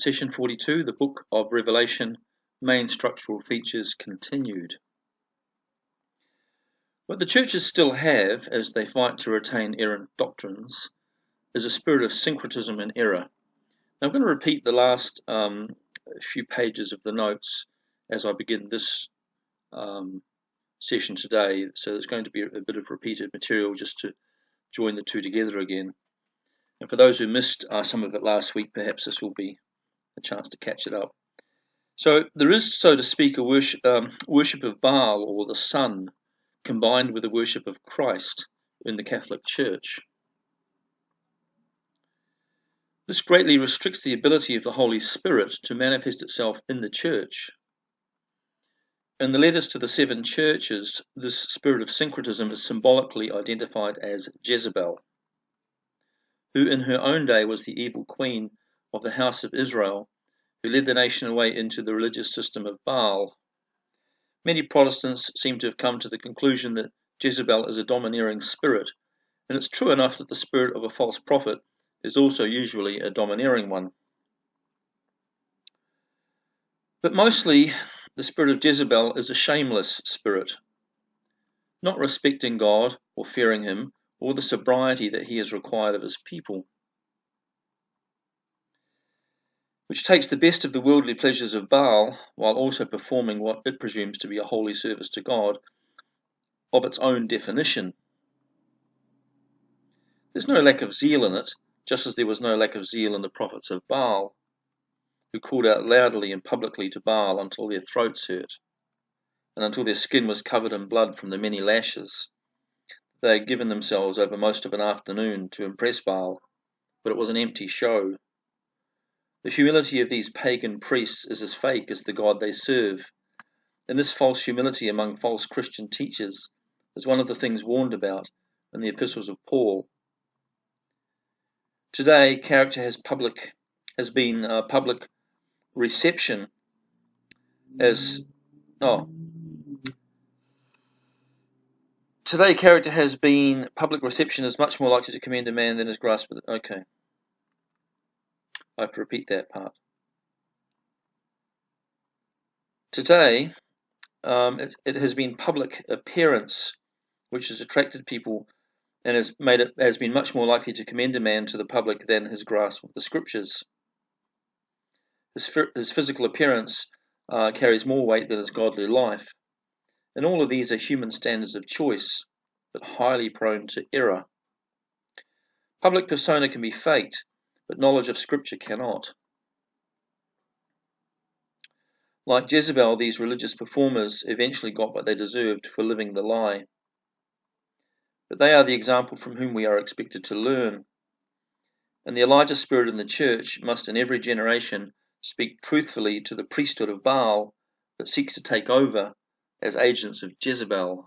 Session 42, the Book of Revelation, main structural features continued. What the churches still have, as they fight to retain errant doctrines, is a spirit of syncretism and error. Now, I'm going to repeat the last few pages of the notes as I begin this session today, so there's going to be a bit of repeated material just to join the two together again. And for those who missed some of it last week, perhaps this will be a chance to catch it up. So there is, so to speak, a worship of Baal or the sun combined with the worship of Christ in the Catholic Church. This greatly restricts the ability of the Holy Spirit to manifest itself in the Church. In the letters to the 7 churches, this spirit of syncretism is symbolically identified as Jezebel, who in her own day was the evil queen of the house of Israel, who led the nation away into the religious system of Baal. Many Protestants seem to have come to the conclusion that Jezebel is a domineering spirit, and it's true enough that the spirit of a false prophet is also usually a domineering one. But mostly, the spirit of Jezebel is a shameless spirit, not respecting God or fearing him, or the sobriety that he has required of his people, which takes the best of the worldly pleasures of Baal while also performing what it presumes to be a holy service to God of its own definition. There's no lack of zeal in it, just as there was no lack of zeal in the prophets of Baal, who called out loudly and publicly to Baal until their throats hurt, and until their skin was covered in blood from the many lashes. They had given themselves over most of an afternoon to impress Baal, but it was an empty show. The humility of these pagan priests is as fake as the God they serve, and this false humility among false Christian teachers is one of the things warned about in the epistles of Paul. Today, character has been public reception as Today, character has been public reception is much more likely to commend a man than his grasp with it. Okay, I have to repeat that part. Today, it has been public appearance which has attracted people and has been much more likely to commend a man to the public than his grasp of the scriptures. His physical appearance carries more weight than his godly life, and all of these are human standards of choice, but highly prone to error. Public persona can be faked, but knowledge of scripture cannot. Like Jezebel, these religious performers eventually got what they deserved for living the lie. But they are the example from whom we are expected to learn. And the Elijah spirit in the church must in every generation speak truthfully to the priesthood of Baal that seeks to take over as agents of Jezebel.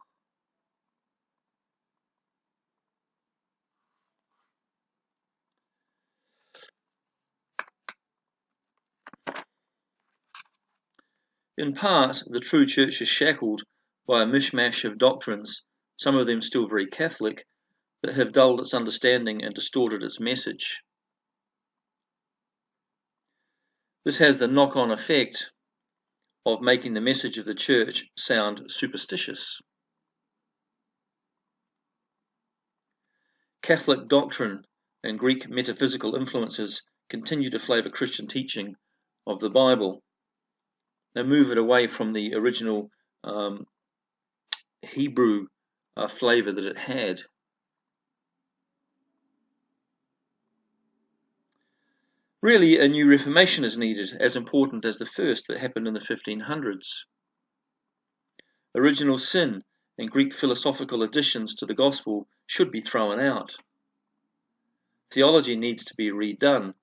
In part, the true church is shackled by a mishmash of doctrines, some of them still very Catholic, that have dulled its understanding and distorted its message. This has the knock-on effect of making the message of the church sound superstitious. Catholic doctrine and Greek metaphysical influences continue to flavour Christian teaching of the Bible. They move it away from the original Hebrew flavour that it had. Really, a new Reformation is needed, as important as the first that happened in the 1500s. Original sin and Greek philosophical additions to the gospel should be thrown out. Theology needs to be redone,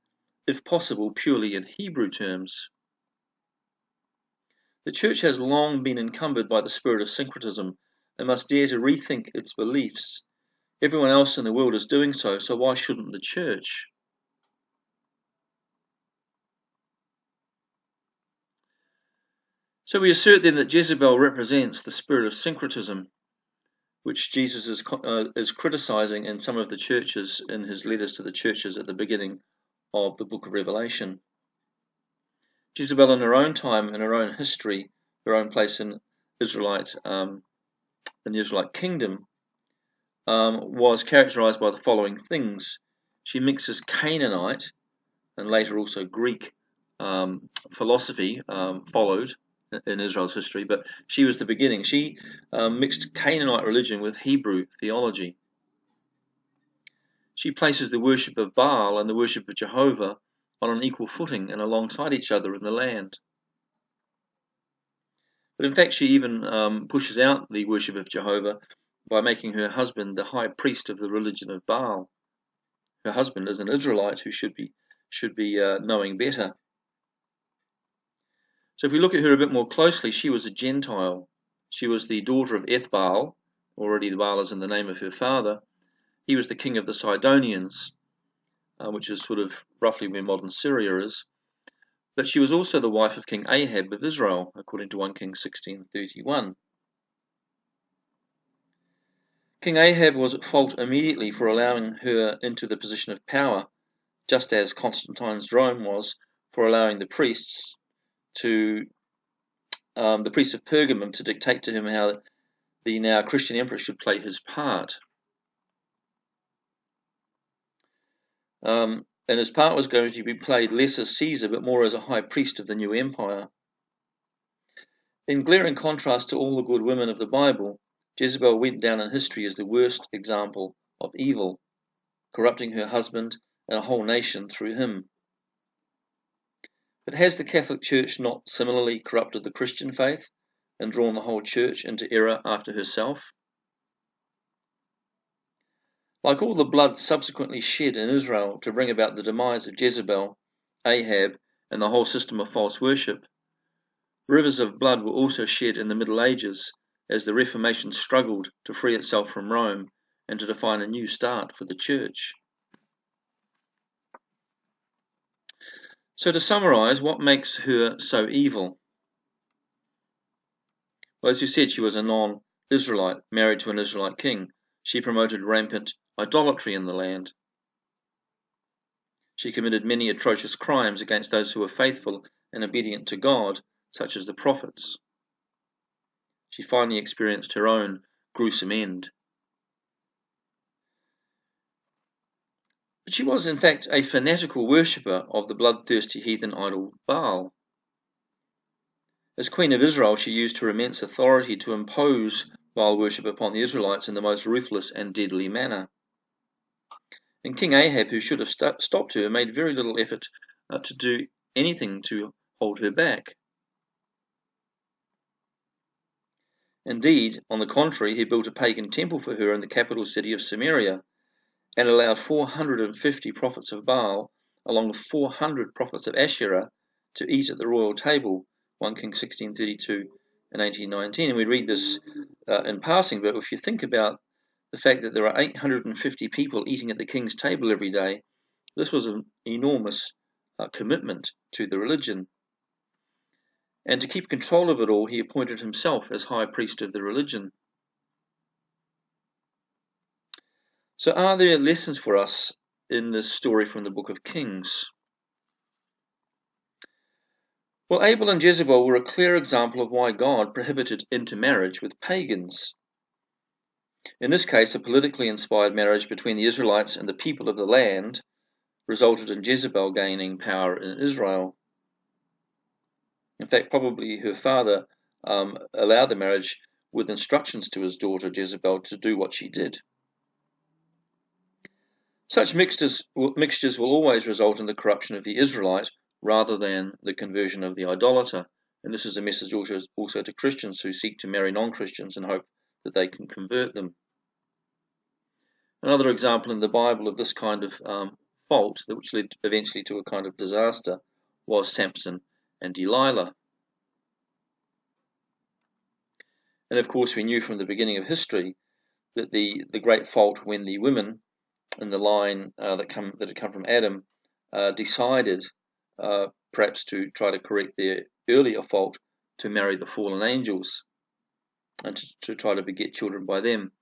if possible purely in Hebrew terms. The church has long been encumbered by the spirit of syncretism and must dare to rethink its beliefs. Everyone else in the world is doing so why shouldn't the church? So we assert then that Jezebel represents the spirit of syncretism, which Jesus is criticizing in some of the churches in his letters to the churches at the beginning of the book of Revelation. Jezebel, in her own time, in her own history, her own place in in the Israelite kingdom, was characterized by the following things. She mixes Canaanite and later also Greek philosophy followed in Israel's history, but she was the beginning. She mixed Canaanite religion with Hebrew theology. She places the worship of Baal and the worship of Jehovah on an equal footing and alongside each other in the land. But in fact, she even pushes out the worship of Jehovah by making her husband the high priest of the religion of Baal. Her husband is an Israelite who should be knowing better. So if we look at her a bit more closely, she was a Gentile. She was the daughter of Ethbaal. Already the Baal is in the name of her father. He was the king of the Sidonians, which is sort of roughly where modern Syria is. But she was also the wife of King Ahab of Israel, according to 1 Kings 16:31. King Ahab was at fault immediately for allowing her into the position of power, just as Constantine's Rome was for allowing the priests of Pergamum to dictate to him how the now Christian emperor should play his part. And his part was going to be played less as Caesar, but more as a high priest of the new empire. In glaring contrast to all the good women of the Bible, Jezebel went down in history as the worst example of evil, corrupting her husband and a whole nation through him. But has the Catholic Church not similarly corrupted the Christian faith and drawn the whole church into error after herself? Like all the blood subsequently shed in Israel to bring about the demise of Jezebel, Ahab, and the whole system of false worship, rivers of blood were also shed in the Middle Ages as the Reformation struggled to free itself from Rome and to define a new start for the Church. So to summarize, what makes her so evil? Well, as you said, she was a non-Israelite, married to an Israelite king. She promoted rampant idolatry in the land. She committed many atrocious crimes against those who were faithful and obedient to God, such as the prophets. She finally experienced her own gruesome end. But she was, in fact, a fanatical worshipper of the bloodthirsty heathen idol Baal. As Queen of Israel, she used her immense authority to impose Baal worship upon the Israelites in the most ruthless and deadly manner. And King Ahab, who should have stopped her, made very little effort to do anything to hold her back. Indeed, on the contrary, he built a pagan temple for her in the capital city of Samaria, and allowed 450 prophets of Baal, along with 400 prophets of Asherah, to eat at the royal table, 1 Kings 16:32 and 18:19. And we read this in passing, but if you think about the fact that there are 850 people eating at the king's table every day, this was an enormous commitment to the religion. And to keep control of it all, he appointed himself as high priest of the religion. So are there lessons for us in this story from the book of Kings? Well, Abel and Jezebel were a clear example of why God prohibited intermarriage with pagans. In this case, a politically inspired marriage between the Israelites and the people of the land resulted in Jezebel gaining power in Israel. In fact, probably her father allowed the marriage with instructions to his daughter Jezebel to do what she did. Such mixtures will always result in the corruption of the Israelite rather than the conversion of the idolater. And this is a message also to Christians who seek to marry non-Christians and hope that they can convert them. Another example in the Bible of this kind of fault, which led eventually to a kind of disaster, was Samson and Delilah. And of course, we knew from the beginning of history that the great fault when the women in the line that had come from Adam decided perhaps to try to correct their earlier fault to marry the fallen angels and to try to beget children by them.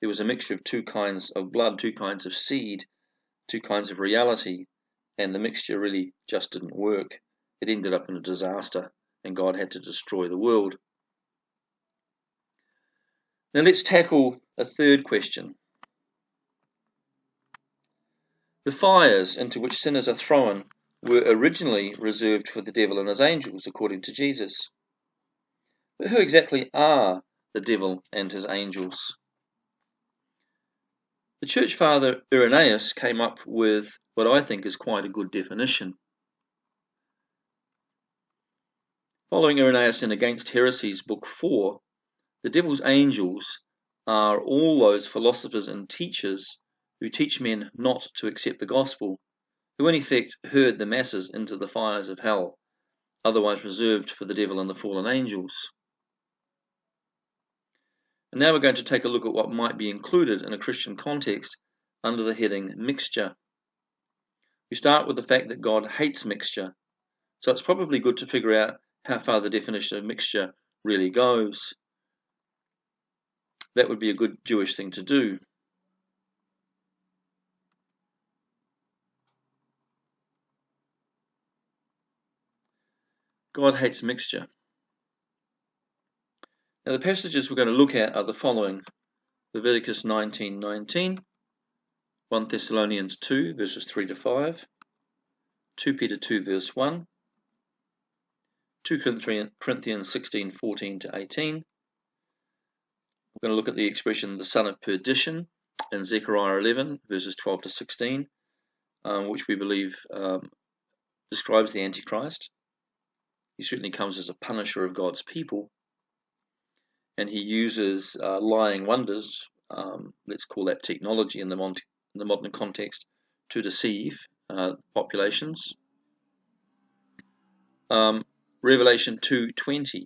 There was a mixture of two kinds of blood, two kinds of seed, two kinds of reality, and the mixture really just didn't work. it ended up in a disaster and God had to destroy the world. Now let's tackle a third question. The fires into which sinners are thrown were originally reserved for the devil and his angels, according to Jesus. But who exactly are the devil and his angels? The church father Irenaeus came up with what I think is quite a good definition. Following Irenaeus in Against Heresies, Book 4, the devil's angels are all those philosophers and teachers who teach men not to accept the gospel, who in effect herd the masses into the fires of hell, otherwise reserved for the devil and the fallen angels. And now we're going to take a look at what might be included in a Christian context under the heading mixture. We start with the fact that God hates mixture, so it's probably good to figure out how far the definition of mixture really goes. That would be a good Jewish thing to do. God hates mixture. Now the passages we're going to look at are the following: Leviticus 19:19, 1 Thessalonians 2 verses 3 to 5, 2 Peter 2 verse 1, 2 Corinthians 16:14 to 18. We're going to look at the expression the son of perdition in Zechariah 11 verses 12 to 16, which we believe describes the Antichrist. He certainly comes as a punisher of God's people, and he uses lying wonders, let's call that technology in the modern context, to deceive populations. Revelation 2:20,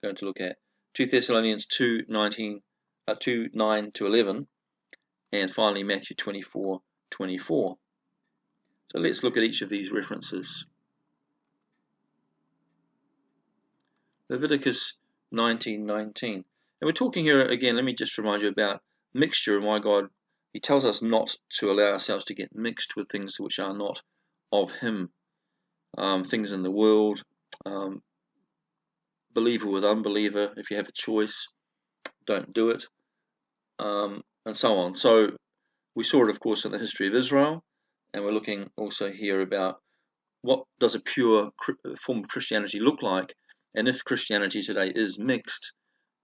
going to look at 2 Thessalonians 2:9 to 11, and finally Matthew 24:24. So let's look at each of these references. Leviticus 19:19. And we're talking here again, let me just remind you about mixture and why God, he tells us not to allow ourselves to get mixed with things which are not of him. Things in the world, believer with unbeliever, if you have a choice, don't do it, and so on. So we saw it, of course, in the history of Israel, and we're looking also here about what does a pure form of Christianity look like, and if Christianity today is mixed,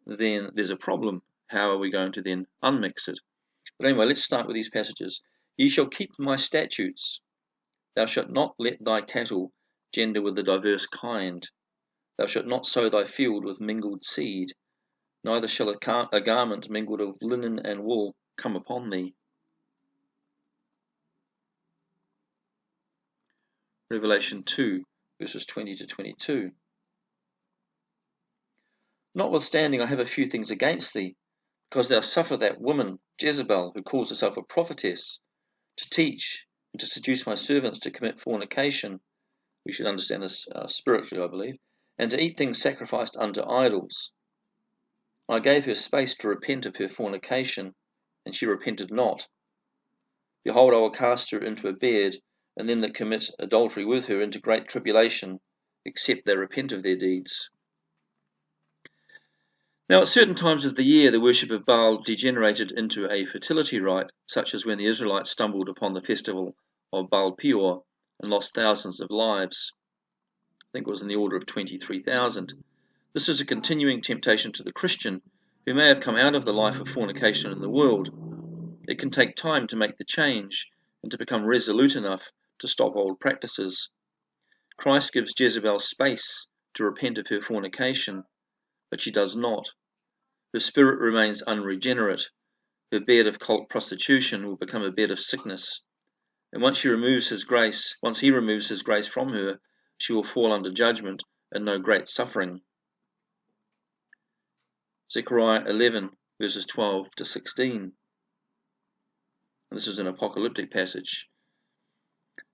then there's a problem. How are we going to then unmix it? But anyway, let's start with these passages. Ye shall keep my statutes. Thou shalt not let thy cattle gender with the diverse kind. Thou shalt not sow thy field with mingled seed. Neither shall a garment mingled of linen and wool come upon thee. Revelation 2, verses 20 to 22. Notwithstanding, I have a few things against thee, because thou suffer that woman Jezebel, who calls herself a prophetess, to teach and to seduce my servants to commit fornication. We should understand this spiritually, I believe, and to eat things sacrificed unto idols. I gave her space to repent of her fornication, and she repented not. Behold, I will cast her into a bed, and them that commit adultery with her into great tribulation, except they repent of their deeds. Now, at certain times of the year, the worship of Baal degenerated into a fertility rite, such as when the Israelites stumbled upon the festival of Baal Peor and lost thousands of lives. I think it was in the order of 23,000. This is a continuing temptation to the Christian, who may have come out of the life of fornication in the world. It can take time to make the change and to become resolute enough to stop old practices. Christ gives Jezebel space to repent of her fornication, but she does not. Her spirit remains unregenerate. Her bed of cult prostitution will become a bed of sickness. And once he removes his grace from her, she will fall under judgment and know great suffering. Zechariah 11, verses 12 to 16. And this is an apocalyptic passage.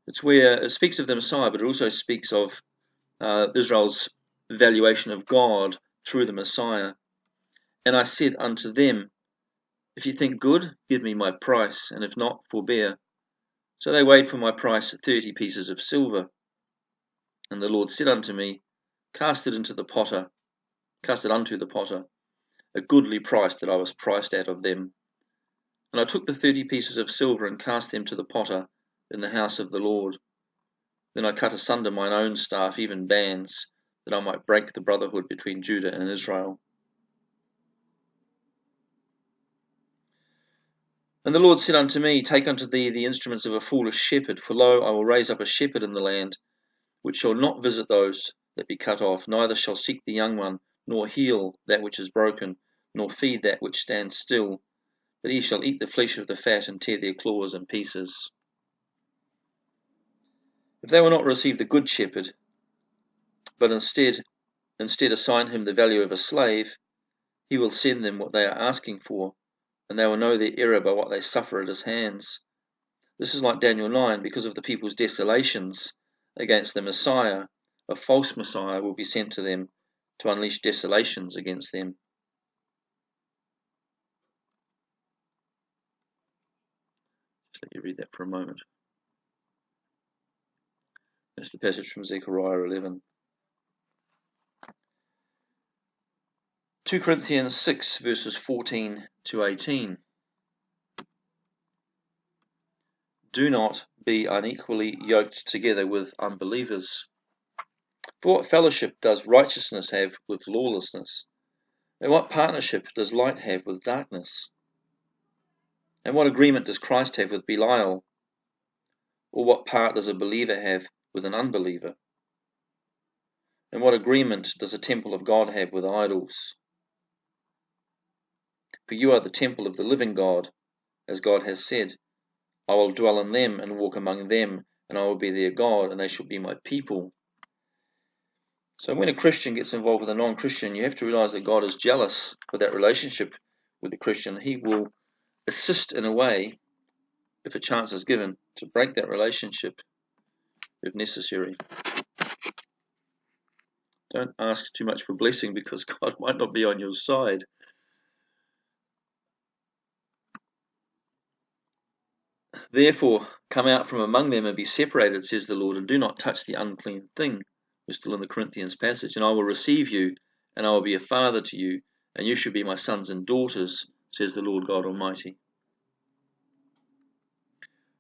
It's where it speaks of the Messiah, but it also speaks of Israel's valuation of God through the Messiah. And I said unto them, if ye think good, give me my price, and if not, forbear. So they weighed for my price 30 pieces of silver. And the Lord said unto me, Cast it unto the potter, a goodly price that I was priced at of them. And I took the 30 pieces of silver and cast them to the potter in the house of the Lord. Then I cut asunder mine own staff, even bands, that I might break the brotherhood between Judah and Israel. And the Lord said unto me, Take unto thee the instruments of a foolish shepherd, for lo, I will raise up a shepherd in the land, which shall not visit those that be cut off, neither shall seek the young one, nor heal that which is broken, nor feed that which stands still, but he shall eat the flesh of the fat, and tear their claws in pieces. If they will not receive the good shepherd, but instead assign him the value of a slave, he will send them what they are asking for, and they will know their error by what they suffer at his hands. This is like Daniel 9, because of the people's desolations against the Messiah. A false Messiah will be sent to them to unleash desolations against them. Just let you read that for a moment. That's the passage from Zechariah 11. 2 Corinthians 6, verses 14 to 18. Do not be unequally yoked together with unbelievers. For what fellowship does righteousness have with lawlessness? And what partnership does light have with darkness? And what agreement does Christ have with Belial? Or what part does a believer have with an unbeliever? And what agreement does the temple of God have with idols? For you are the temple of the living God, as God has said, I will dwell in them and walk among them, and I will be their God, and they shall be my people. So when a Christian gets involved with a non-Christian, you have to realize that God is jealous for that relationship with the Christian. He will assist in a way, if a chance is given, to break that relationship if necessary. Don't ask too much for blessing, because God might not be on your side. Therefore, come out from among them and be separated, says the Lord, and do not touch the unclean thing. We're still in the Corinthians passage. And I will receive you, and I will be a father to you, and you shall be my sons and daughters, says the Lord God Almighty.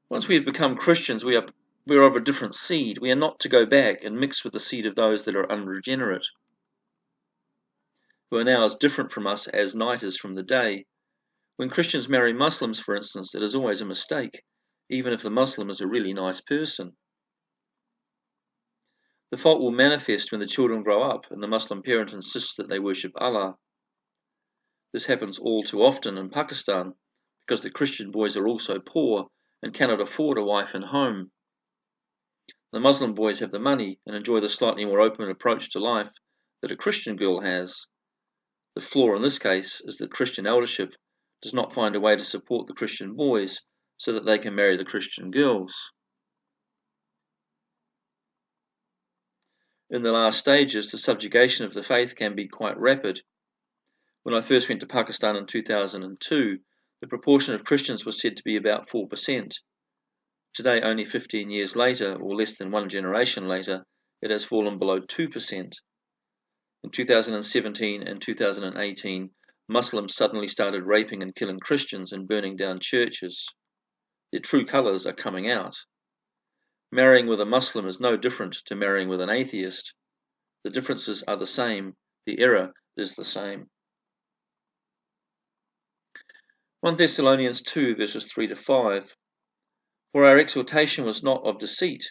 Once we have become Christians, we are of a different seed. We are not to go back and mix with the seed of those that are unregenerate, who are now as different from us as night is from the day. When Christians marry Muslims, for instance, it is always a mistake, even if the Muslim is a really nice person. The fault will manifest when the children grow up and the Muslim parent insists that they worship Allah. This happens all too often in Pakistan, because the Christian boys are also poor and cannot afford a wife and home. The Muslim boys have the money and enjoy the slightly more open approach to life that a Christian girl has. The flaw in this case is that Christian eldership does not find a way to support the Christian boys so that they can marry the Christian girls. In the last stages, the subjugation of the faith can be quite rapid. When I first went to Pakistan in 2002, the proportion of Christians was said to be about 4%. Today, only 15 years later, or less than one generation later, it has fallen below 2%. In 2017 and 2018, Muslims suddenly started raping and killing Christians and burning down churches. Their true colours are coming out. Marrying with a Muslim is no different to marrying with an atheist. The differences are the same. The error is the same. 1 Thessalonians 2 verses 3 to 5. For our exhortation was not of deceit,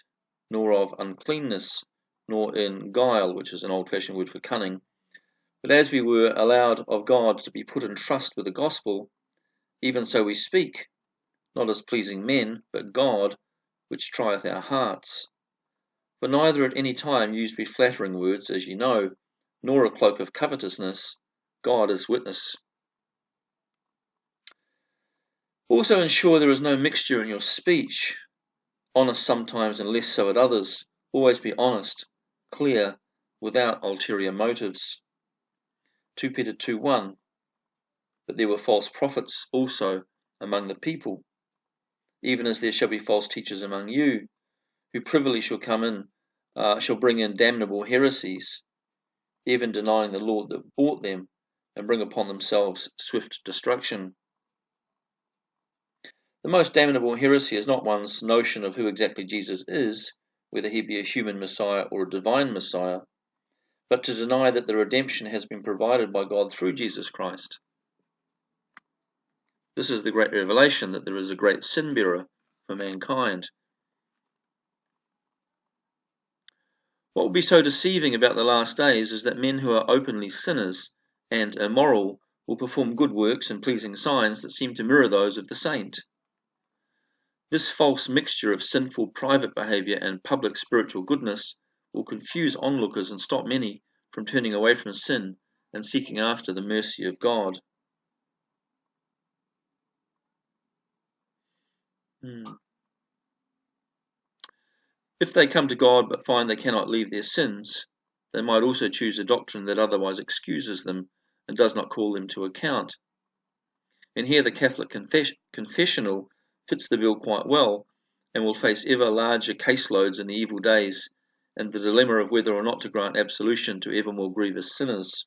nor of uncleanness, nor in guile, which is an old-fashioned word for cunning, but as we were allowed of God to be put in trust with the gospel, even so we speak, not as pleasing men, but God, which trieth our hearts. For neither at any time used we flattering words, as ye know, nor a cloak of covetousness. God is witness. Also ensure there is no mixture in your speech, honest sometimes and less so at others. Always be honest, clear, without ulterior motives. 2 Peter 2:1. But there were false prophets also among the people, even as there shall be false teachers among you, who privily shall come in shall bring in damnable heresies, even denying the Lord that bought them, and bring upon themselves swift destruction. The most damnable heresy is not one's notion of who exactly Jesus is, whether he be a human Messiah or a divine Messiah, but to deny that the redemption has been provided by God through Jesus Christ. This is the great revelation, that there is a great sin bearer for mankind. What will be so deceiving about the last days is that men who are openly sinners and immoral will perform good works and pleasing signs that seem to mirror those of the saint. This false mixture of sinful private behavior and public spiritual goodness will confuse onlookers and stop many from turning away from sin and seeking after the mercy of God. If they come to God but find they cannot leave their sins, they might also choose a doctrine that otherwise excuses them and does not call them to account. And here the Catholic confessional fits the bill quite well, and will face ever larger caseloads in the evil days, and the dilemma of whether or not to grant absolution to ever more grievous sinners.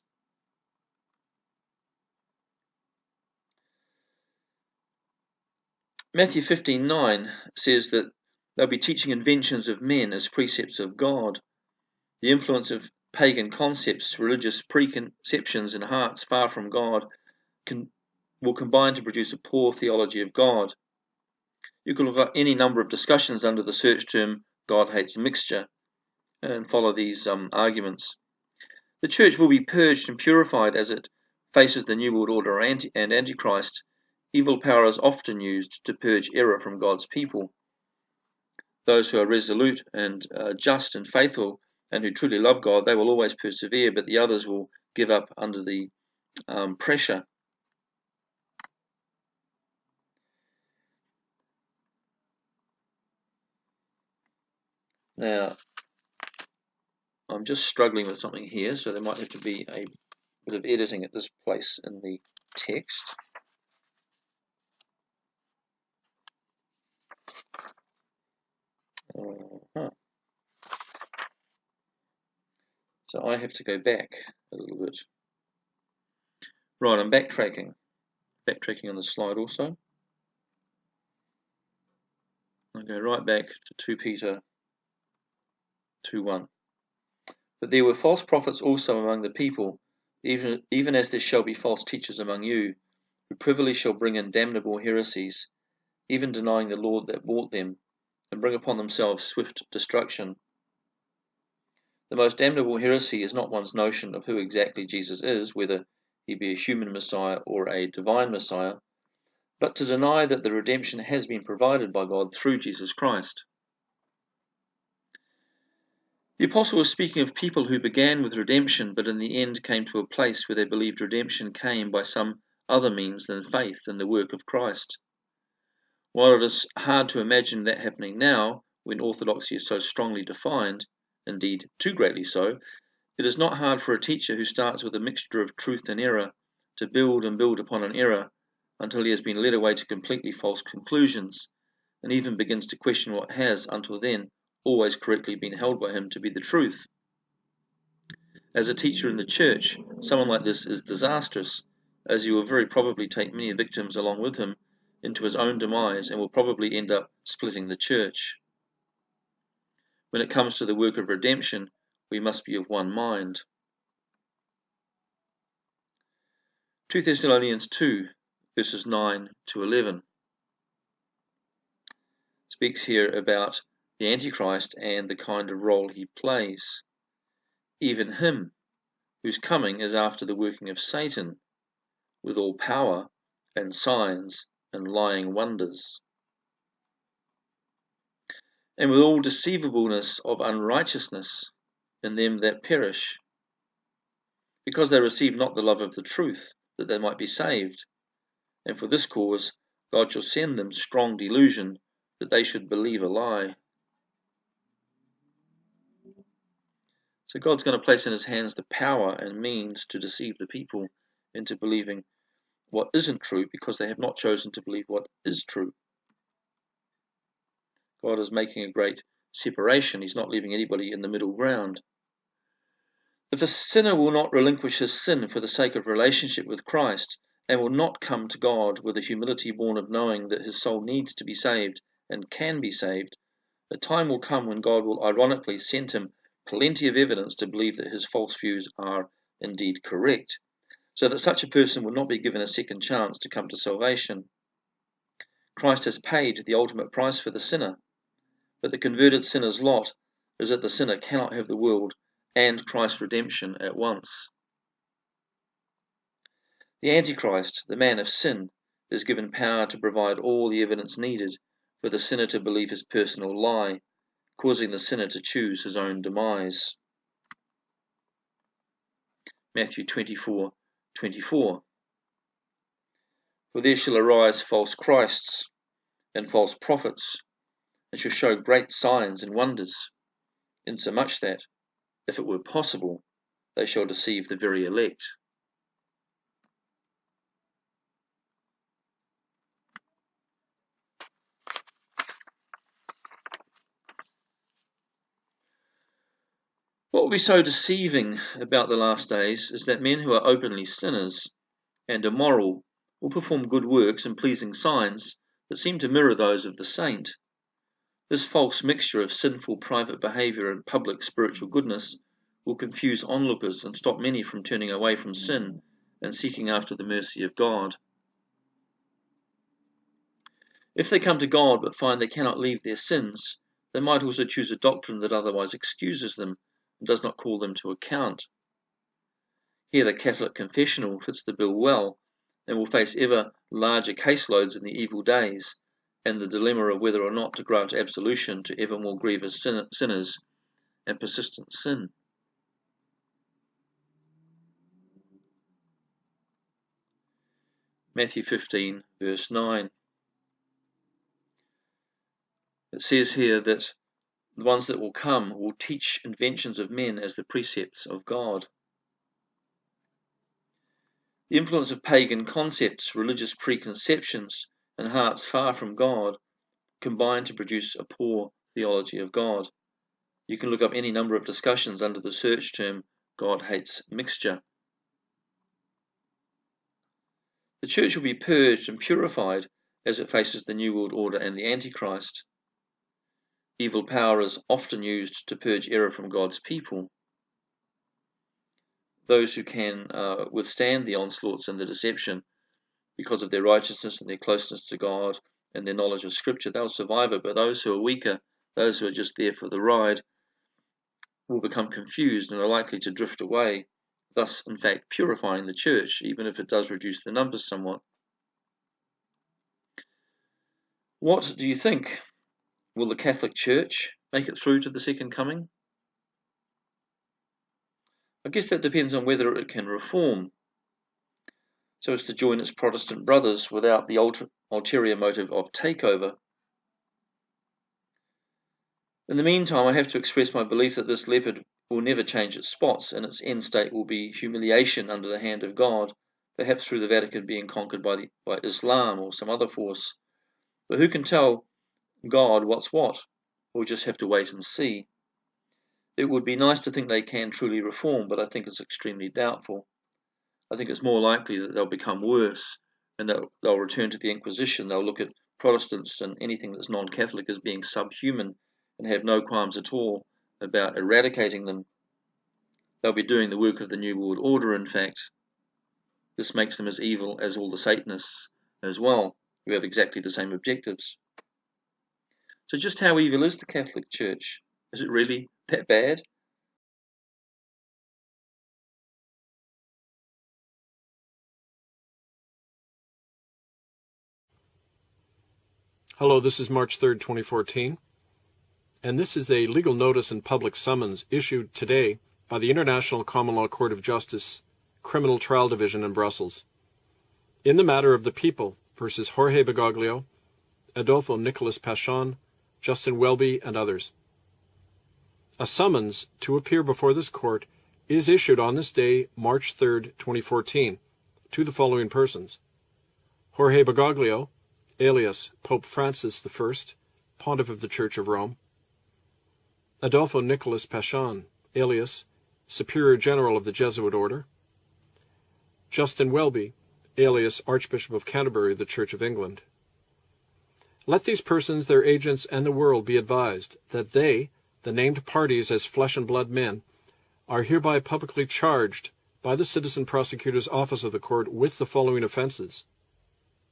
Matthew 15:9 says that they'll be teaching inventions of men as precepts of God. The influence of pagan concepts, religious preconceptions in hearts far from God will combine to produce a poor theology of God. You can look up any number of discussions under the search term God hates mixture and follow these arguments. The church will be purged and purified as it faces the New World Order and Antichrist. Evil power is often used to purge error from God's people. Those who are resolute and just and faithful and who truly love God, they will always persevere, but the others will give up under the pressure. Now, I'm just struggling with something here, so there might have to be a bit of editing at this place in the text. So I have to go back a little bit. Right, I'm backtracking on the slide also. I'll go right back to 2 Peter 2:1. But there were false prophets also among the people, even as there shall be false teachers among you, who privily shall bring in damnable heresies, even denying the Lord that bought them, and bring upon themselves swift destruction. The most damnable heresy is not one's notion of who exactly Jesus is, whether he be a human Messiah or a divine Messiah, but to deny that the redemption has been provided by God through Jesus Christ. The apostle was speaking of people who began with redemption, but in the end came to a place where they believed redemption came by some other means than faith in the work of Christ. While it is hard to imagine that happening now, when orthodoxy is so strongly defined, indeed too greatly so, it is not hard for a teacher who starts with a mixture of truth and error to build and build upon an error until he has been led away to completely false conclusions, and even begins to question what has, until then, always correctly been held by him to be the truth. As a teacher in the church, someone like this is disastrous, as he will very probably take many victims along with him into his own demise and will probably end up splitting the church. When it comes to the work of redemption, we must be of one mind. 2 Thessalonians 2, verses 9 to 11 speaks here about the Antichrist and the kind of role he plays. Even him, whose coming is after the working of Satan, with all power and signs and lying wonders, and with all deceivableness of unrighteousness in them that perish, because they receive not the love of the truth, that they might be saved. And for this cause God shall send them strong delusion, that they should believe a lie. So God's going to place in his hands the power and means to deceive the people into believing what isn't true, because they have not chosen to believe what is true. God is making a great separation. He's not leaving anybody in the middle ground. If a sinner will not relinquish his sin for the sake of relationship with Christ, and will not come to God with a humility born of knowing that his soul needs to be saved and can be saved, a time will come when God will ironically send him plenty of evidence to believe that his false views are indeed correct, so that such a person will not be given a second chance to come to salvation. Christ has paid the ultimate price for the sinner, but the converted sinner's lot is that the sinner cannot have the world and Christ's redemption at once. The Antichrist, the man of sin, is given power to provide all the evidence needed for the sinner to believe his personal lie, causing the sinner to choose his own demise. Matthew 24:24. For there shall arise false Christs and false prophets, and shall show great signs and wonders, insomuch that, if it were possible, they shall deceive the very elect. What will be so deceiving about the last days is that men who are openly sinners and immoral will perform good works and pleasing signs that seem to mirror those of the saint. This false mixture of sinful private behavior and public spiritual goodness will confuse onlookers and stop many from turning away from sin and seeking after the mercy of God. If they come to God but find they cannot leave their sins, they might also choose a doctrine that otherwise excuses them and does not call them to account. Here the Catholic confessional fits the bill well, and will face ever larger caseloads in the evil days, and the dilemma of whether or not to grant absolution to ever more grievous sinners and persistent sin. Matthew 15, verse 9. It says here that the ones that will come will teach inventions of men as the precepts of God. The influence of pagan concepts, religious preconceptions, and hearts far from God combine to produce a poor theology of God. You can look up any number of discussions under the search term God hates mixture. The church will be purged and purified as it faces the New World Order and the Antichrist. Evil power is often used to purge error from God's people. Those who can withstand the onslaughts and the deception because of their righteousness and their closeness to God and their knowledge of Scripture, they'll survive it. But those who are weaker, those who are just there for the ride, will become confused and are likely to drift away, thus in fact purifying the church, even if it does reduce the numbers somewhat. What do you think? Will the Catholic Church make it through to the second coming? I guess that depends on whether it can reform, so as to join its Protestant brothers without the ulterior motive of takeover. In the meantime, I have to express my belief that this leopard will never change its spots, and its end state will be humiliation under the hand of God, perhaps through the Vatican being conquered by Islam or some other force. But who can tell God what's what? We'll just have to wait and see. It would be nice to think they can truly reform, but I think it's extremely doubtful. I think it's more likely that they'll become worse and that they'll return to the Inquisition. They'll look at Protestants and anything that's non-Catholic as being subhuman and have no qualms at all about eradicating them. They'll be doing the work of the New World Order, in fact. This makes them as evil as all the Satanists as well, who have exactly the same objectives. So just how evil is the Catholic Church? Is it really that bad? Hello, this is March 3rd, 2014, and this is a legal notice and public summons issued today by the International Common Law Court of Justice, Criminal Trial Division in Brussels, in the matter of the People versus Jorge Bergoglio, Adolfo Nicolas Pachon, Justin Welby, and others. A summons to appear before this court is issued on this day, March 3rd, 2014, to the following persons: Jorge Bergoglio, alias Pope Francis I, Pontiff of the Church of Rome; Adolfo Nicolas Pachon, alias Superior General of the Jesuit Order; Justin Welby, alias Archbishop of Canterbury of the Church of England. Let these persons, their agents, and the world be advised that they, the named parties as flesh and blood men, are hereby publicly charged by the Citizen Prosecutor's Office of the Court with the following offenses.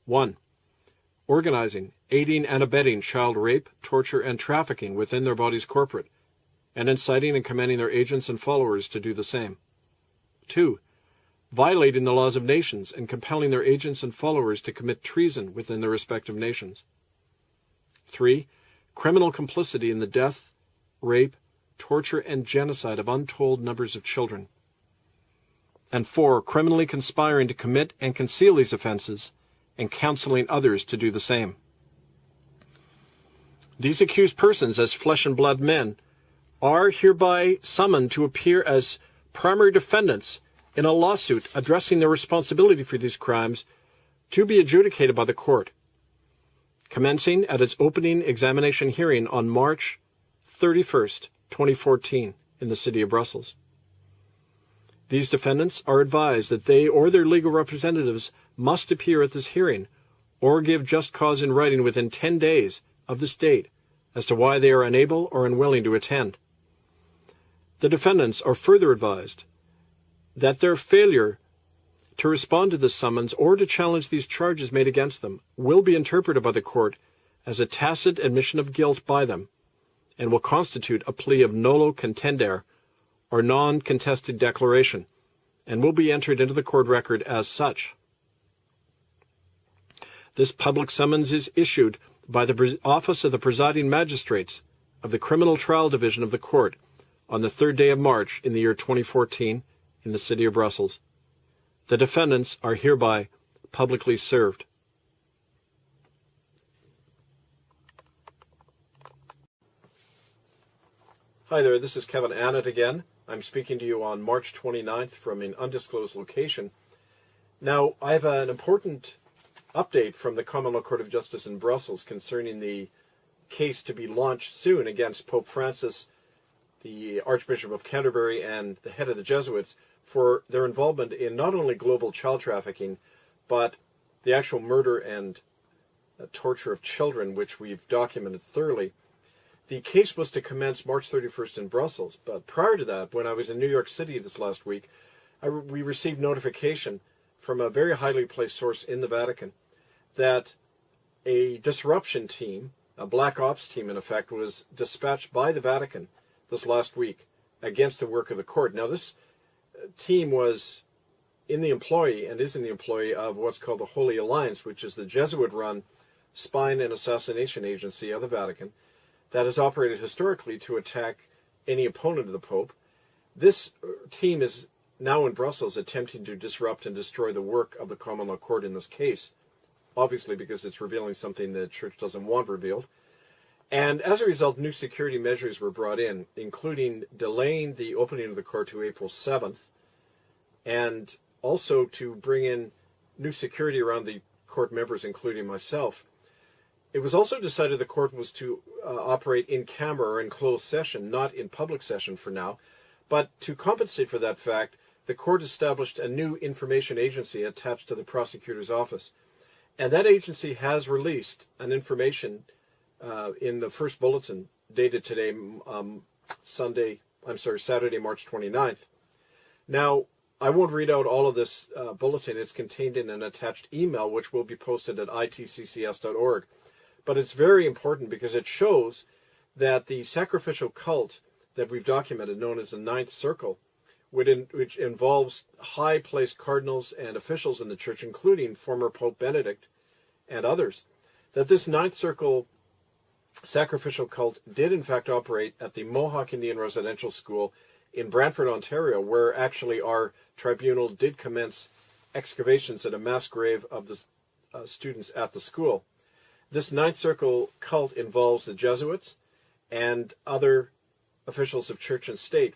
1. Organizing, aiding, and abetting child rape, torture, and trafficking within their bodies corporate, and inciting and commanding their agents and followers to do the same. 2. Violating the laws of nations and compelling their agents and followers to commit treason within their respective nations. 3. Criminal complicity in the death, rape, torture, and genocide of untold numbers of children. And 4. Criminally conspiring to commit and conceal these offenses and counseling others to do the same. These accused persons, as flesh and blood men, are hereby summoned to appear as primary defendants in a lawsuit addressing their responsibility for these crimes to be adjudicated by the court, commencing at its opening examination hearing on March 31st, 2014, in the city of Brussels. These defendants are advised that they or their legal representatives must appear at this hearing or give just cause in writing within 10 days of this date as to why they are unable or unwilling to attend. The defendants are further advised that their failure to respond to this summons or to challenge these charges made against them will be interpreted by the court as a tacit admission of guilt by them and will constitute a plea of nolo contendere, or non-contested declaration, and will be entered into the court record as such. This public summons is issued by the Office of the Presiding Magistrates of the Criminal Trial Division of the Court on the 3rd day of March in the year 2014 in the city of Brussels. The defendants are hereby publicly served. Hi there, this is Kevin Annett again. I'm speaking to you on March 29th from an undisclosed location. Now, I have an important update from the Common Law Court of Justice in Brussels concerning the case to be launched soon against Pope Francis, the Archbishop of Canterbury, and the head of the Jesuits for their involvement in not only global child trafficking, but the actual murder and torture of children, which we've documented thoroughly. The case was to commence March 31st in Brussels, but prior to that, when I was in New York City this last week, we received notification from a very highly placed source in the Vatican that a disruption team, a black ops team in effect, was dispatched by the Vatican this last week against the work of the court. Now, this team was in the employ and is in the employ of what's called the Holy Alliance, which is the Jesuit-run spying and assassination agency of the Vatican that has operated historically to attack any opponent of the Pope. This team is now in Brussels attempting to disrupt and destroy the work of the Common Law Court in this case, obviously because it's revealing something the Church doesn't want revealed. And as a result, new security measures were brought in, including delaying the opening of the court to April 7th, and also to bring in new security around the court members, including myself. It was also decided the court was to operate in camera or in closed session, not in public session for now. But to compensate for that fact, the court established a new information agency attached to the prosecutor's office. And that agency has released an information in the first bulletin dated today, Saturday, March 29th. Now, I won't read out all of this bulletin. It's contained in an attached email, which will be posted at itccs.org. But it's very important because it shows that the sacrificial cult that we've documented, known as the Ninth Circle, which involves high-placed cardinals and officials in the church, including former Pope Benedict and others, that this Ninth Circle sacrificial cult did in fact operate at the Mohawk Indian Residential School in Brantford, Ontario, where actually our tribunal did commence excavations at a mass grave of the students at the school. This Ninth Circle cult involves the Jesuits and other officials of church and state.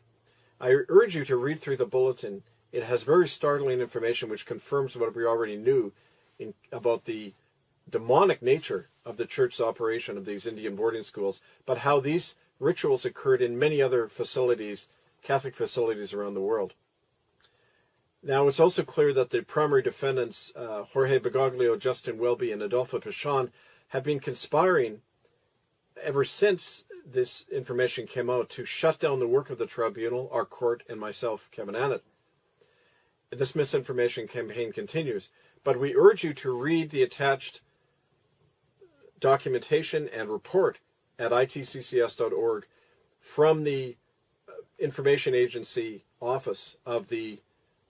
I urge you to read through the bulletin. It has very startling information which confirms what we already knew about the demonic nature of the church's operation of these Indian boarding schools, but how these rituals occurred in many other facilities, Catholic facilities around the world. Now, it's also clear that the primary defendants, Jorge Bergoglio, Justin Welby, and Adolfo Pachon, have been conspiring ever since this information came out to shut down the work of the tribunal, our court, and myself, Kevin Annett. This misinformation campaign continues, but we urge you to read the attached documentation and report at itccs.org from the information agency office of the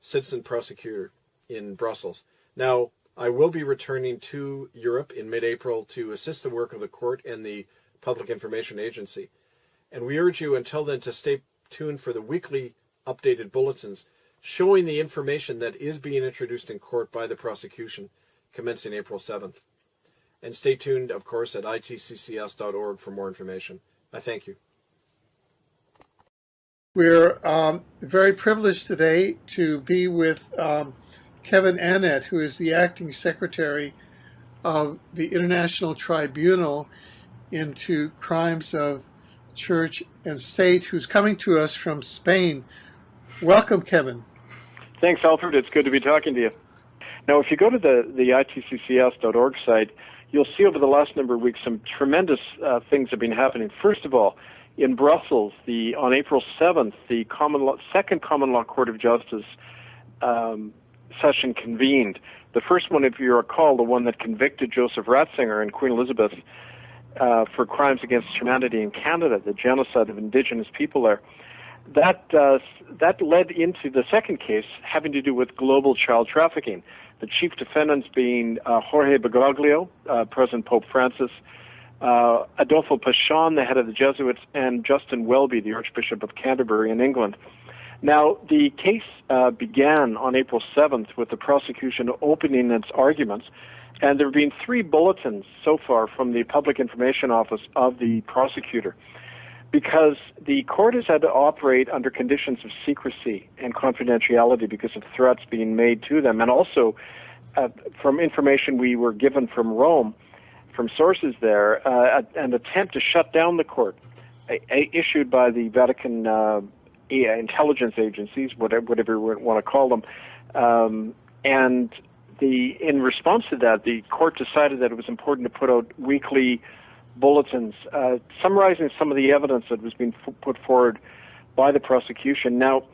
citizen prosecutor in Brussels. Now, I will be returning to Europe in mid-April to assist the work of the court and the Public Information Agency. And we urge you until then to stay tuned for the weekly updated bulletins showing the information that is being introduced in court by the prosecution commencing April 7th. And stay tuned, of course, at itccs.org for more information. I thank you. We're very privileged today to be with Kevin Annett, who is the acting secretary of the International Tribunal into Crimes of Church and State, who's coming to us from Spain. Welcome, Kevin. Thanks, Alfred. It's good to be talking to you. Now, if you go to the itccs.org site, you'll see over the last number of weeks some tremendous things have been happening. First of all, in Brussels, on April 7th, the Second Common Law Court of Justice session convened. The first one, if you recall, the one that convicted Joseph Ratzinger and Queen Elizabeth for crimes against humanity in Canada, the genocide of Indigenous people there. That led into the second case having to do with global child trafficking. The chief defendants being Jorge Bergoglio, President Pope Francis, Adolfo Pachon, the head of the Jesuits, and Justin Welby, the Archbishop of Canterbury in England. Now, the case began on April 7th with the prosecution opening its arguments, and there have been 3 bulletins so far from the Public Information Office of the prosecutor, because the court has had to operate under conditions of secrecy and confidentiality because of threats being made to them, and also from information we were given from Rome, from sources there, an attempt to shut down the court issued by the Vatican intelligence agencies, whatever you want to call them, and in response to that, the court decided that it was important to put out weekly bulletins summarizing some of the evidence that was being put forward by the prosecution. Now,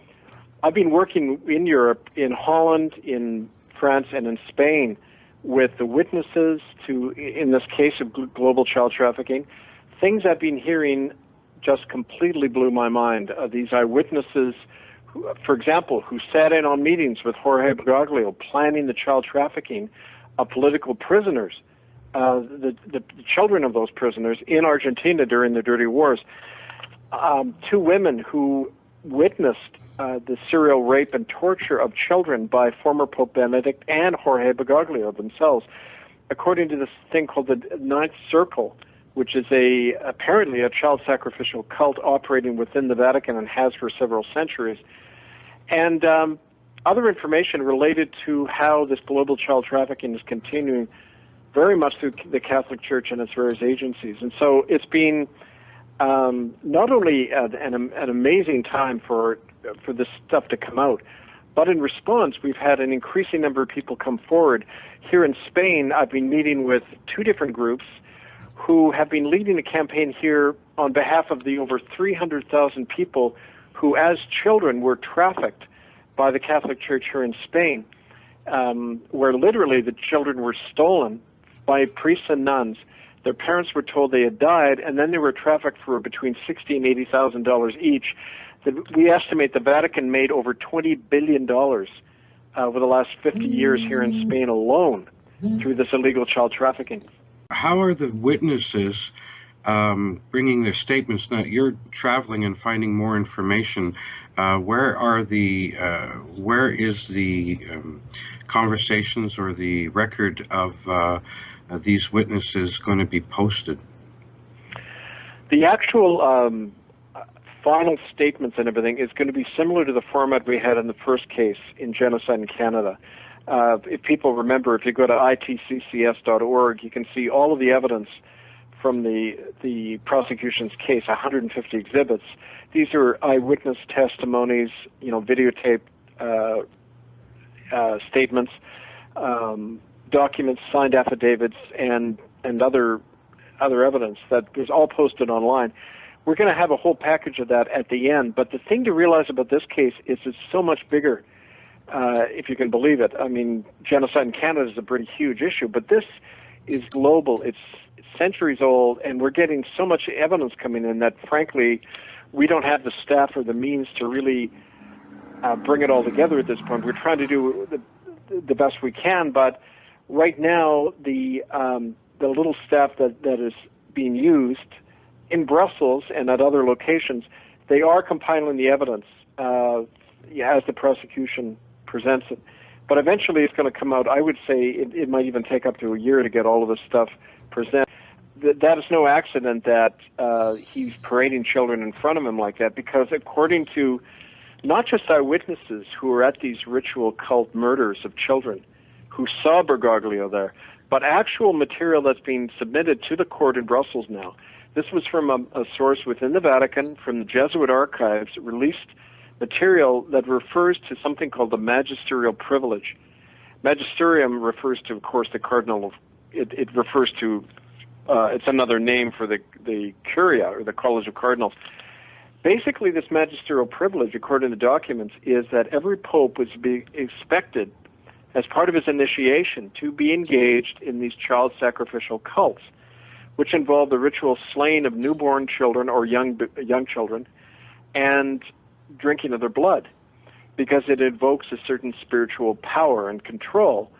I've been working in Europe, in Holland, in France, and in Spain with the witnesses to, in this case of global child trafficking. Things I've been hearing just completely blew my mind. These eyewitnesses, for example, who sat in on meetings with Jorge Bergoglio planning the child trafficking of political prisoners, the children of those prisoners in Argentina during the dirty wars. 2 women who witnessed the serial rape and torture of children by former Pope Benedict and Jorge Bergoglio themselves, according to this thing called the Ninth Circle, which is apparently a child sacrificial cult operating within the Vatican and has for several centuries. And other information related to how this global child trafficking is continuing very much through the Catholic Church and its various agencies. And so it's been not only an amazing time for this stuff to come out, but in response, we've had an increasing number of people come forward. Here in Spain, I've been meeting with 2 different groups who have been leading a campaign here on behalf of the over 300,000 people who, as children, were trafficked by the Catholic Church here in Spain, where literally the children were stolen by priests and nuns. Their parents were told they had died, and then they were trafficked for between $60,000 and $80,000 each. We estimate the Vatican made over $20 billion over the last 50 years here in Spain alone through this illegal child trafficking. How are the witnesses bringing their statements? Now, you're traveling and finding more information. Where is the conversations or the record of these witnesses going to be posted? The actual final statements and everything is going to be similar to the format we had in the first case in genocide in Canada. If people remember, if you go to itccs.org, you can see all of the evidence from the prosecution's case, 150 exhibits. These are eyewitness testimonies, videotape statements, documents, signed affidavits, and other evidence that was all posted online. We're going to have a whole package of that at the end. But the thing to realize about this case is it's so much bigger, if you can believe it. I mean, genocide in Canada is a pretty huge issue, but this is global. It's centuries old, and we're getting so much evidence coming in that, frankly, we don't have the staff or the means to really bring it all together at this point. We're trying to do the best we can, but right now the little staff that is being used in Brussels and at other locations, they are compiling the evidence as the prosecution presents it. But eventually it's going to come out. I would say it might even take up to a year to get all of this stuff presented. That is no accident that he's parading children in front of him like that, because according to not just eyewitnesses who were at these ritual cult murders of children who saw Bergoglio there, but actual material that's being submitted to the court in Brussels now. This was from a source within the Vatican, from the Jesuit archives, released material that refers to something called the magisterial privilege. Magisterium refers to, of course, the cardinal. It refers to, it's another name for the curia, or the college of cardinals. Basically, this magisterial privilege, according to the documents, is that every pope was be expected, as part of his initiation, to be engaged in these child sacrificial cults, which involve the ritual slaying of newborn children or young children and drinking of their blood, because it invokes a certain spiritual power and control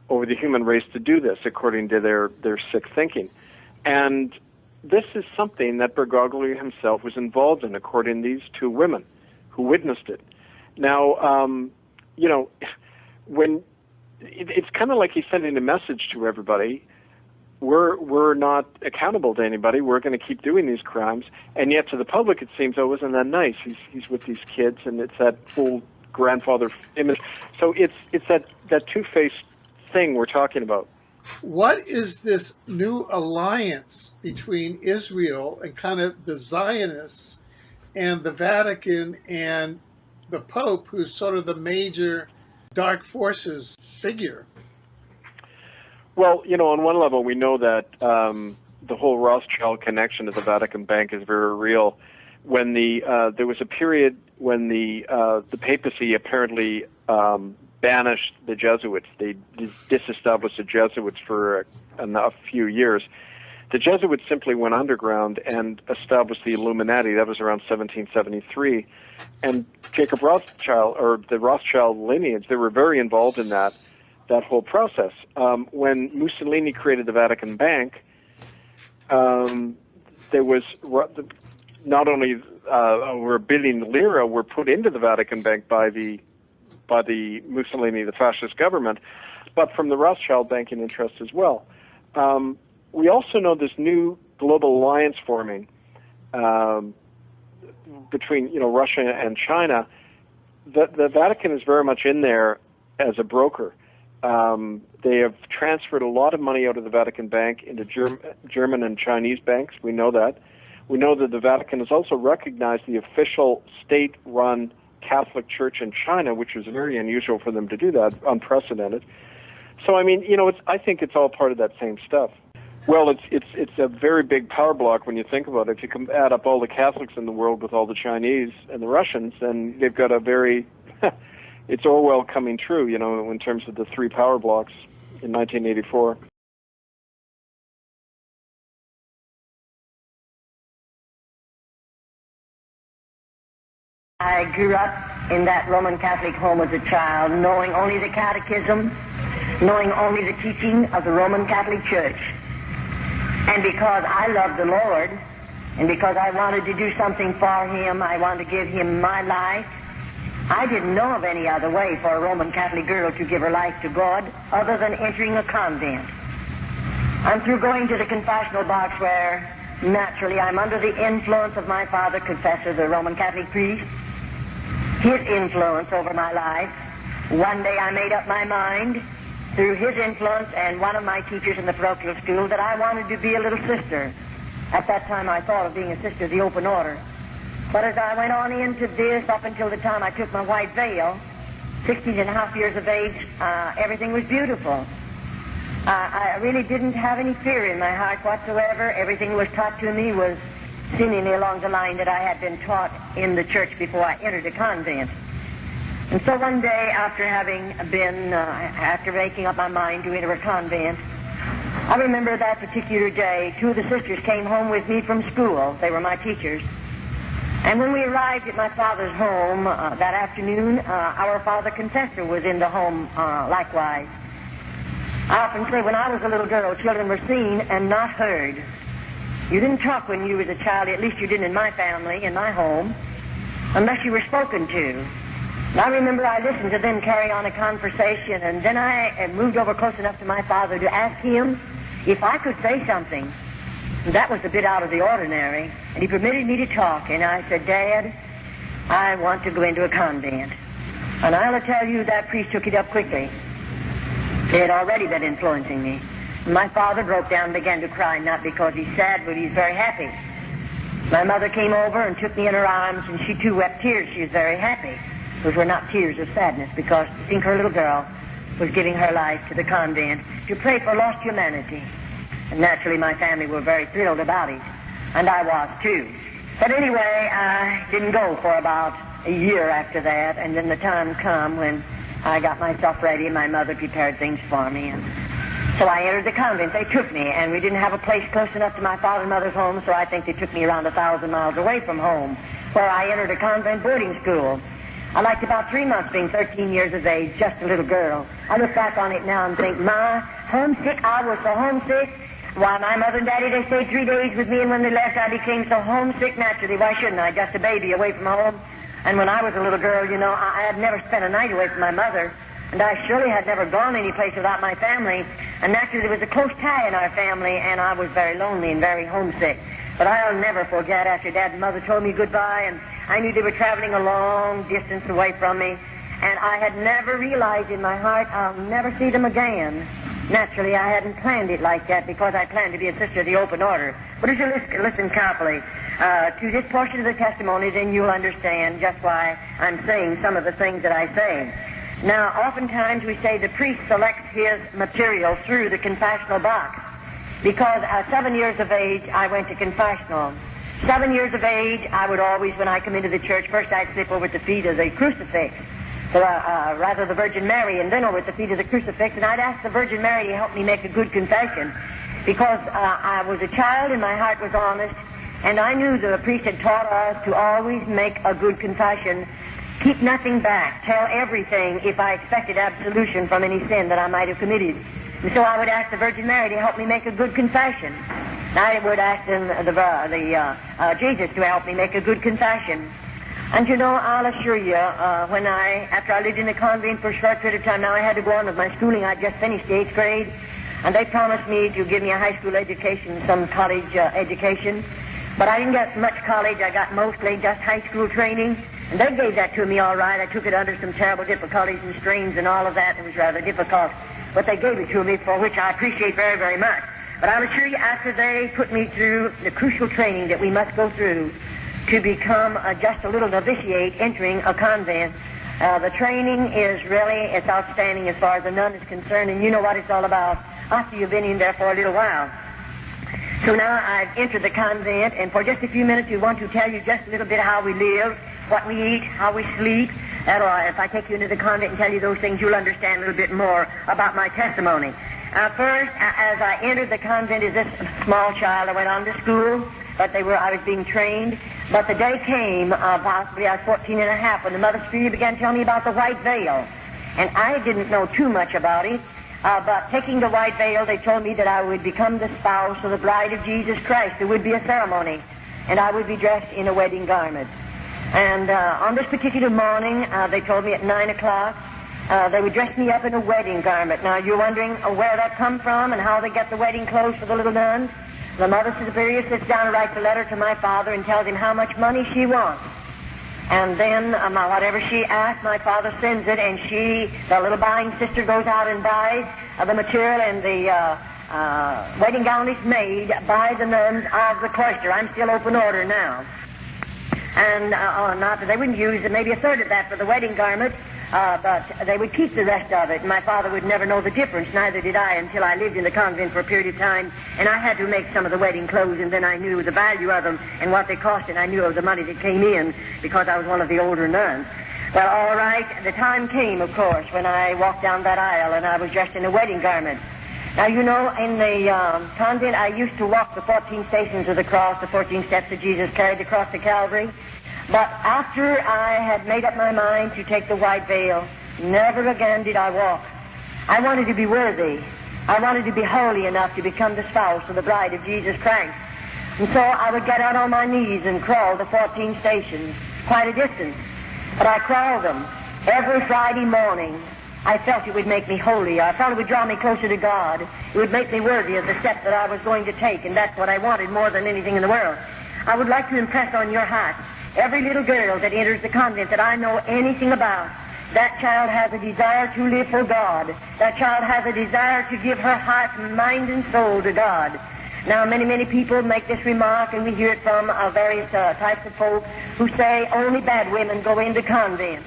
over the human race to do this, according to their sick thinking. And this is something that Bergoglio himself was involved in, according to these two women who witnessed it. Now, when it's kind of like he's sending a message to everybody. We're not accountable to anybody. We're going to keep doing these crimes, and yet to the public it seems, oh, isn't that nice? He's with these kids, and it's that full grandfather image. So it's that two-faced thing we're talking about. What is this new alliance between Israel and kind of the Zionists and the Vatican and the Pope, who's sort of the major dark forces figure? Well, on one level, we know that the whole Rothschild connection to the Vatican Bank is very real. When there was a period when the papacy apparently banished the Jesuits. They disestablished the Jesuits for a few years. The Jesuits simply went underground and established the Illuminati. That was around 1773. And Jacob Rothschild, or the Rothschild lineage, they were very involved in that whole process. When Mussolini created the Vatican Bank, there was not only over $1 billion lira were put into the Vatican Bank by the Mussolini, the fascist government, but from the Rothschild banking interest as well. We also know this new global alliance forming between Russia and China. The Vatican is very much in there as a broker. They have transferred a lot of money out of the Vatican Bank into German and Chinese banks. We know that. We know that the Vatican has also recognized the official state-run Catholic Church in China, which was very unusual for them to do that, unprecedented. So, I mean, I think it's all part of that same stuff. Well, it's a very big power block when you think about it. If you can add up all the Catholics in the world with all the Chinese and the Russians, then they've got a very it's Orwell coming true, in terms of the three power blocks in 1984. I grew up in that Roman Catholic home as a child, knowing only the catechism, knowing only the teaching of the Roman Catholic Church. And because I loved the Lord, and because I wanted to do something for Him, I wanted to give Him my life, I didn't know of any other way for a Roman Catholic girl to give her life to God other than entering a convent. I'm through going to the confessional box where, naturally, I'm under the influence of my father, confessor, the Roman Catholic priest, his influence over my life. One day I made up my mind, through his influence and one of my teachers in the parochial school, that I wanted to be a little sister At that time, I thought of being a sister of the open order. But as I went on into this, up until the time I took my white veil, 16 and a half years of age, everything was beautiful. I really didn't have any fear in my heart whatsoever. Everything was taught to me was seemingly along the line that I had been taught in the church before I entered a convent. And so one day, after making up my mind to enter a convent, I remember that particular day, two of the sisters came home with me from school. They were my teachers. And when we arrived at my father's home that afternoon, our father confessor was in the home likewise. I often say when I was a little girl, children were seen and not heard. You didn't talk when you was a child, at least you didn't in my family, in my home, unless you were spoken to. And I remember I listened to them carry on a conversation, and then I moved over close enough to my father to ask him if I could say something. And that was a bit out of the ordinary, and he permitted me to talk, and I said, Dad, I want to go into a convent. And I'll tell you, that priest took it up quickly. He had already been influencing me. My father broke down and began to cry, not because he's sad, but he's very happy. My mother came over and took me in her arms, and she too wept tears. She was very happy. Those were not tears of sadness, because I think her little girl was giving her life to the convent to pray for lost humanity. And naturally, my family were very thrilled about it, and I was too. But anyway, I didn't go for about a year after that, and then the time come when I got myself ready, and my mother prepared things for me, and so I entered the convent. They took me, and we didn't have a place close enough to my father and mother's home, so I think they took me around 1,000 miles away from home, where I entered a convent boarding school. I liked about 3 months being 13 years of age, just a little girl. I look back on it now and think, my, homesick, I was so homesick. Why, my mother and daddy, they stayed 3 days with me, and when they left, I became so homesick naturally. Why shouldn't I? Just a baby away from home. And when I was a little girl, you know, I had never spent a night away from my mother, and I surely had never gone any place without my family. And naturally, there was a close tie in our family, and I was very lonely and very homesick. But I'll never forget after Dad and Mother told me goodbye, and I knew they were traveling a long distance away from me, and I had never realized in my heart I'll never see them again. Naturally, I hadn't planned it like that because I planned to be a sister of the open order. But if you listen carefully to this portion of the testimony, then you'll understand just why I'm saying some of the things that I say. Now, oftentimes we say the priest selects his material through the confessional box. Because at 7 years of age, I went to confessional. 7 years of age, I would always, when I come into the church, first I'd slip over at the feet of the crucifix, rather the Virgin Mary, and then over at the feet of the crucifix, and I'd ask the Virgin Mary to help me make a good confession. Because I was a child and my heart was honest, and I knew the priest had taught us to always make a good confession, keep nothing back, tell everything if I expected absolution from any sin that I might have committed. And so I would ask the Virgin Mary to help me make a good confession. I would ask Jesus to help me make a good confession. And you know, I'll assure you, after I lived in the convent for a short period of time, now I had to go on with my schooling. I just finished the 8th grade, and they promised me to give me a high school education, some college education. But I didn't get much college. I got mostly just high school training. And they gave that to me all right. I took it under some terrible difficulties and strains and all of that. It was rather difficult. But they gave it to me, for which I appreciate very, very much. But I'll assure you, after they put me through the crucial training that we must go through to become just a little novitiate entering a convent, the training is really, it's outstanding as far as the nun is concerned, and you know what it's all about after you've been in there for a little while. So now I've entered the convent, and for just a few minutes we want to tell you just a little bit how we live, what we eat, how we sleep. If I take you into the convent and tell you those things, you'll understand a little bit more about my testimony. First, as I entered the convent as this small child, I went on to school, but I was being trained. But the day came, possibly I was 14 and a half, when the Mother Superior began to tell me about the white veil. And I didn't know too much about it, but taking the white veil, they told me that I would become the spouse or the bride of Jesus Christ. There would be a ceremony, and I would be dressed in a wedding garment. And on this particular morning, they told me at 9 o'clock, they would dress me up in a wedding garment. Now, you're wondering where that come from and how they get the wedding clothes for the little nuns? The Mother Superior sits down and writes a letter to my father and tells him how much money she wants. And then whatever she asks, my father sends it, and the little buying sister, goes out and buys the material and wedding gown is made by the nuns of the cloister. I'm still open order now. And not that they wouldn't use maybe a third of that for the wedding garment, but they would keep the rest of it. My father would never know the difference, neither did I, until I lived in the convent for a period of time, and I had to make some of the wedding clothes, and then I knew the value of them and what they cost, and I knew of the money that came in because I was one of the older nuns. Well, all right, the time came, of course, when I walked down that aisle and I was dressed in a wedding garment. Now, you know, in the convent, I used to walk the 14 stations of the cross, the 14 steps that Jesus carried across the Calvary. But after I had made up my mind to take the white veil, never again did I walk. I wanted to be worthy. I wanted to be holy enough to become the spouse of the bride of Jesus Christ. And so I would get out on my knees and crawl the 14 stations, quite a distance. But I crawled them every Friday morning. I felt it would make me holy. I felt it would draw me closer to God. It would make me worthy of the step that I was going to take, and that's what I wanted more than anything in the world. I would like to impress on your heart, every little girl that enters the convent that I know anything about, that child has a desire to live for God. That child has a desire to give her heart, mind, and soul to God. Now, many people make this remark, and we hear it from various types of folk who say only bad women go into convents.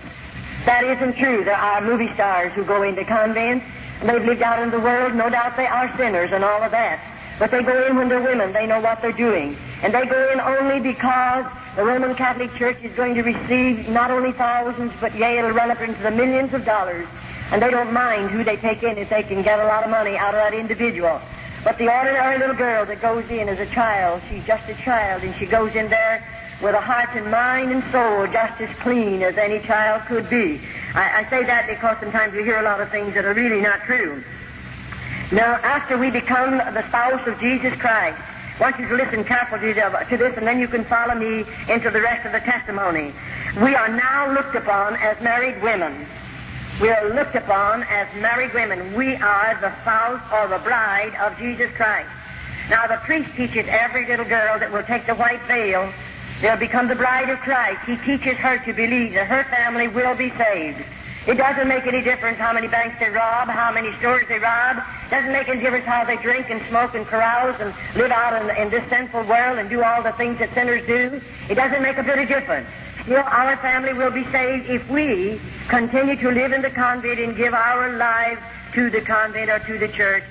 That isn't true. There are movie stars who go into convents. They've lived out in the world. No doubt they are sinners and all of that. But they go in when they're women. They know what they're doing. And they go in only because the Roman Catholic Church is going to receive not only thousands, but yea, it'll run up into the millions of dollars. And they don't mind who they take in if they can get a lot of money out of that individual. But the ordinary little girl that goes in as a child, she's just a child, and she goes in there with a heart and mind and soul just as clean as any child could be. I say that because sometimes we hear a lot of things that are really not true. Now, after we become the spouse of Jesus Christ, I want you to listen carefully to this, and then you can follow me into the rest of the testimony. We are now looked upon as married women. We are looked upon as married women. We are the spouse or the bride of Jesus Christ. Now, the priest teaches every little girl that will take the white veil, they'll become the bride of Christ. He teaches her to believe that her family will be saved. It doesn't make any difference how many banks they rob, how many stores they rob. It doesn't make any difference how they drink and smoke and carouse and live out in this sinful world and do all the things that sinners do. It doesn't make a bit of difference. Still, our family will be saved if we continue to live in the convent and give our lives to the convent or to the church.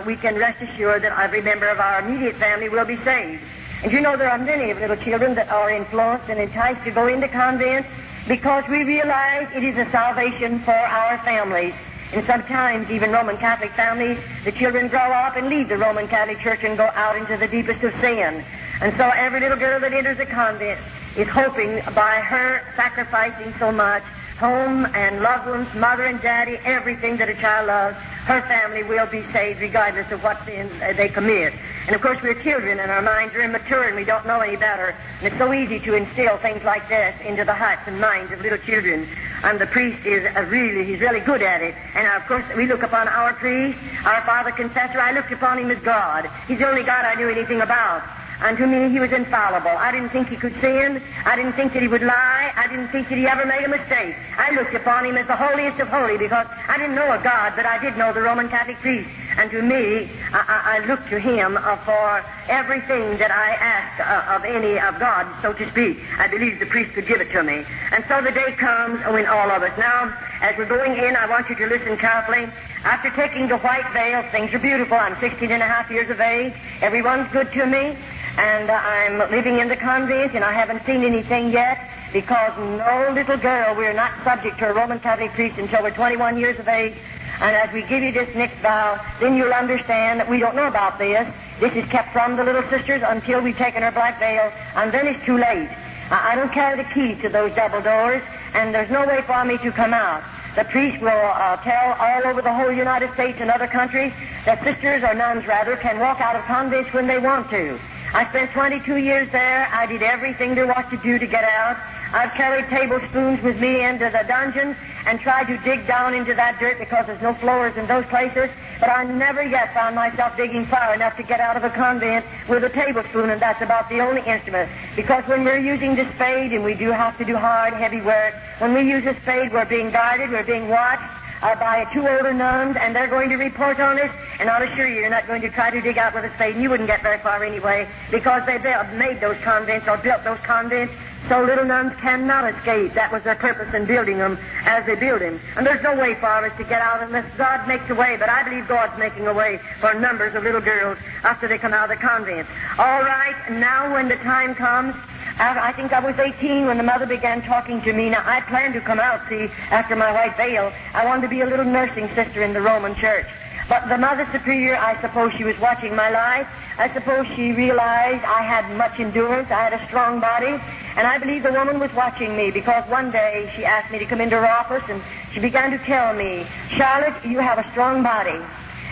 We can rest assured that every member of our immediate family will be saved. And you know, there are many little children that are influenced and enticed to go into convents because we realize it is a salvation for our families. And sometimes, even Roman Catholic families, the children grow up and leave the Roman Catholic Church and go out into the deepest of sin. And so every little girl that enters a convent is hoping by her sacrificing so much, home and loved ones, mother and daddy, everything that a child loves, her family will be saved regardless of what sin they commit. And of course we're children and our minds are immature and we don't know any better. And it's so easy to instill things like this into the hearts and minds of little children. And the priest is he's really good at it. And of course we look upon our priest, our father confessor, I looked upon him as God. He's the only God I knew anything about. And to me, he was infallible. I didn't think he could sin. I didn't think that he would lie. I didn't think that he ever made a mistake. I looked upon him as the holiest of holy because I didn't know a God, but I did know the Roman Catholic priest. And to me, I looked to him for everything that I asked of God, so to speak. I believed the priest could give it to me. And so the day comes when all of us. Now, as we're going in, I want you to listen carefully. After taking the white veil, things are beautiful. I'm 16 and a half years of age. Everyone's good to me. And I'm living in the convent, and I haven't seen anything yet because no little girl, we're not subject to a Roman Catholic priest until we're 21 years of age. And as we give you this next vow, then you'll understand that we don't know about this. This is kept from the little sisters until we've taken our black veil, and then it's too late. I don't carry the key to those double doors, and there's no way for me to come out. The priest will tell all over the whole United States and other countries that sisters, or nuns rather, can walk out of convents when they want to. I spent 22 years there. I did everything there was to do to get out. I've carried tablespoons with me into the dungeons and tried to dig down into that dirt because there's no floors in those places. But I never yet found myself digging far enough to get out of a convent with a tablespoon, and that's about the only instrument. Because when we're using the spade, and we do have to do hard, heavy work, when we use a spade, we're being guarded, we're being watched. by two older nuns, and they're going to report on it, and I'll assure you, you're not going to try to dig out with a spade, and you wouldn't get very far anyway, because they made those convents or built those convents so little nuns cannot escape. That was their purpose in building them as they build them. And there's no way for us to get out unless God makes a way, but I believe God's making a way for numbers of little girls after they come out of the convent. All right, now when the time comes, I think I was 18 when the mother began talking to me. Now, I planned to come out, see, after my white veil. I wanted to be a little nursing sister in the Roman Church. But the Mother Superior, I suppose she was watching my life. I suppose she realized I had much endurance, I had a strong body, and I believe the woman was watching me because one day she asked me to come into her office and she began to tell me, Charlotte, you have a strong body.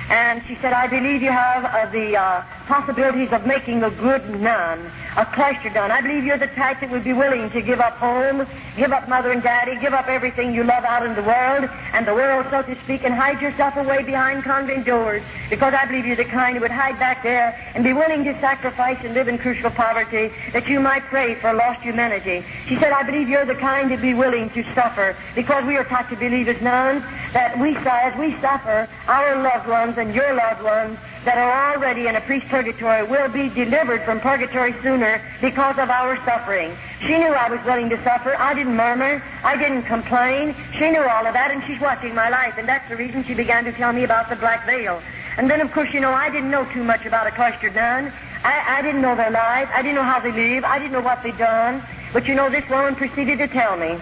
And she said, I believe you have the possibilities of making a good nun, a cloister nun. I believe you're the type that would be willing to give up home, give up mother and daddy, give up everything you love out in the world, so to speak, and hide yourself away behind convent doors. Because I believe you're the kind who would hide back there and be willing to sacrifice and live in crucial poverty that you might pray for lost humanity. She said, I believe you're the kind to be willing to suffer, because we are taught to believe as nuns that as we suffer, our loved ones and your loved ones that are already in a priest's purgatory will be delivered from purgatory sooner because of our suffering. She knew I was willing to suffer. I didn't murmur. I didn't complain. She knew all of that, and she's watching my life, and that's the reason she began to tell me about the black veil. And then, of course, I didn't know too much about a cloistered nun. I didn't know their lives. I didn't know how they live. I didn't know what they'd done. But, this woman proceeded to tell me.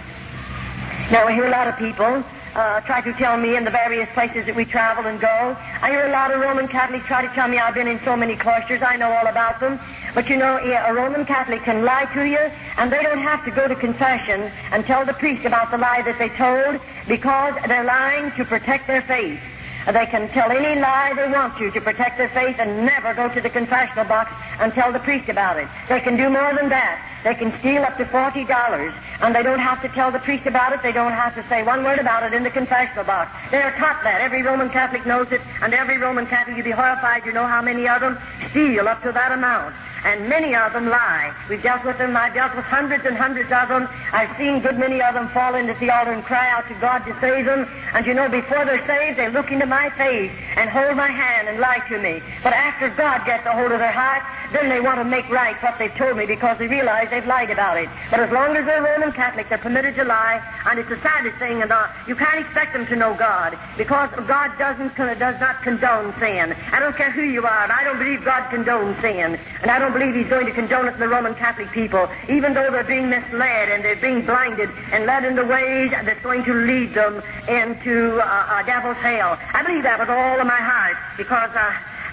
Now, I hear a lot of people try to tell me in the various places that we travel and go. I hear a lot of Roman Catholics try to tell me I've been in so many cloisters. I know all about them. But a Roman Catholic can lie to you, and they don't have to go to confession and tell the priest about the lie that they told, because they're lying to protect their faith. They can tell any lie they want to protect their faith and never go to the confessional box and tell the priest about it. They can do more than that. They can steal up to $40, and they don't have to tell the priest about it. They don't have to say one word about it in the confessional box. They are taught that. Every Roman Catholic knows it, and every Roman Catholic, you'd be horrified to know how many of them steal up to that amount. And many of them lie. We've dealt with them. I've dealt with hundreds and hundreds of them. I've seen a good many of them fall into the altar and cry out to God to save them. And before they're saved, they look into my face and hold my hand and lie to me. But after God gets a hold of their heart, then they want to make right what they've told me, because they realize they've lied about it. But as long as they're Roman Catholic, they're permitted to lie, and it's the saddest thing. And you can't expect them to know God, because God does not condone sin. I don't care who you are, but I don't believe God condones sin, and I don't believe He's going to condone it in the Roman Catholic people, even though they're being misled and they're being blinded and led into ways that's going to lead them into a devil's hell. I believe that with all of my heart, because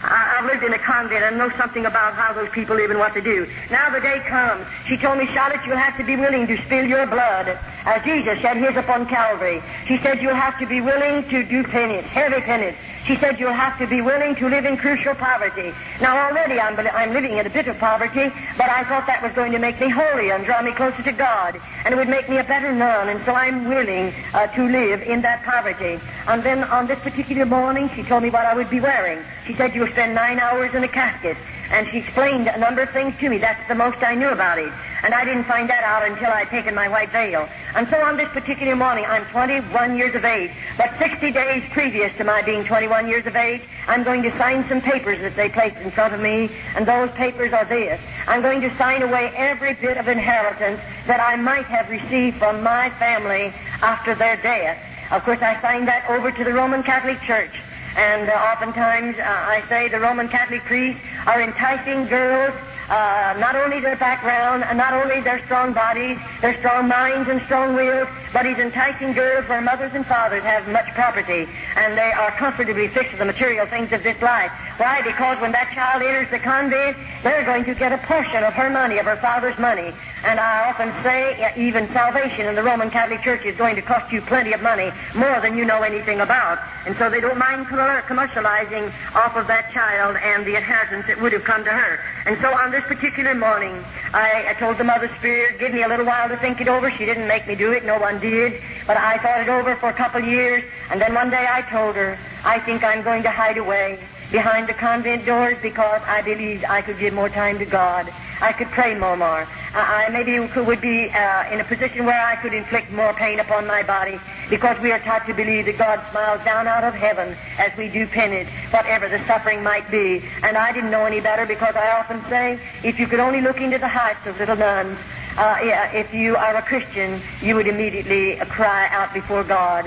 I've lived in a convent and know something about how those people live and what they do. Now the day comes. She told me, Charlotte, you'll have to be willing to spill your blood as Jesus shed his upon Calvary. She said you'll have to be willing to do penance, heavy penance. She said you'll have to be willing to live in crucial poverty. Now already I'm living in a bit of poverty, but I thought that was going to make me holy and draw me closer to God, and it would make me a better nun, and so I'm willing to live in that poverty. And then on this particular morning, she told me what I would be wearing. She said you'll spend 9 hours in a casket, and she explained a number of things to me. That's the most I knew about it, and I didn't find that out until I'd taken my white veil. And so on this particular morning, I'm 21 years of age, but 60 days previous to my being 21 years of age, I'm going to sign some papers that they placed in front of me, and those papers are this. I'm going to sign away every bit of inheritance that I might have received from my family after their death. Of course, I signed that over to the Roman Catholic Church. And oftentimes, I say the Roman Catholic priests are enticing girls, not only their background, and not only their strong bodies, their strong minds and strong wills, but he's enticing girls where mothers and fathers have much property, and they are comfortably fixed with the material things of this life. Why? Because when that child enters the convent, they're going to get a portion of her money, of her father's money. And I often say, even salvation in the Roman Catholic Church is going to cost you plenty of money, more than you know anything about. And so they don't mind commercializing off of that child and the inheritance that would have come to her. And so on this particular morning, I told the Mother Spirit, give me a little while to think it over. She didn't make me do it. No one did. But I thought it over for a couple of years. And then one day I told her, I think I'm going to hide away behind the convent doors, because I believed I could give more time to God. I could pray more. I maybe would be in a position where I could inflict more pain upon my body, because we are taught to believe that God smiles down out of heaven as we do penance, whatever the suffering might be. And I didn't know any better, because I often say, if you could only look into the hearts of little nuns, if you are a Christian, you would immediately cry out before God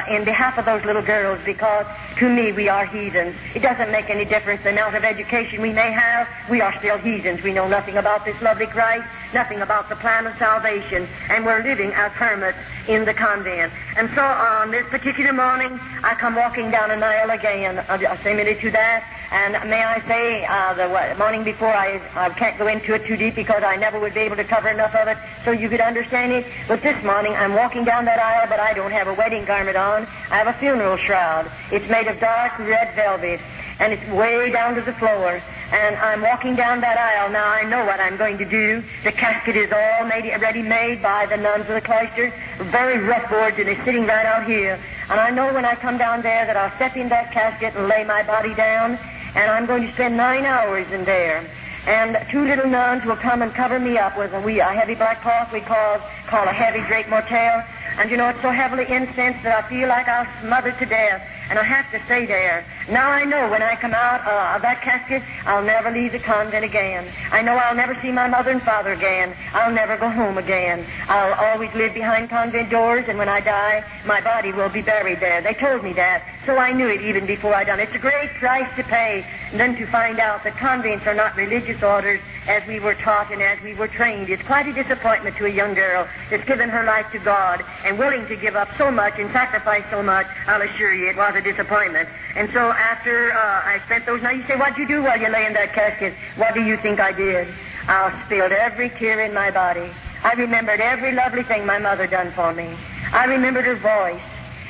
in behalf of those little girls, because to me we are heathens. It doesn't make any difference the amount of education we may have. We are still heathens. We know nothing about this lovely Christ, nothing about the plan of salvation, and we're living as hermits in the convent. And so on this particular morning, I come walking down an aisle again. I'll say a minute to that. And may I say, the morning before, I can't go into it too deep, because I never would be able to cover enough of it so you could understand it. But this morning, I'm walking down that aisle, but I don't have a wedding garment on. I have a funeral shroud. It's made of dark red velvet, and it's way down to the floor. And I'm walking down that aisle. Now, I know what I'm going to do. The casket is all ready made by the nuns of the cloister. Very rough boards, and it's sitting right out here. And I know when I come down there that I'll step in that casket and lay my body down, and I'm going to spend 9 hours in there. And 2 little nuns will come and cover me up with a heavy black cloth we call a heavy drape mortel. And you know, it's so heavily incensed that I feel like I'll smother to death. And I have to stay there. Now I know when I come out of that casket, I'll never leave the convent again. I know I'll never see my mother and father again. I'll never go home again. I'll always live behind convent doors, and when I die, my body will be buried there. They told me that, so I knew it even before I done it. It's a great price to pay, and then to find out that convents are not religious orders as we were taught and as we were trained. It's quite a disappointment to a young girl that's given her life to God and willing to give up so much and sacrifice so much. I'll assure you it was a disappointment. And so after I spent those nights, you say, what'd you do while you lay in that casket? What do you think I did? I spilled every tear in my body. I remembered every lovely thing my mother done for me. I remembered her voice.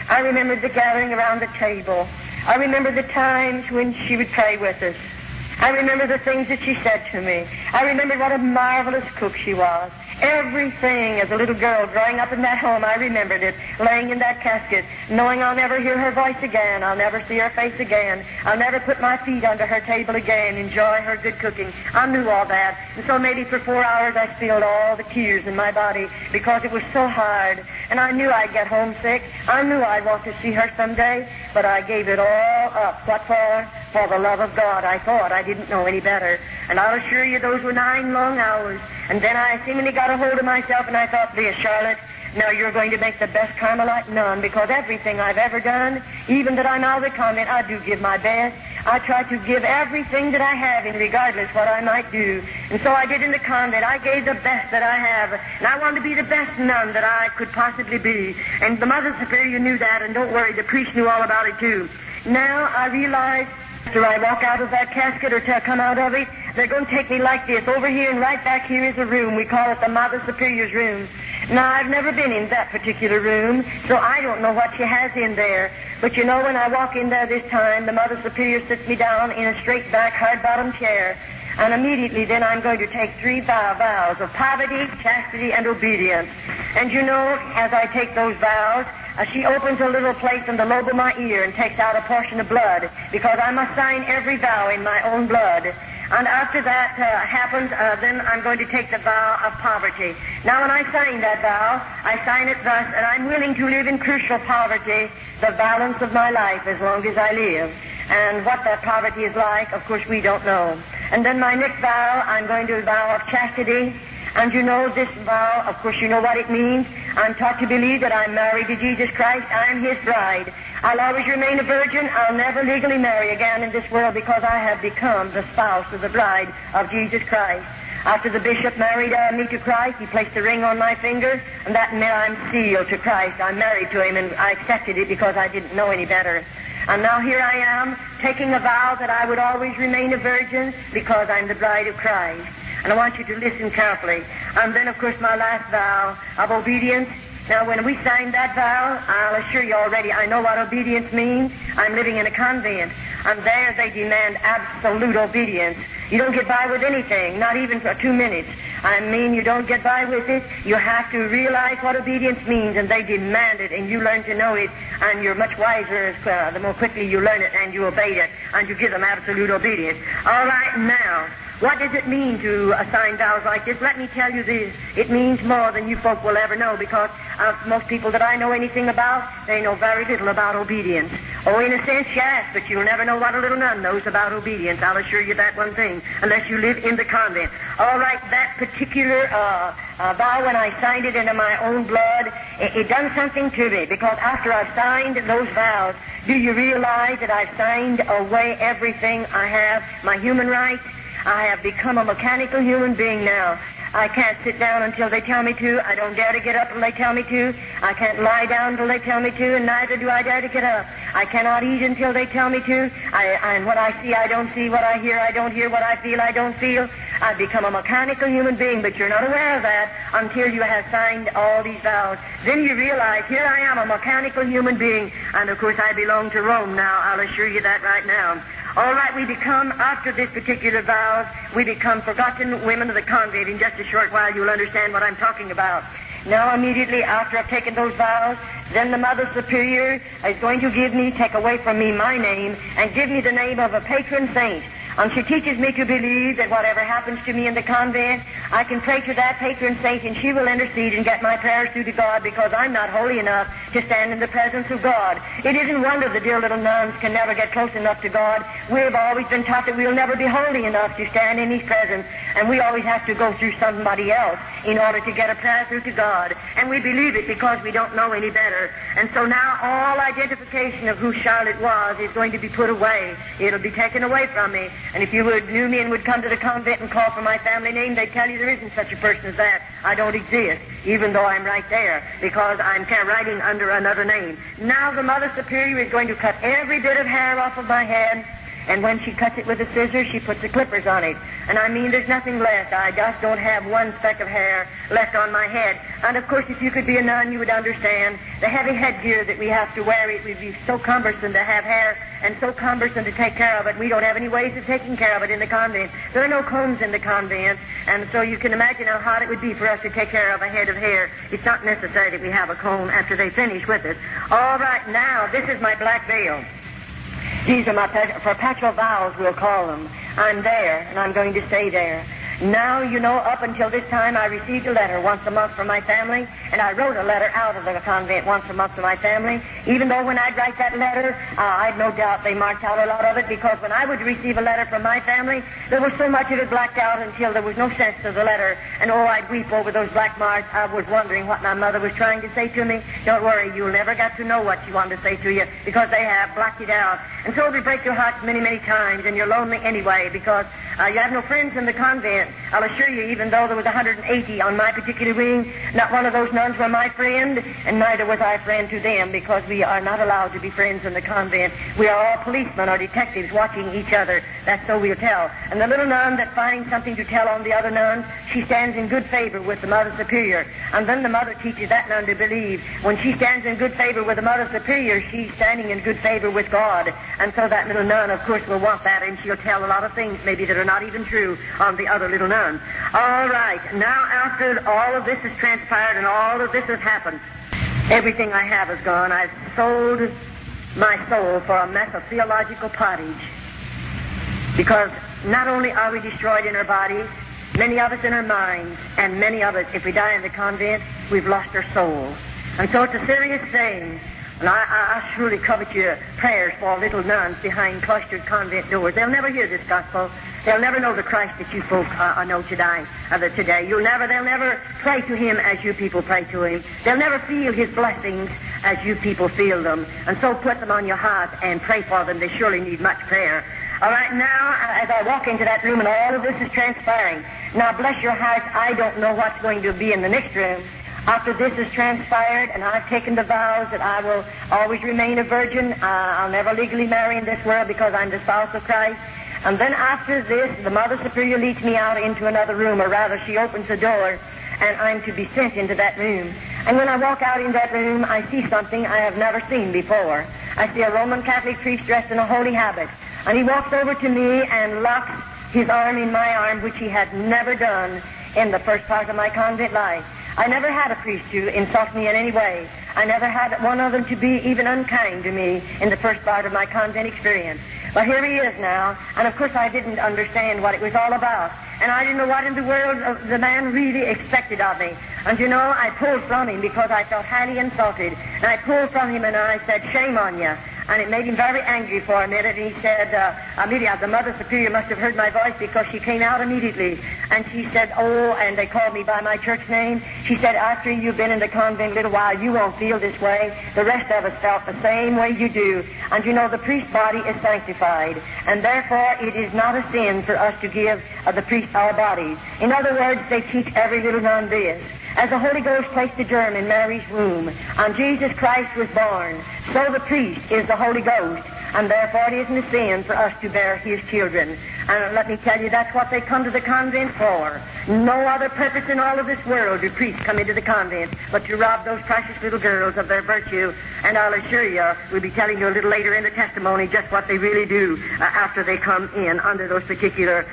I remembered the gathering around the table. I remember the times when she would pray with us. I remember the things that she said to me. I remembered what a marvelous cook she was. Everything as a little girl growing up in that home, I remembered it, laying in that casket, knowing I'll never hear her voice again, I'll never see her face again, I'll never put my feet under her table again, enjoy her good cooking. I knew all that. And so maybe for 4 hours I spilled all the tears in my body because it was so hard. And I knew I'd get homesick. I knew I'd want to see her someday, but I gave it all up. What for? For the love of God. I thought I didn't know any better. And I'll assure you those were 9 long hours. And then I seemingly got a hold of myself, and I thought, dear Charlotte, now you're going to make the best Carmelite nun, because everything I've ever done, even that I'm out of the convent, I do give my best. I try to give everything that I have, in regardless what I might do. And so I did in the convent. I gave the best that I have. And I wanted to be the best nun that I could possibly be. And the Mother Superior knew that, and don't worry, the priest knew all about it too. Now I realize after I walk out of that casket or till I come out of it, they're going to take me like this. Over here and right back here is a room. We call it the Mother Superior's room. Now, I've never been in that particular room, so I don't know what she has in there. But you know, when I walk in there this time, the Mother Superior sits me down in a straight-back, hard-bottom chair. And immediately then I'm going to take 3 vows of poverty, chastity, and obedience. And you know, as I take those vows, she opens a little place in the lobe of my ear and takes out a portion of blood, because I must sign every vow in my own blood. And after that happens, then I'm going to take the vow of poverty. Now, when I sign that vow, I sign it thus, and I'm willing to live in crucial poverty the balance of my life as long as I live. And what that poverty is like, of course, we don't know. And then my next vow, I'm going to vow of chastity. And you know, this vow, of course, you know what it means. I'm taught to believe that I'm married to Jesus Christ. I'm His bride. I'll always remain a virgin. I'll never legally marry again in this world, because I have become the spouse of the bride of Jesus Christ. After the bishop married me to Christ, he placed a ring on my finger, and that meant I'm sealed to Christ. I'm married to Him, and I accepted it because I didn't know any better. And now here I am, taking a vow that I would always remain a virgin because I'm the bride of Christ. And I want you to listen carefully. And then, of course, my last vow of obedience. Now, when we sign that vow, I'll assure you already, I know what obedience means. I'm living in a convent, and there they demand absolute obedience. You don't get by with anything, not even for 2 minutes. I mean, you don't get by with it. You have to realize what obedience means, and they demand it, and you learn to know it, and you're much wiser the more quickly you learn it, and you obey it, and you give them absolute obedience. All right, now, What does it mean to assign vows like this? Let me tell you this. It means more than you folk will ever know, because most people that I know anything about, they know very little about obedience. Oh, in a sense, yes, but you'll never know what a little nun knows about obedience. I'll assure you that one thing, unless you live in the convent. All right, that particular vow, when I signed it into my own blood, it done something to me, because after I've signed those vows, do you realize that I've signed away everything I have, my human rights? I have become a mechanical human being now. I can't sit down until they tell me to. I don't dare to get up until they tell me to. I can't lie down until they tell me to, and neither do I dare to get up. I cannot eat until they tell me to. And what I see, I don't see. What I hear, I don't hear. What I feel, I don't feel. I've become a mechanical human being, but you're not aware of that until you have signed all these vows. Then you realize, here I am, a mechanical human being, and of course I belong to Rome now. I'll assure you that right now. All right, we become, after this particular vows, we become forgotten women of the convent. In just a short while, you'll understand what I'm talking about. Now, immediately after I've taken those vows, then the Mother Superior is going to take away from me my name, and give me the name of a patron saint. And she teaches me to believe that whatever happens to me in the convent, I can pray to that patron saint, and she will intercede and get my prayers through to God, because I'm not holy enough to stand in the presence of God. It isn't wonder the dear little nuns can never get close enough to God. We've always been taught that we'll never be holy enough to stand in His presence, and we always have to go through somebody else in order to get a prayer through to God. And we believe it because we don't know any better. And so now all identification of who Charlotte was is going to be put away. It'll be taken away from me. And if you knew me and would come to the convent and call for my family name, they'd tell you there isn't such a person as that. I don't exist, even though I'm right there, because I'm writing under another name. Now the Mother Superior is going to cut every bit of hair off of my head, and when she cuts it with a scissors, she puts the clippers on it. And I mean, there's nothing left. I just don't have one speck of hair left on my head. And of course, if you could be a nun, you would understand the heavy headgear that we have to wear. It would be so cumbersome to have hair, and so cumbersome to take care of it. We don't have any ways of taking care of it in the convent. There are no combs in the convent, and so you can imagine how hard it would be for us to take care of a head of hair. It's not necessary that we have a comb after they finish with it. All right, now, this is my black veil. These are my perpetual vows, we'll call them. I'm there, and I'm going to stay there. Now, you know, up until this time, I received a letter once a month from my family, and I wrote a letter out of the convent once a month to my family, even though when I'd write that letter, I'd no doubt they marked out a lot of it, because when I would receive a letter from my family, there was so much of it blacked out until there was no sense to the letter, and oh, I'd weep over those black marks. I was wondering what my mother was trying to say to me. Don't worry, you'll never get to know what she wanted to say to you, because they have blacked it out. And so it'll break your heart many, many times, and you're lonely anyway, because you have no friends in the convent. I'll assure you, even though there was 180 on my particular wing, not one of those nuns were my friend, and neither was I a friend to them, because we are not allowed to be friends in the convent. We are all policemen or detectives watching each other. That's so we'll tell. And the little nun that finds something to tell on the other nuns, she stands in good favor with the Mother Superior. And then the Mother teaches that nun to believe. When she stands in good favor with the Mother Superior, she's standing in good favor with God. And so that little nun, of course, will want that, and she'll tell a lot of things maybe that are not even true on the other little nun. All right, now after all of this has transpired and all of this has happened, everything I have is gone. I've sold my soul for a mess of theological pottage, because not only are we destroyed in our bodies, many of us in our minds, and many of us, if we die in the convent, we've lost our soul. And so it's a serious thing. And I truly covet your prayers for little nuns behind cloistered convent doors. They'll never hear this gospel. They'll never know the Christ that you folk know today. They'll never pray to Him as you people pray to Him. They'll never feel His blessings as you people feel them. And so put them on your heart and pray for them. They surely need much prayer. All right, now, as I walk into that room and all of this is transpiring, now bless your hearts, I don't know what's going to be in the next room. After this has transpired and I've taken the vows that I will always remain a virgin, I'll never legally marry in this world because I'm the spouse of Christ. And then after this, the Mother Superior leads me out into another room, or rather she opens the door, and I'm to be sent into that room. And when I walk out in that room, I see something I have never seen before. I see a Roman Catholic priest dressed in a holy habit, and he walks over to me and locks his arm in my arm, which he had never done in the first part of my convent life. I never had a priest to insult me in any way. I never had one of them to be even unkind to me in the first part of my convent experience. But here he is now, and of course I didn't understand what it was all about. And I didn't know what in the world the man really expected of me. And you know, I pulled from him because I felt highly insulted. And I pulled from him and I said, shame on you. And it made him very angry for a minute. And he said, immediately, the Mother Superior must have heard my voice because she came out immediately. And she said, oh, and they called me by my church name. She said, after you've been in the convent a little while, you won't feel this way. The rest of us felt the same way you do. And you know, the priest's body is sanctified. And therefore, it is not a sin for us to give the priest our bodies. In other words, they teach every little nun this. As the Holy Ghost placed the germ in Mary's womb, and Jesus Christ was born, so the priest is the Holy Ghost, and therefore it isn't a sin for us to bear his children. And let me tell you, that's what they come to the convent for. No other purpose in all of this world do priests come into the convent but to rob those precious little girls of their virtue. And I'll assure you, we'll be telling you a little later in the testimony just what they really do after they come in under those particular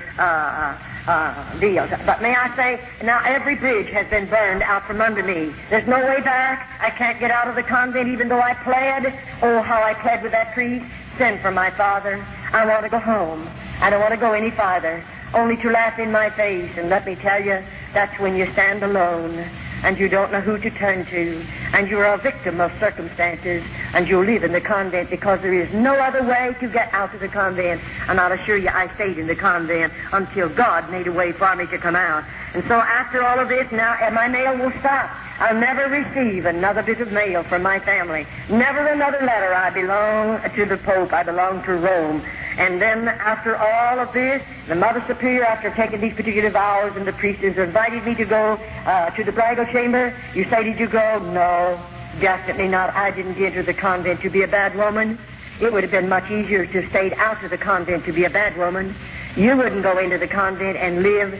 deals. But may I say, now every bridge has been burned out from under me. There's no way back. I can't get out of the convent even though I pled. Oh, how I pled with that priest. Send for my father. I want to go home. I don't want to go any farther. Only to laugh in my face. And let me tell you, that's when you stand alone and you don't know who to turn to, and you're a victim of circumstances, and you live in the convent because there is no other way to get out of the convent. And I'll assure you, I stayed in the convent until God made a way for me to come out. And so after all of this, now my mail will stop. I'll never receive another bit of mail from my family. Never another letter. I belong to the Pope. I belong to Rome. And then after all of this, the Mother Superior, after taking these particular vows, and the priest has invited me to go to the bridal chamber. You say, did you go? No, definitely not. I didn't enter the convent to be a bad woman. It would have been much easier to stay out of the convent to be a bad woman. You wouldn't go into the convent and live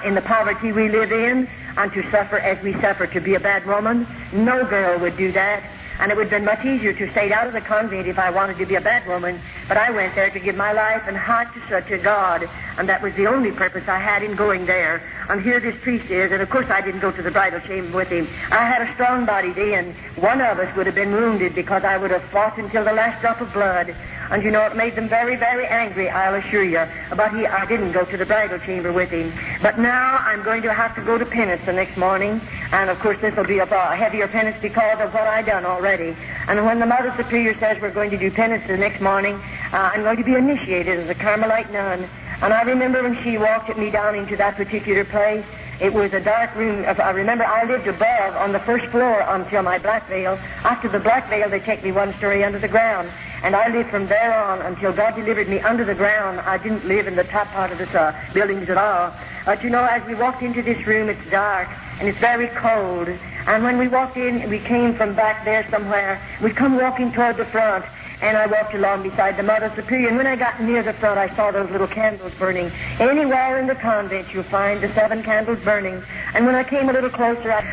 in the poverty we live in and to suffer as we suffer to be a bad woman. No girl would do that. And it would have been much easier to stay out of the convent if I wanted to be a bad woman. But I went there to give my life and heart to such a God. And that was the only purpose I had in going there. And here this priest is. And of course I didn't go to the bridal chamber with him. I had a strong body then. One of us would have been wounded because I would have fought until the last drop of blood. And you know, it made them very, very angry, I'll assure you. But I didn't go to the bridal chamber with him. But now I'm going to have to go to penance the next morning. And of course this will be a heavier penance because of what I've done already. And when the Mother Superior says we're going to do penance the next morning, I'm going to be initiated as a Carmelite nun. And I remember when she walked me down into that particular place, it was a dark room. I remember I lived above on the first floor until my black veil. After the black veil, they take me one story under the ground. And I lived from there on until God delivered me under the ground. I didn't live in the top part of the buildings at all. But you know, as we walked into this room, it's dark and it's very cold. And when we walked in, we came from back there somewhere. We'd come walking toward the front. And I walked along beside the Mother Superior, and when I got near the front, I saw those little candles burning. Anywhere in the convent, you'll find the 7 candles burning. And when I came a little closer, I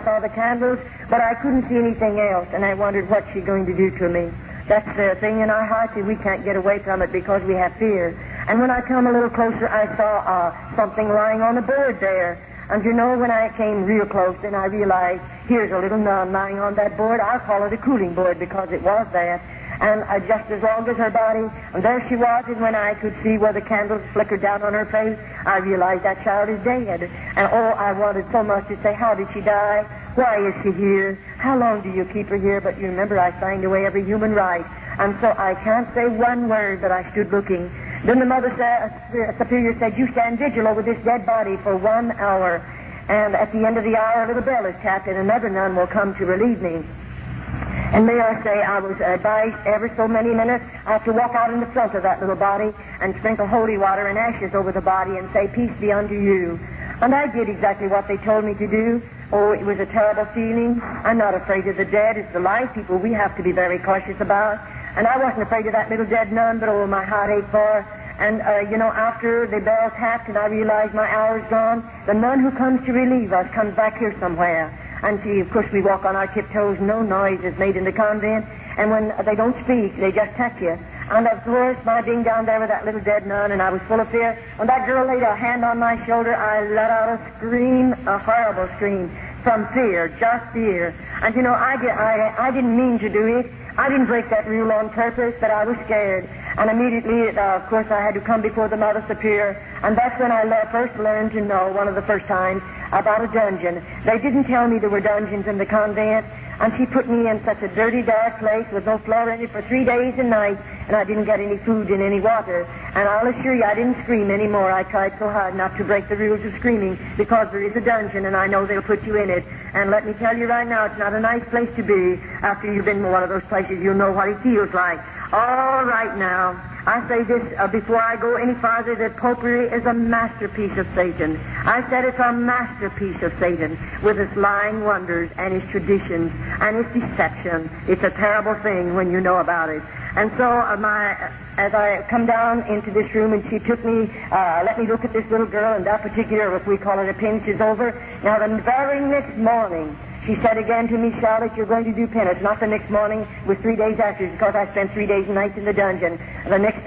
saw the candles, but I couldn't see anything else, and I wondered what's she going to do to me. That's the thing in our hearts, and we can't get away from it because we have fear. And when I come a little closer, I saw something lying on the board there. And you know, when I came real close, then I realized, here's a little nun lying on that board. I'll call it a cooling board because it was that. And just as long as her body, and there she was, and when I could see where the candles flickered down on her face, I realized that child is dead. And oh, I wanted so much to say, how did she die? Why is she here? How long do you keep her here? But you remember, I signed away every human right. And so I can't say one word, but I stood looking. Then the Mother Superior said, you stand vigil over this dead body for 1 hour. And at the end of the hour, a little bell is tapped, and another nun will come to relieve me. And may I say, I was advised every so many minutes, I have to walk out in the front of that little body and sprinkle holy water and ashes over the body and say, peace be unto you. And I did exactly what they told me to do. Oh, it was a terrible feeling. I'm not afraid of the dead. It's the live people we have to be very cautious about. And I wasn't afraid of that little dead nun, but oh, my heart ached for her. And, you know, after the bell tapped and I realized my hour's gone, the nun who comes to relieve us comes back here somewhere. And she, of course, we walk on our tiptoes. No noise is made in the convent. And when they don't speak, they just touch you. And, of course, my being down there with that little dead nun, and I was full of fear. When that girl laid a hand on my shoulder, I let out a scream, a horrible scream. from fear, just fear. And you know, I didn't mean to do it. I didn't break that rule on purpose, but I was scared. And immediately, of course, I had to come before the Mother Superior, and that's when I first learned to know, one of the first times, about a dungeon. They didn't tell me there were dungeons in the convent, and she put me in such a dirty, dark place with no floor in it for 3 days and nights, and I didn't get any food and any water. And I'll assure you, I didn't scream anymore. I tried so hard not to break the rules of screaming, because there is a dungeon, and I know they'll put you in it. And let me tell you right now, it's not a nice place to be. After you've been in one of those places, you'll know what it feels like. All right now, I say this before I go any farther, that popery is a masterpiece of Satan. I said it's a masterpiece of Satan, with its lying wonders and its traditions and its deception. It's a terrible thing when you know about it. And so as I come down into this room, and she took me, let me look at this little girl, and that particular, if we call it a pinch, is over. Now, the very next morning, she said again to me, Charlotte, you're going to do penance. Not the next morning, it was 3 days after, because I spent 3 days and nights in the dungeon. The next,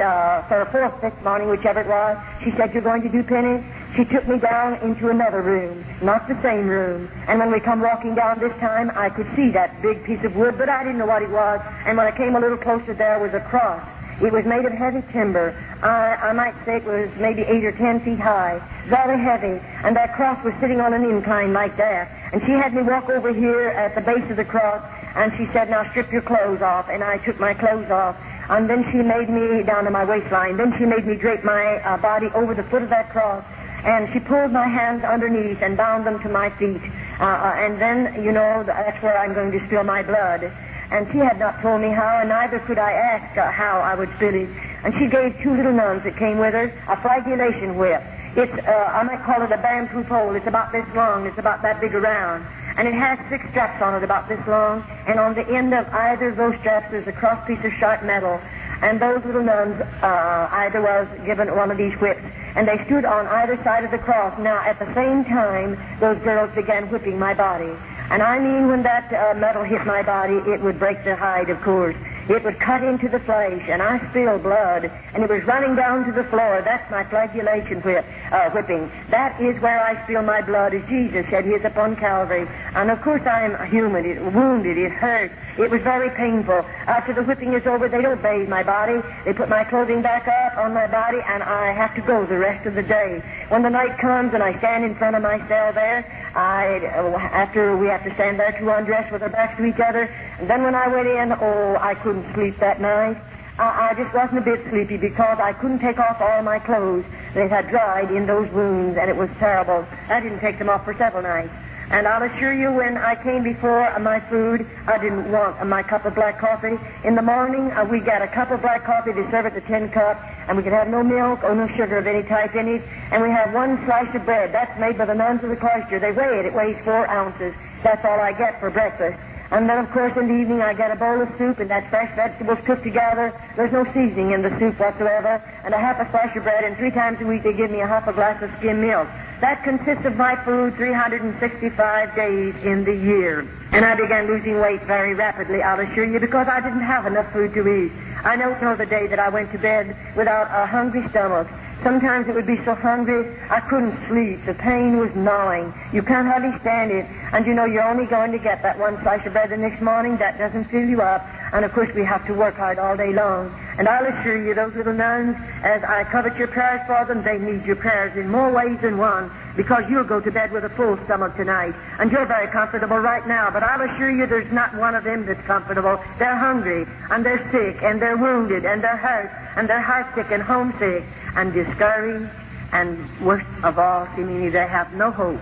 for a fourth, next morning, whichever it was, she said, you're going to do penance. She took me down into another room, not the same room. And when we come walking down this time, I could see that big piece of wood, but I didn't know what it was. And when I came a little closer, there was a cross. It was made of heavy timber. I might say it was maybe 8 or 10 feet high, very heavy. And that cross was sitting on an incline like that. And she had me walk over here at the base of the cross, and she said, now strip your clothes off. And I took my clothes off. And then she made me down to my waistline. Then she made me drape my body over the foot of that cross. And she pulled my hands underneath and bound them to my feet. And then, you know, that's where I'm going to spill my blood. And she had not told me how, and neither could I ask how I would spill it. And she gave 2 little nuns that came with her a flagellation whip. It's, I might call it a bamboo pole. It's about this long. It's about that big around. And it has 6 straps on it about this long. And on the end of either of those straps is a cross piece of sharp metal. And those little nuns, either was given one of these whips. And they stood on either side of the cross. Now, at the same time, those girls began whipping my body. And I mean, when that metal hit my body, it would break the hide, of course. It would cut into the flesh, and I spilled blood, and it was running down to the floor. That's my flagellation whipping. That is where I spill my blood, as Jesus said he is upon Calvary. And of course I am human. It wounded. It hurt. It was very painful. After the whipping is over, they don't bathe my body. They put my clothing back up on my body, and I have to go the rest of the day. When the night comes and I stand in front of my cell there, after we have to stand there to undress with our backs to each other, and then when I went in, I couldn't sleep that night. I just wasn't a bit sleepy, because I couldn't take off all my clothes. They had dried in those wounds, and it was terrible. I didn't take them off for several nights. And I'll assure you, when I came before my food, I didn't want my cup of black coffee. In the morning, we got a cup of black coffee to serve at the tin cup, and we could have no milk or no sugar of any type in it. And we have 1 slice of bread. That's made by the nuns of the cloister. They weigh it. It weighs 4 ounces. That's all I get for breakfast. And then, of course, in the evening, I get a bowl of soup, and that's fresh vegetables cooked together. There's no seasoning in the soup whatsoever, and a half a slice of bread, and 3 times a week they give me a half a glass of skim milk. That consists of my food 365 days in the year. And I began losing weight very rapidly, I'll assure you, because I didn't have enough food to eat. I don't know the day that I went to bed without a hungry stomach. Sometimes it would be so hungry I couldn't sleep. The pain was gnawing. You can't hardly stand it. And you know, you're only going to get that 1 slice of bread the next morning. That doesn't fill you up. And of course we have to work hard all day long. And I'll assure you, those little nuns, as I covet your prayers for them, they need your prayers in more ways than one, because you'll go to bed with a full stomach tonight. And you're very comfortable right now, but I'll assure you there's not one of them that's comfortable. They're hungry, and they're sick, and they're wounded, and they're hurt, and they're heartsick and homesick, and discouraged, and worst of all, seemingly they have no hope.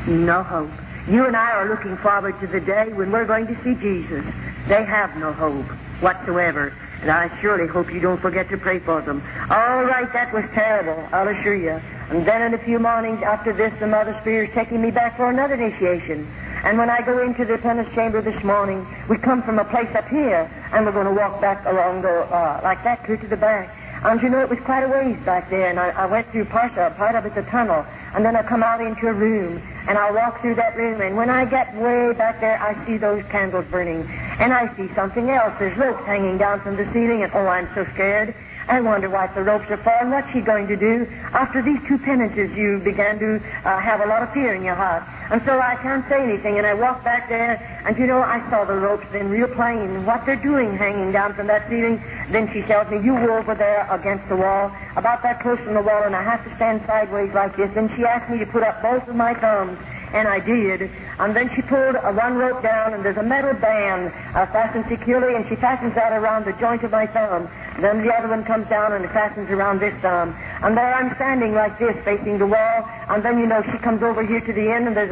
No hope. You and I are looking forward to the day when we're going to see Jesus. They have no hope whatsoever. And I surely hope you don't forget to pray for them. All right, that was terrible, I'll assure you. And then in a few mornings after this, the Mother Superior is taking me back for another initiation. And when I go into the penance chamber this morning, we come from a place up here, and we're going to walk back along the, like that, clear to the back. And you know, it was quite a ways back there, and I went through part of it's a tunnel, and then I come out into a room, and I'll walk through that room, and when I get way back there, I see those candles burning, and I see something else. There's ropes hanging down from the ceiling, and oh, I'm so scared. I wonder what the ropes are for, and what's she going to do? After these 2 penances, you began to have a lot of fear in your heart. And so I can't say anything, and I walked back there, and you know, I saw the ropes then real plain, what they're doing hanging down from that ceiling. Then she tells me, you were over there against the wall, about that close from the wall, and I have to stand sideways like this. And she asked me to put up both of my thumbs, and I did. And then she pulled one rope down, and there's a metal band fastened securely, and she fastens that around the joint of my thumb. Then the other one comes down and fastens around this thumb. And there I'm standing like this, facing the wall. And then, you know, she comes over here to the end, and there's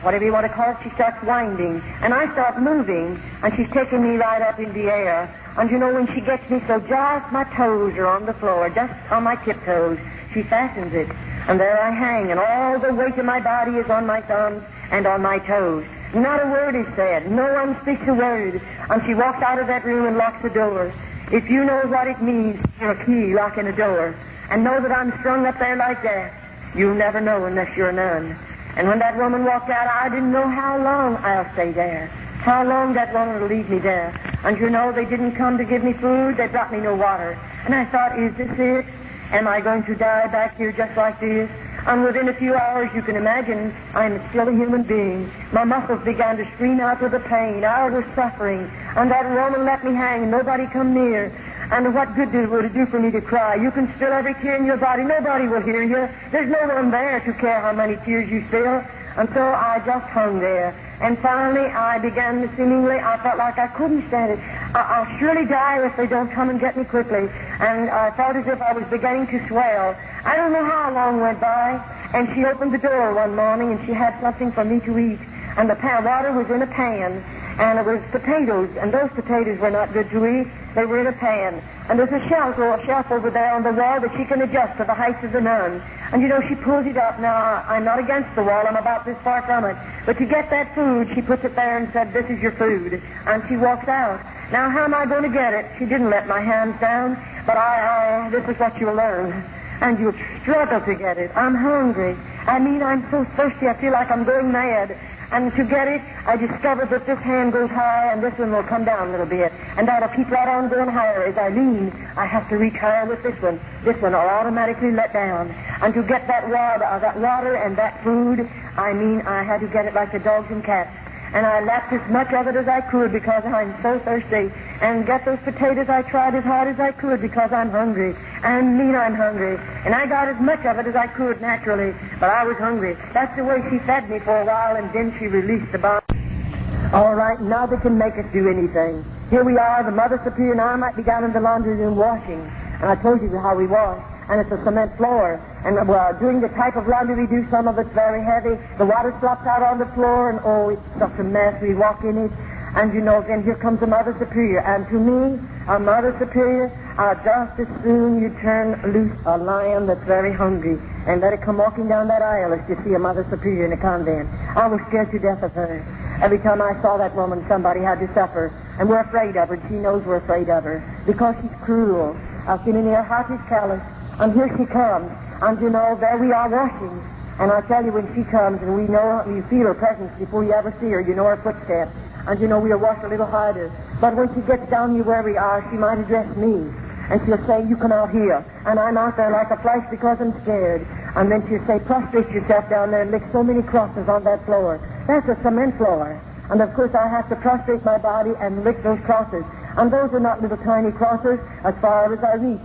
whatever you want to call it, she starts winding. And I start moving, and she's taking me right up in the air. And, you know, when she gets me so just my toes are on the floor, just on my tiptoes, she fastens it. And there I hang, and all the weight of my body is on my thumbs and on my toes. Not a word is said. No one speaks a word. And she walks out of that room and locks the door. If you know what it means for a key locking a door, and know that I'm strung up there like that, you'll never know unless you're a nun. And when that woman walked out, I didn't know how long I'll stay there. How long that woman will leave me there. And you know, they didn't come to give me food. They brought me no water. And I thought, is this it? Am I going to die back here just like this? And within a few hours, you can imagine, I'm still a human being. My muscles began to scream out with the pain. I was suffering. And that woman let me hang, and nobody come near. And what good would it do for me to cry? You can spill every tear in your body. Nobody will hear you. There's no one there to care how many tears you spill. And so I just hung there. And finally, I began to seemingly, I felt like I couldn't stand it. I'll surely die if they don't come and get me quickly. And I felt as if I was beginning to swell. I don't know how long went by, and she opened the door one morning, and she had something for me to eat. And the water was in a pan, and it was potatoes, and those potatoes were not good to eat. They were in a pan. And there's a shelf over there on the wall that she can adjust to the height of the nun. And, you know, she pulls it up. Now, I'm not against the wall. I'm about this far from it. But to get that food, she puts it there and said, this is your food. And she walks out. Now, how am I going to get it? She didn't let my hands down. But this is what you'll learn. And you'll struggle to get it. I'm hungry. I mean, I'm so thirsty, I feel like I'm going mad. And to get it, I discovered that this hand goes high and this one will come down a little bit. And that'll keep right on going higher. As I lean, I have to reach higher with this one. This one will automatically let down. And to get that water and that food, I mean, I had to get it like the dogs and cats. And I lapped as much of it as I could because I'm so thirsty. And get those potatoes, I tried as hard as I could because I'm hungry. I mean, I'm hungry. And I got as much of it as I could, naturally. But I was hungry. That's the way she fed me for a while, and then she released the bomb. All right, now they can make us do anything. Here we are, the Mother Superior, and I might be down in the laundry room washing. And I told you how we wash. And it's a cement floor. And doing the type of laundry we do, some of it's very heavy. The water slops out on the floor, and oh, it's such a mess. We walk in it. And you know, then here comes a Mother Superior. And to me, a Mother Superior, just as soon you turn loose a lion that's very hungry and let it come walking down that aisle as you see a Mother Superior in a convent. I was scared to death of her. Every time I saw that woman, somebody had to suffer. And we're afraid of her. She knows we're afraid of her because she's cruel. I've seen in her heart is callous. And here she comes. And you know, there we are washing. And I tell you, when she comes, and we know, you feel her presence before you ever see her. You know her footsteps. And you know, we'll wash a little harder. But when she gets down here where we are, she might address me. And she'll say, you come out here. And I'm out there like a flash because I'm scared. And then she'll say, prostrate yourself down there and lick so many crosses on that floor. That's a cement floor. And of course I have to prostrate my body and lick those crosses. And those are not little tiny crosses as far as I reach.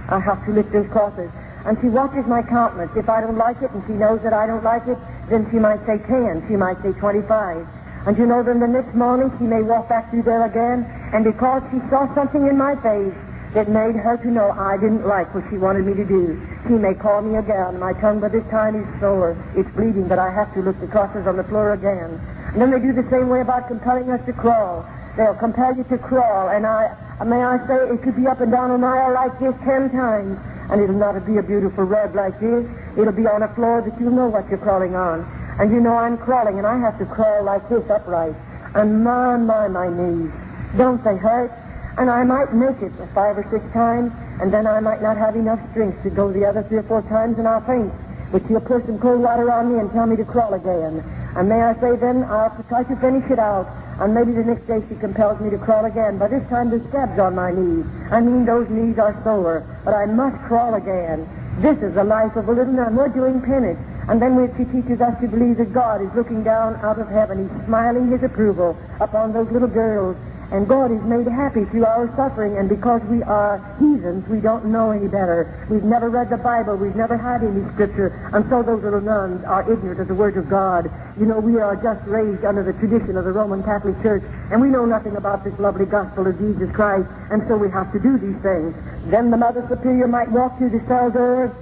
I have to lick those crosses. And she watches my countenance. If I don't like it and she knows that I don't like it, then she might say 10. She might say 25. And you know, then the next morning she may walk back through there again, and because she saw something in my face that made her to know I didn't like what she wanted me to do, she may call me again. My tongue by this time is sore. It's bleeding, but I have to look the crosses on the floor again. And then they do the same way about compelling us to crawl. They'll compel you to crawl, and may I say, it could be up and down an aisle like this 10 times, and it'll not be a beautiful rug like this. It'll be on a floor that you'll know what you're crawling on. And you know, I'm crawling, and I have to crawl like this upright. And my knees. Don't they hurt? And I might make it 5 or 6 times, and then I might not have enough strength to go the other 3 or 4 times, and I'll faint. But she'll pour some cold water on me and tell me to crawl again. And may I say then, I'll try to finish it out, and maybe the next day she compels me to crawl again. By this time, there's scabs on my knees. I mean, those knees are sore, but I must crawl again. This is the life of a little nun. We're doing penance. And then she teaches us to believe that God is looking down out of heaven. He's smiling his approval upon those little girls. And God is made happy through our suffering. And because we are heathens, we don't know any better. We've never read the Bible. We've never had any scripture. And so those little nuns are ignorant of the Word of God. You know, we are just raised under the tradition of the Roman Catholic Church. And we know nothing about this lovely gospel of Jesus Christ. And so we have to do these things. Then the Mother Superior might walk through the cell door.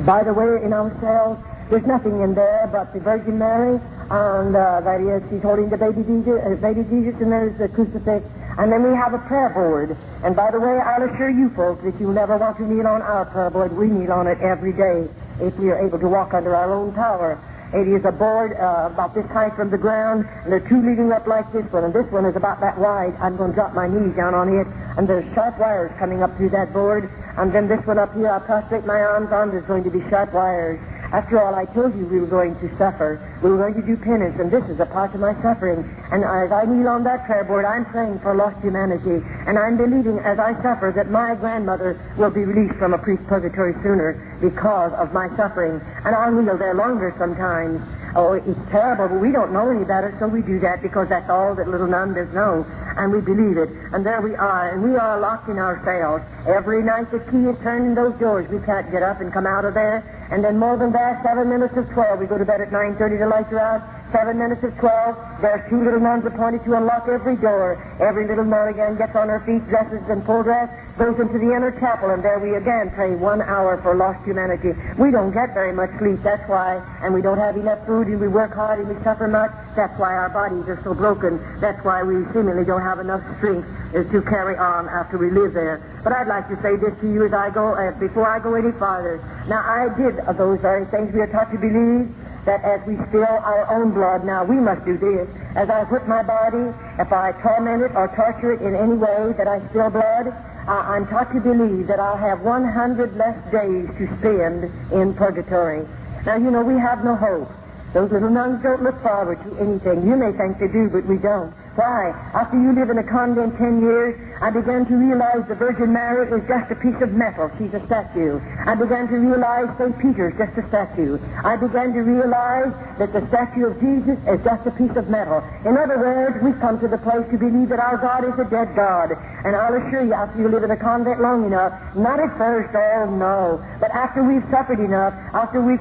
By the way, in our cells, there's nothing in there but the Virgin Mary, and that is, she's holding the baby Jesus, and there's the crucifix, and then we have a prayer board. And by the way, I'll assure you folks that you'll never want to kneel on our prayer board. We kneel on it every day if we are able to walk under our own power. It is a board about this height from the ground, and there are two leading up like this one, and this one is about that wide. I'm going to drop my knees down on it, and there's sharp wires coming up through that board, and then this one up here, I'll prostrate my arms on, there's going to be sharp wires. After all, I told you we were going to suffer. We were going to do penance, and this is a part of my suffering. And as I kneel on that prayer board, I'm praying for lost humanity, and I'm believing as I suffer that my grandmother will be released from a priest's purgatory sooner because of my suffering. And I'll kneel there longer sometimes. Oh, it's terrible, but we don't know any better, so we do that because that's all that little nun does know, and we believe it. And there we are, and we are locked in our cells. Every night the key is turned in those doors. We can't get up and come out of there. And then more than that, 7 minutes of 12. We go to bed at 9:30, the lights are out. 7 minutes of 12, there's two little nuns appointed to unlock every door. Every little nun again gets on her feet, dresses in full dress, goes into the inner chapel, and there we again pray 1 hour for lost humanity. We don't get very much sleep, that's why, and we don't have enough food, and we work hard, and we suffer much. That's why our bodies are so broken. That's why we seemingly don't have enough strength to carry on after we live there. But I'd like to say this to you as I go, before I go any farther. Now, I did those very things we are taught to believe, that as we spill our own blood, now we must do this. As I hurt my body, if I torment it or torture it in any way that I spill blood, I'm taught to believe that I'll have 100 less days to spend in purgatory. Now, you know, we have no hope. Those little nuns don't look forward to anything. You may think they do, but we don't. Why? After you live in a convent 10 years, I began to realize the Virgin Mary is just a piece of metal. She's a statue. I began to realize St. Peter's just a statue. I began to realize that the statue of Jesus is just a piece of metal. In other words, we've come to the place to believe that our God is a dead God. And I'll assure you, after you live in a convent long enough, not at first, oh no, but after we've suffered enough, after we've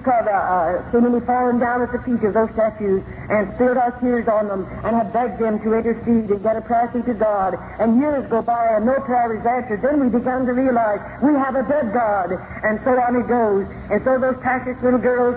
seemingly fallen down at the feet of those statues and spilled our tears on them and have begged them to intercede and get a prayer through to God, and years go by and no prayer is answered, then we began to realize we have a dead God, and so on it goes. And so those precious little girls,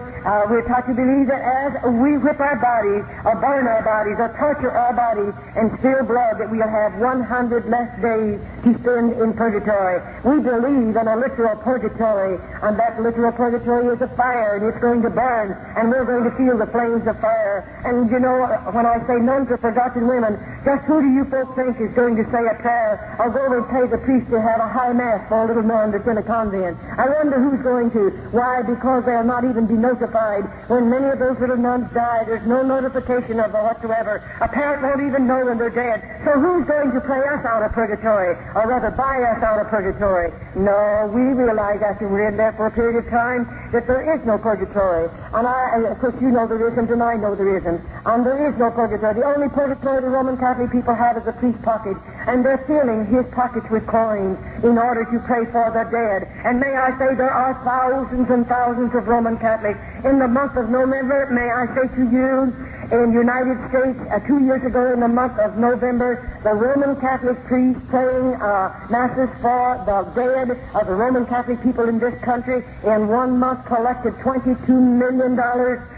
we're taught to believe that as we whip our bodies, or burn our bodies, or torture our bodies, and spill blood, that we'll have 100 less days to spend in purgatory. We believe in a literal purgatory, and that literal purgatory is a fire, and it's going to burn, and we're going to feel the flames of fire. And you know, when I say nuns are forgotten women, just who do you folks think is going to say a prayer or go and pay the priest to have a high mass for a little nun that's in a convent? I wonder who's going to. Why? Because they'll not even be notified. When many of those little nuns die, there's no notification of them whatsoever. A parent won't even know when they're dead. So who's going to pray us out of purgatory, or rather buy us out of purgatory? No, we realize after we're in there for a period of time that there is no purgatory. And of course, you know there isn't, and I know there isn't. And there is no purgatory. The only purgatory the Roman Catholic people have is a priest's pocket, and they're filling his pockets with coins in order to pray for the dead. And may I say, there are thousands and thousands of Roman Catholics. In the month of November, may I say to you, in the United States, 2 years ago in the month of November, the Roman Catholic priests praying masses for the dead of the Roman Catholic people in this country in 1 month collected $22 million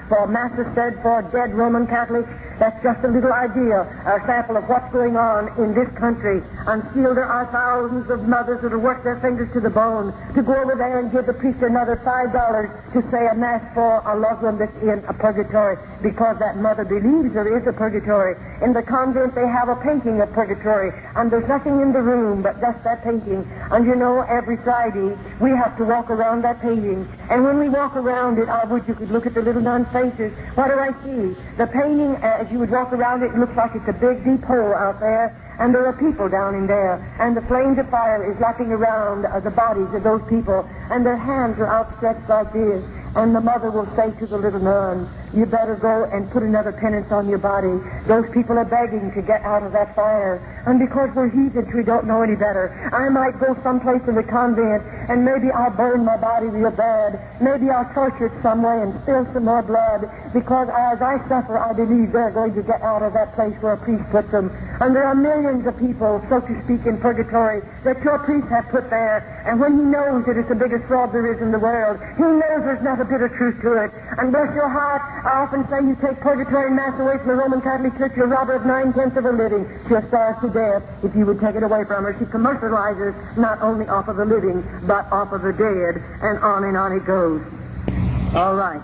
for masses said for dead Roman Catholics. That's just a little idea, a sample of what's going on in this country. And still there are thousands of mothers that will work their fingers to the bone to go over there and give the priest another $5 to say a mass for a loved one that's in a purgatory, because that mother believes there is a purgatory. In the convent they have a painting of purgatory, and there's nothing in the room but just that painting. And you know, every Friday we have to walk around that painting. And when we walk around it, I wish you could look at the little nuns' faces. What do I see? The painting, as you would walk around it, it looks like it's a big deep hole out there, and there are people down in there, and the flames of fire is lapping around the bodies of those people, and their hands are outstretched like this. And the mother will say to the little nun, you better go and put another penance on your body. Those people are begging to get out of that fire. And because we're heathens, we don't know any better. I might go someplace in the convent, and maybe I'll burn my body real bad. Maybe I'll torture it some way and spill some more blood, because as I suffer, I believe they're going to get out of that place where a priest puts them. And there are millions of people, so to speak, in purgatory that your priest have put there. And when he knows that it's the biggest fraud there is in the world, he knows there's not a bit of truth to it. And bless your heart, I often say you take purgatory mass away from the Roman Catholic Church, you're robber of 9/10 of a living. She'll starve to death if you would take it away from her. She commercializes not only off of the living, but off of the dead, and on it goes. All right.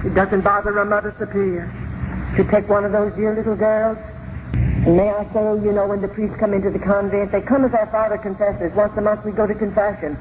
It doesn't bother a Mother Superior to take one of those dear little girls. And may I say, you know, when the priests come into the convent, they come as our father confessors. Once a month we go to confession.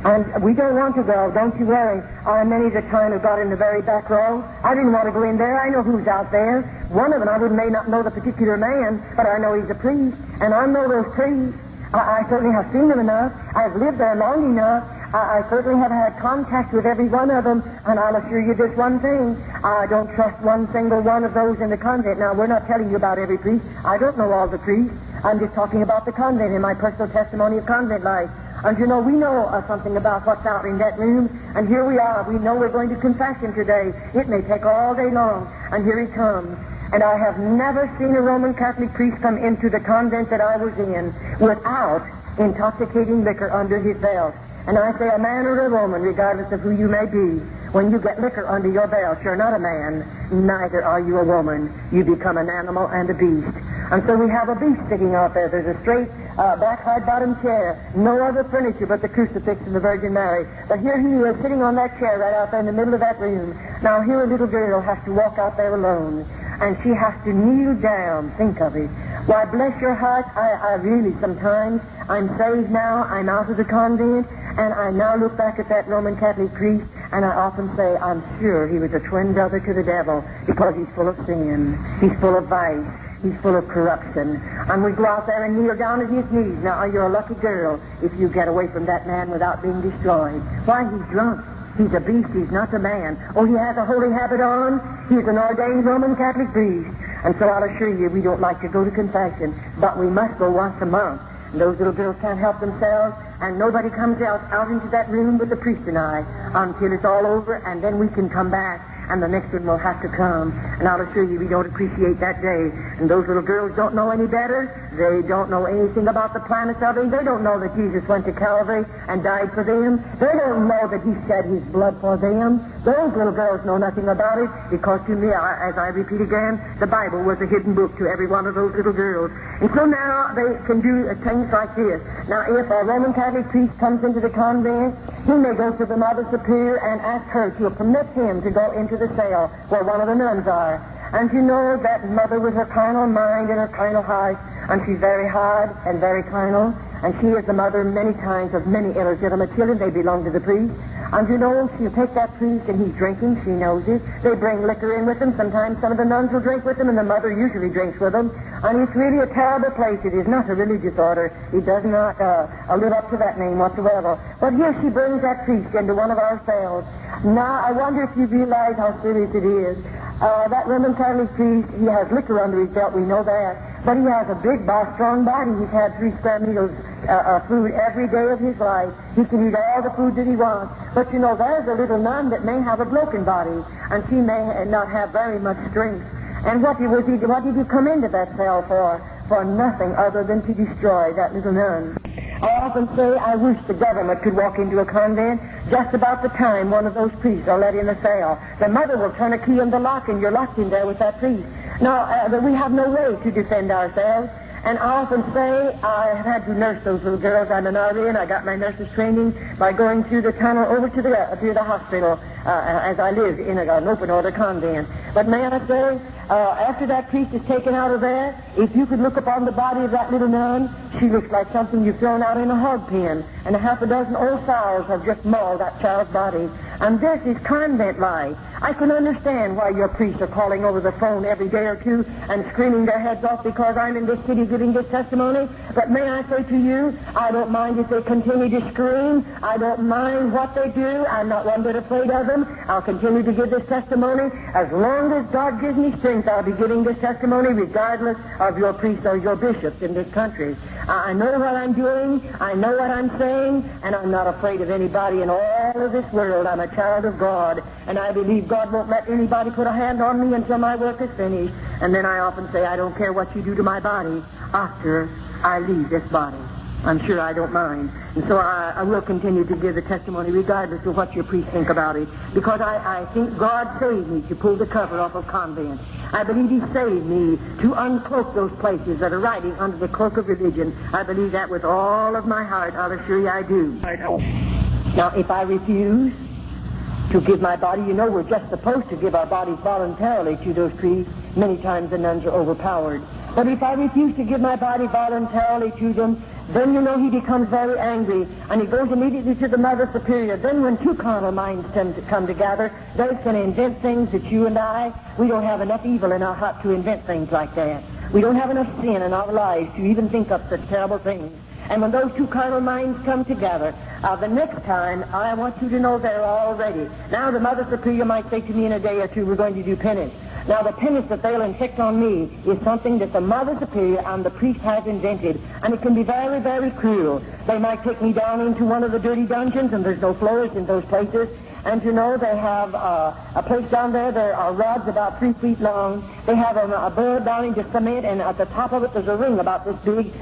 And we don't want to go, don't you worry. Many the time have got in the very back row. I didn't want to go in there. I know who's out there. One of them, I may not know the particular man, but I know he's a priest. And I know those priests. I certainly have seen them enough. I've lived there long enough. I certainly have had contact with every one of them, and I'll assure you this one thing. I don't trust one single one of those in the convent. Now, we're not telling you about every priest. I don't know all the priests. I'm just talking about the convent in my personal testimony of convent life. And you know, we know something about what's out in that room, and here we are. We know we're going to confession today. It may take all day long, and here he comes. And I have never seen a Roman Catholic priest come into the convent that I was in without intoxicating liquor under his belt. And I say a man or a woman, regardless of who you may be, when you get liquor under your belt, you're not a man, neither are you a woman. You become an animal and a beast. And so we have a beast sitting out there. There's a straight, back, hard-bottom chair, no other furniture but the crucifix and the Virgin Mary. But here he is sitting on that chair right out there in the middle of that room. Now here a little girl has to walk out there alone, and she has to kneel down. Think of it. Why, bless your heart, I really sometimes, I'm saved now, I'm out of the convent, and I now look back at that Roman Catholic priest, and I often say, I'm sure he was a twin brother to the devil, because he's full of sin, he's full of vice, he's full of corruption. And we go out there and kneel down at his knees. Now, you're a lucky girl if you get away from that man without being destroyed. Why, he's drunk. He's a beast. He's not a man. Oh, he has a holy habit on. He's an ordained Roman Catholic priest. And so I'll assure you, we don't like to go to confession, but we must go once a month. And those little girls can't help themselves, and nobody comes out into that room with the priest and I until it's all over, and then we can come back, and the next one will have to come. And I'll assure you, we don't appreciate that day. And those little girls don't know any better. They don't know anything about the planets of him. They don't know that Jesus went to Calvary and died for them. They don't know that he shed his blood for them. Those little girls know nothing about it, because to me, as I repeat again, the Bible was a hidden book to every one of those little girls. And so now they can do things like this. Now, if a Roman Catholic priest comes into the convent, he may go to the Mother Superior and ask her to permit him to go into the cell where one of the nuns are. And you know that mother with her carnal mind and her carnal heart, and she's very hard and very carnal, and she is the mother many times of many illegitimate children. They belong to the priest. And you know, she'll take that priest and he's drinking. She knows it. They bring liquor in with them. Sometimes some of the nuns will drink with them, and the mother usually drinks with them. And it's really a terrible place. It is not a religious order. It does not live up to that name whatsoever. But here she brings that priest into one of our cells. Now, I wonder if you realize how serious it is. That Roman Catholic priest, he has liquor under his belt, we know that. But he has a big, strong body. He's had 3 square meals of food every day of his life. He can eat all the food that he wants. But you know, there's a little nun that may have a broken body, and she may not have very much strength. And what did he come into that cell for? For nothing other than to destroy that little nun. I often say I wish the government could walk into a convent just about the time one of those priests are let in a cell. The mother will turn a key in the lock, and you're locked in there with that priest. Now, we have no way to defend ourselves. And I often say I have had to nurse those little girls. I'm an RN. I got my nurse's training by going through the tunnel over to the hospital as I lived in an open order convent. But may I say, after that priest is taken out of there, if you could look upon the body of that little nun, she looks like something you've thrown out in a hog pen, and a half a dozen old fowls have just mauled that child's body. And this is convent life. I can understand why your priests are calling over the phone every day or two and screaming their heads off because I'm in this city giving this testimony. But may I say to you, I don't mind if they continue to scream. I don't mind what they do. I'm not one bit afraid of them. I'll continue to give this testimony. As long as God gives me strength, I'll be giving this testimony regardless of your priests or your bishops in this country. I know what I'm doing. I know what I'm saying. And I'm not afraid of anybody in all of this world. I'm a child of God. And I believe God won't let anybody put a hand on me until my work is finished. And then I often say, I don't care what you do to my body after I leave this body. I'm sure I don't mind. And so I will continue to give the testimony regardless of what your priests think about it. Because I think God saved me to pull the cover off of convent. I believe He saved me to uncloak those places that are riding under the cloak of religion. I believe that with all of my heart. I'll assure you I do. Now, if I refuse to give my body, you know we're just supposed to give our bodies voluntarily to those priests. Many times the nuns are overpowered. But if I refuse to give my body voluntarily to them, then you know he becomes very angry, and he goes immediately to the Mother Superior. Then when two carnal minds come together, they can invent things that you and we don't have enough evil in our heart to invent things like that. We don't have enough sin in our lives to even think up such terrible things. And when those two carnal minds come together, the next time, I want you to know they're all ready. Now the Mother Superior might say to me in a day or two, we're going to do penance. Now, the penance that they'll inflict on me is something that the Mother Superior and the priest have invented, and it can be very, very cruel. They might take me down into one of the dirty dungeons, and there's no floors in those places. And you know, they have a place down there, there are rods about 3 feet long. They have a board down into cement, and at the top of it there's a ring about this big,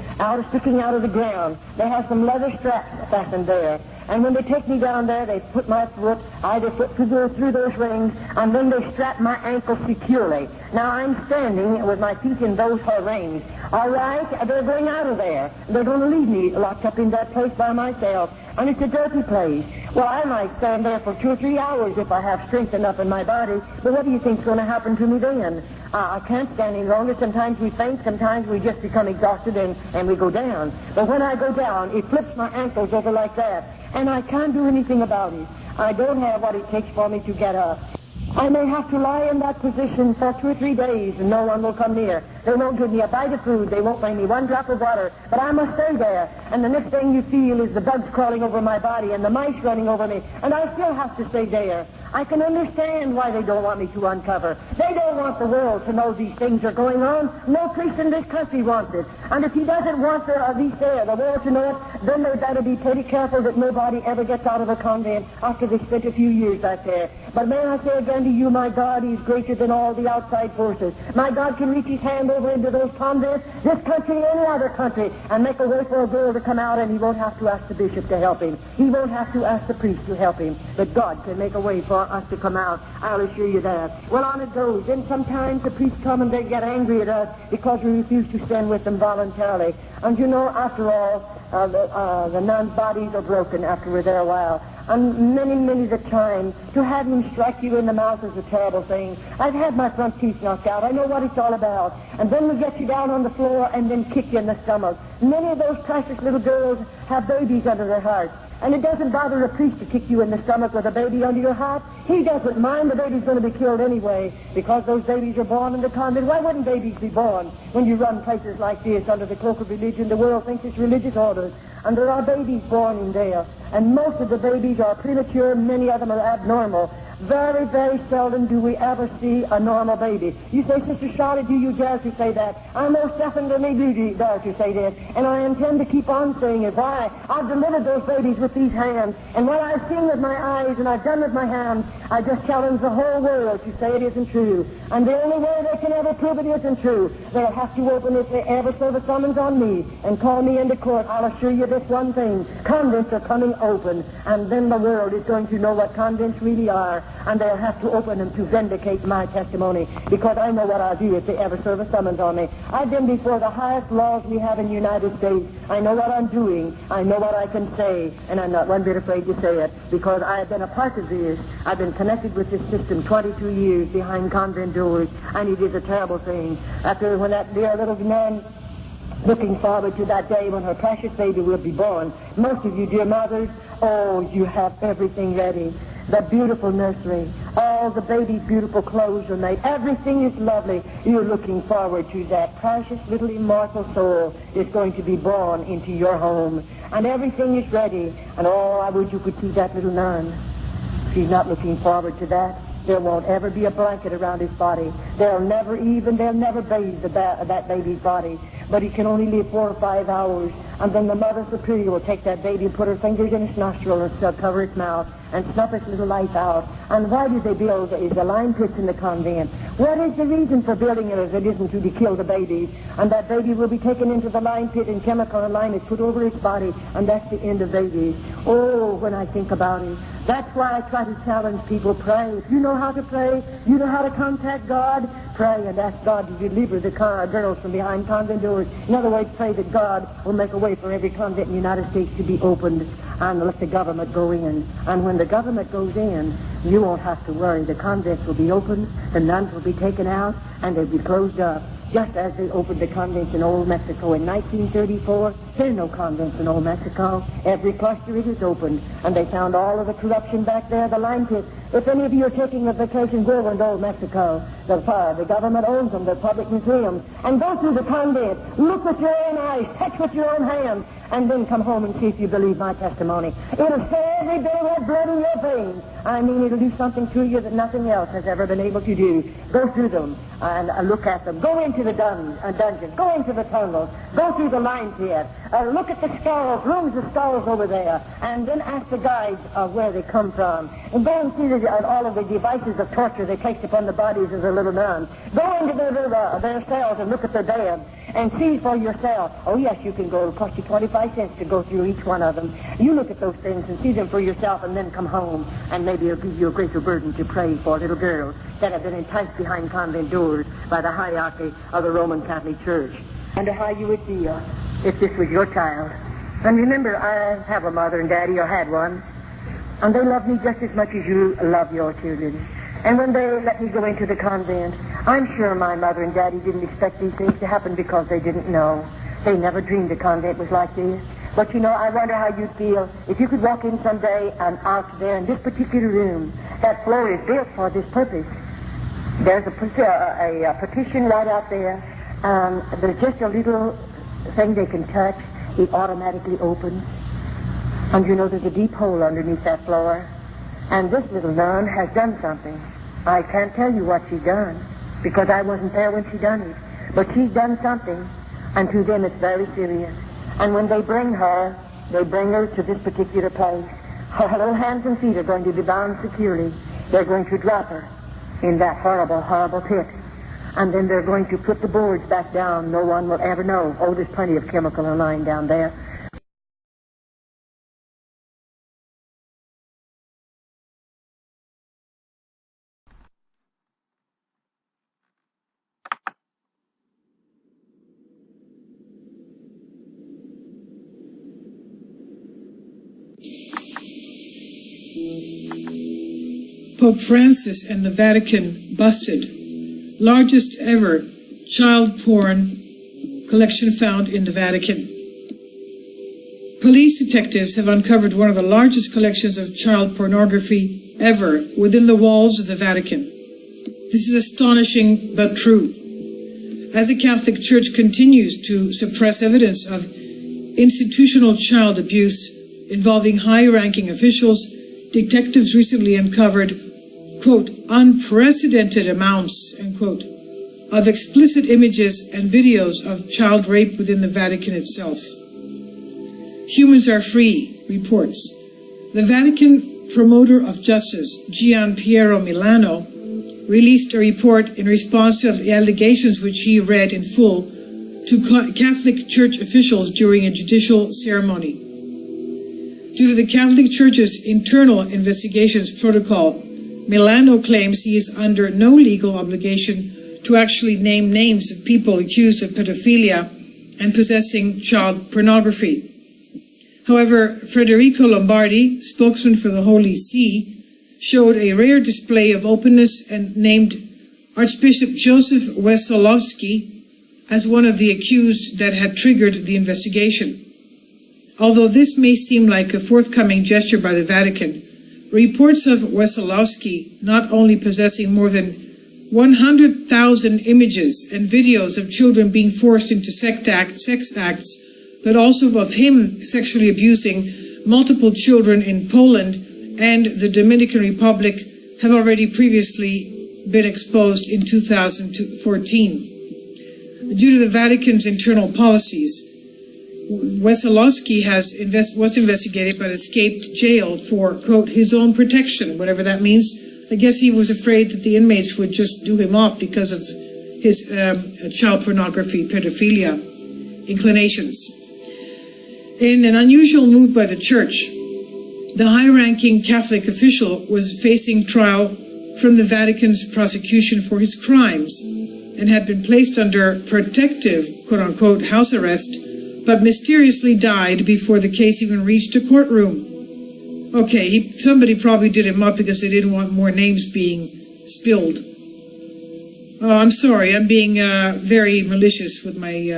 sticking out of the ground. They have some leather straps fastened there. And when they take me down there, they put my foot, either foot through those rings, and then they strap my ankle securely. Now I'm standing with my feet in those rings. All right, they're going out of there. They're going to leave me locked up in that place by myself. And it's a dirty place. Well, I might stand there for 2 or 3 hours if I have strength enough in my body. But what do you think's going to happen to me then? I can't stand any longer. Sometimes we faint. Sometimes we just become exhausted and we go down. But when I go down, it flips my ankles over like that. And I can't do anything about it. I don't have what it takes for me to get up. I may have to lie in that position for 2 or 3 days and no one will come near. They won't give me a bite of food. They won't bring me one drop of water. But I must stay there. And the next thing you feel is the bugs crawling over my body and the mice running over me. And I still have to stay there. I can understand why they don't want me to uncover. They don't want the world to know these things are going on. No priest in this country wants it. And if he doesn't want the world to know it, then they better be pretty careful that nobody ever gets out of a convent after they spent a few years back there. But may I say again to you, my God is greater than all the outside forces. My God can reach his hand over into those convents, this country, any other country, and make a way for a girl to come out, and he won't have to ask the bishop to help him. He won't have to ask the priest to help him. But God can make a way for us to come out. I'll assure you that. Well, on it goes. Then sometimes the priests come and they get angry at us because we refuse to stand with them voluntarily. And you know, after all, the nuns' bodies are broken after we're there a while. And many the time, to have him strike you in the mouth is a terrible thing. I've had my front teeth knocked out. I know what it's all about. And then we get you down on the floor and then kick you in the stomach. Many of those precious little girls have babies under their hearts. And it doesn't bother a priest to kick you in the stomach with a baby under your heart. He doesn't mind. The baby's going to be killed anyway because those babies are born in the convent. Why wouldn't babies be born when you run places like this under the cloak of religion? The world thinks it's religious orders. And there are babies born in there. And most of the babies are premature. Many of them are abnormal. Very, very seldom do we ever see a normal baby. You say, Sister Charlotte, do you dare to say that? I most definitely do dare to say this. And I intend to keep on saying it. Why? I've delivered those babies with these hands. And what I've seen with my eyes and I've done with my hands, I just challenge the whole world to say it isn't true. And the only way they can ever prove it isn't true, they'll have to open, if they ever serve a summons on me and call me into court. I'll assure you this one thing. Convents are coming open. And then the world is going to know what convents really are. And they'll have to open them to vindicate my testimony, because I know what I'll do if they ever serve a summons on me. I've been before the highest laws we have in the United States. I know what I'm doing. I know what I can say, and I'm not one bit afraid to say it, because I've been a part of this. I've been connected with this system 22 years behind convent doors, and it is a terrible thing. After when that dear little man looking forward to that day when her precious baby will be born. Most of you, dear mothers, oh, you have everything ready. The beautiful nursery. All the baby's beautiful clothes are made. Everything is lovely. You're looking forward to that precious little immortal soul is going to be born into your home. And everything is ready. And oh, I wish you could see that little nun. She's not looking forward to that. There won't ever be a blanket around his body. They'll never bathe that baby's body. But he can only live 4 or 5 hours. And then the Mother Superior will take that baby and put her fingers in its nostril and cover its mouth and snuff its little life out. And why did they build the lime pits in the convent? What is the reason for building it if it isn't to kill the baby? And that baby will be taken into the lime pit and chemical lime is put over its body, and that's the end of babies. Oh, when I think about it. That's why I try to challenge people, pray. If you know how to pray, you know how to contact God, pray and ask God to deliver the girls from behind convent doors. In other words, pray that God will make a way for every convent in the United States to be opened and let the government go in. And when the government goes in, you won't have to worry. The convents will be opened, the nuns will be taken out, and they'll be closed up. Just as they opened the convents in Old Mexico in 1934, there are no convents in Old Mexico. Every cluster it is opened, and they found all of the corruption back there, the lime pit. If any of you are taking a vacation, go into Old Mexico. The government owns them, they're public museums. And go through the convent, look with your own eyes, touch with your own hands, and then come home and see if you believe my testimony. It'll say every day with blood in your veins. I mean, it'll do something to you that nothing else has ever been able to do. Go through them and look at them. Go into the dungeons. Go into the tunnels. Go through the lime pit. Look at the skulls, rooms of skulls over there, and then ask the guides where they come from. And go and see all of the devices of torture they placed upon the bodies of the little nuns. Go into their cells and look at their beds and see for yourself. Oh, yes, you can go. It'll cost you 25 cents to go through each one of them. You look at those things and see them for yourself and then come home, and maybe it'll give you a greater burden to pray for little girls that have been enticed behind convent doors by the hierarchy of the Roman Catholic Church. Wonder how you would feel if this was your child. And remember, I have a mother and daddy, or had one, and they love me just as much as you love your children. And when they let me go into the convent, I'm sure my mother and daddy didn't expect these things to happen because they didn't know. They never dreamed a convent was like this. But, you know, I wonder how you'd feel if you could walk in someday and out there in this particular room. That floor is built for this purpose. There's a partition right out there. There's just a little thing they can touch. It automatically opens. And, you know, there's a deep hole underneath that floor. And this little nun has done something. I can't tell you what she's done, because I wasn't there when she done it. But she's done something, and to them it's very serious. And when they bring her to this particular place. Her little hands and feet are going to be bound securely. They're going to drop her in that horrible, horrible pit. And then they're going to put the boards back down. No one will ever know. Oh, there's plenty of chemical lying down there. Pope Francis and the Vatican busted. Largest ever child porn collection found in the Vatican. Police detectives have uncovered one of the largest collections of child pornography ever within the walls of the Vatican. This is astonishing but true. As the Catholic Church continues to suppress evidence of institutional child abuse involving high-ranking officials, detectives recently uncovered, quote, unprecedented amounts, end quote, of explicit images and videos of child rape within the Vatican itself. Humans Are Free reports, the Vatican promoter of justice, Gian Piero Milano, released a report in response to the allegations which he read in full to Catholic Church officials during a judicial ceremony. Due to the Catholic Church's internal investigations protocol, Milano claims he is under no legal obligation to actually name names of people accused of pedophilia and possessing child pornography. However, Federico Lombardi, spokesman for the Holy See, showed a rare display of openness and named Archbishop Joseph Wesolowski as one of the accused that had triggered the investigation. Although this may seem like a forthcoming gesture by the Vatican, reports of Wesolowski not only possessing more than 100,000 images and videos of children being forced into sex acts, but also of him sexually abusing multiple children in Poland and the Dominican Republic have already previously been exposed in 2014. Due to the Vatican's internal policies, Wesolowski was investigated but escaped jail for, quote, his own protection, whatever that means. I guess he was afraid that the inmates would just do him off because of his child pornography, pedophilia inclinations. In an unusual move by the Church, the high-ranking Catholic official was facing trial from the Vatican's prosecution for his crimes and had been placed under protective, quote-unquote, house arrest, but mysteriously died before the case even reached a courtroom. Okay, somebody probably did him up because they didn't want more names being spilled. Oh, I'm sorry, I'm being very malicious with my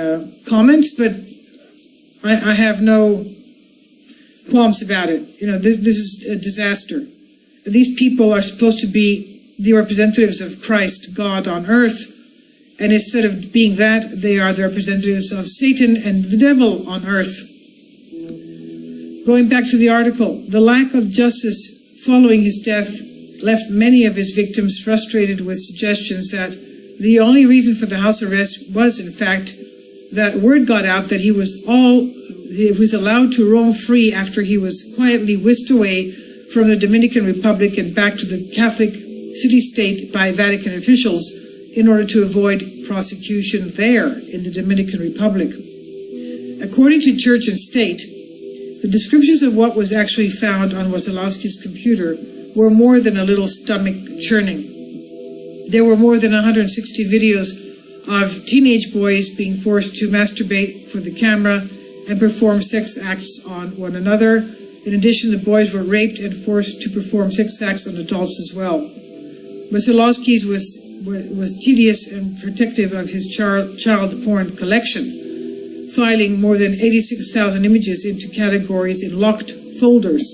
comments, but I have no qualms about it. You know, this is a disaster. These people are supposed to be the representatives of Christ, God on earth, and instead of being that, they are the representatives of Satan and the devil on earth. Going back to the article, the lack of justice following his death left many of his victims frustrated with suggestions that the only reason for the house arrest was, in fact, that word got out that he was allowed to roam free after he was quietly whisked away from the Dominican Republic and back to the Catholic city-state by Vatican officials in order to avoid prosecution there in the Dominican Republic. According to Church and State, the descriptions of what was actually found on Wesolowski's computer were more than a little stomach churning. There were more than 160 videos of teenage boys being forced to masturbate for the camera and perform sex acts on one another. In addition, the boys were raped and forced to perform sex acts on adults as well. Wesolowski's was tedious and protective of his child porn collection, filing more than 86,000 images into categories in locked folders.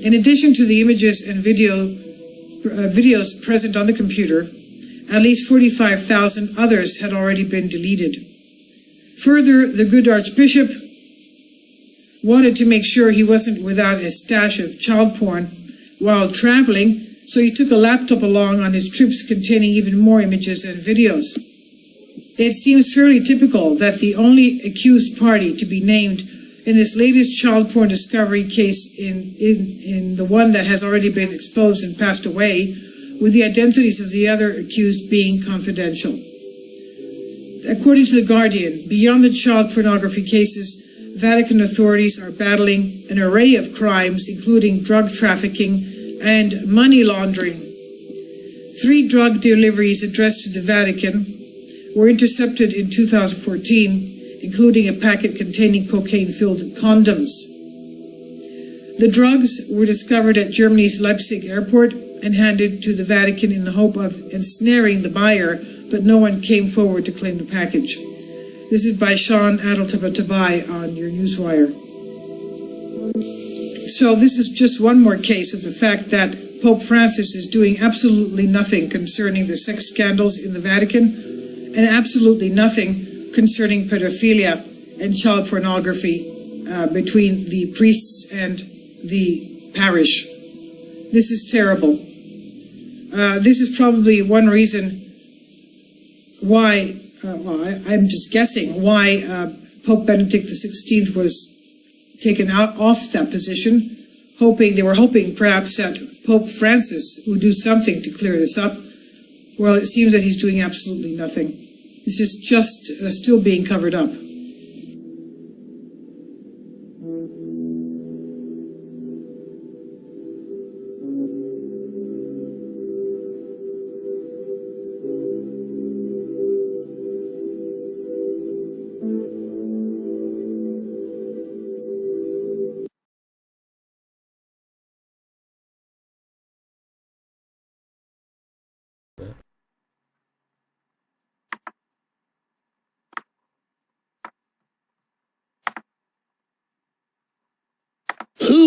In addition to the images and videos present on the computer, at least 45,000 others had already been deleted. Further, the good Archbishop wanted to make sure he wasn't without a stash of child porn while traveling, so he took a laptop along on his trips containing even more images and videos. It seems fairly typical that the only accused party to be named in this latest child porn discovery case in the one that has already been exposed and passed away, with the identities of the other accused being confidential. According to The Guardian, beyond the child pornography cases, Vatican authorities are battling an array of crimes, including drug trafficking and money laundering. 3 drug deliveries addressed to the Vatican were intercepted in 2014, including a packet containing cocaine-filled condoms. The drugs were discovered at Germany's Leipzig airport and handed to the Vatican in the hope of ensnaring the buyer, but no one came forward to claim the package. This is by Sean Adeltabatabai on your Newswire. So this is just one more case of the fact that Pope Francis is doing absolutely nothing concerning the sex scandals in the Vatican and absolutely nothing concerning pedophilia and child pornography between the priests and the parish. This is terrible. This is probably one reason why, I'm just guessing, why Pope Benedict XVI was taken off that position. They were hoping perhaps that Pope Francis would do something to clear this up. Well, it seems that he's doing absolutely nothing. This is just still being covered up.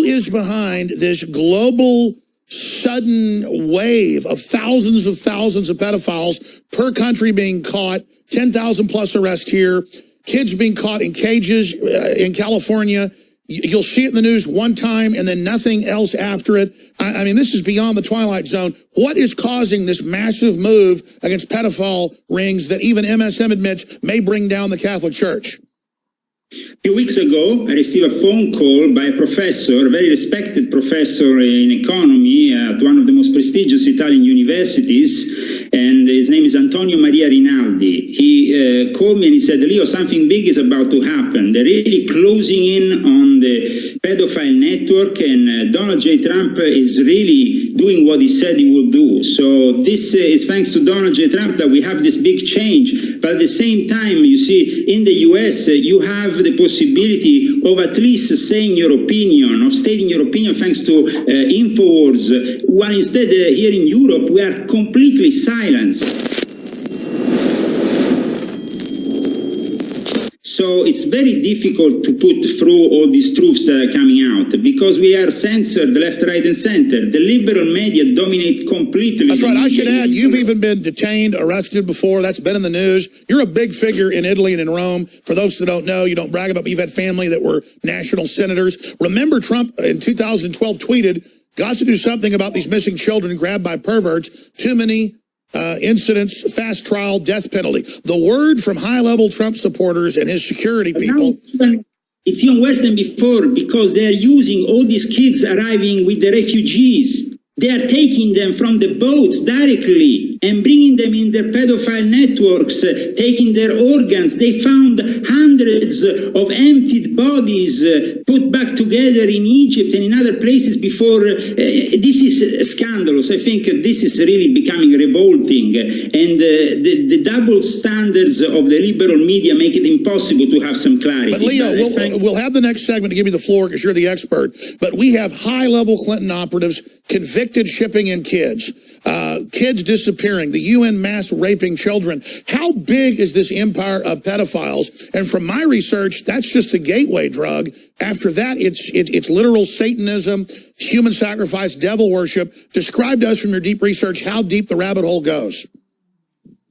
Who is behind this global sudden wave of thousands of pedophiles per country being caught, 10,000 plus arrests here, kids being caught in cages in California? You'll see it in the news one time and then nothing else after it. I mean, this is beyond the twilight zone. What is causing this massive move against pedophile rings that even MSM admits may bring down the Catholic Church? A few weeks ago, I received a phone call by a professor, a very respected professor in economy at one of the most prestigious Italian universities, and his name is Antonio Maria Rinaldi. He called me and he said, Leo, something big is about to happen. They're really closing in on the pedophile network, and Donald J. Trump is really doing what he said he would do. So this is thanks to Donald J. Trump that we have this big change. But at the same time, you see, in the US, you have the possibility of at least saying your opinion, of stating your opinion thanks to InfoWars, while instead here in Europe we are completely silenced. So it's very difficult to put through all these truths that are coming out because we are censored left, right, and center. The liberal media dominates completely. That's right. I should add, you've even been detained, arrested before. That's been in the news. You're a big figure in Italy and in Rome. For those that don't know, you don't brag about, but you've had family that were national senators. Remember, Trump in 2012 tweeted, got to do something about these missing children grabbed by perverts. Too many incidents, fast trial, death penalty. The word from high-level Trump supporters and his security people. It's even worse than before because they're using all these kids arriving with the refugees. They are taking them from the boats directly and bringing them in their pedophile networks, taking their organs. They found hundreds of emptied bodies put back together in Egypt and in other places before. This is scandalous. I think this is really becoming revolting. And the double standards of the liberal media make it impossible to have some clarity. But Leo, we'll have the next segment to give you the floor because you're the expert. But we have high-level Clinton operatives convicted shipping in kids, kids disappearing, the UN mass raping children. How big is this empire of pedophiles? And from my research, that's just the gateway drug. After that, it's literal Satanism, human sacrifice, devil worship. Describe to us from your deep research how deep the rabbit hole goes.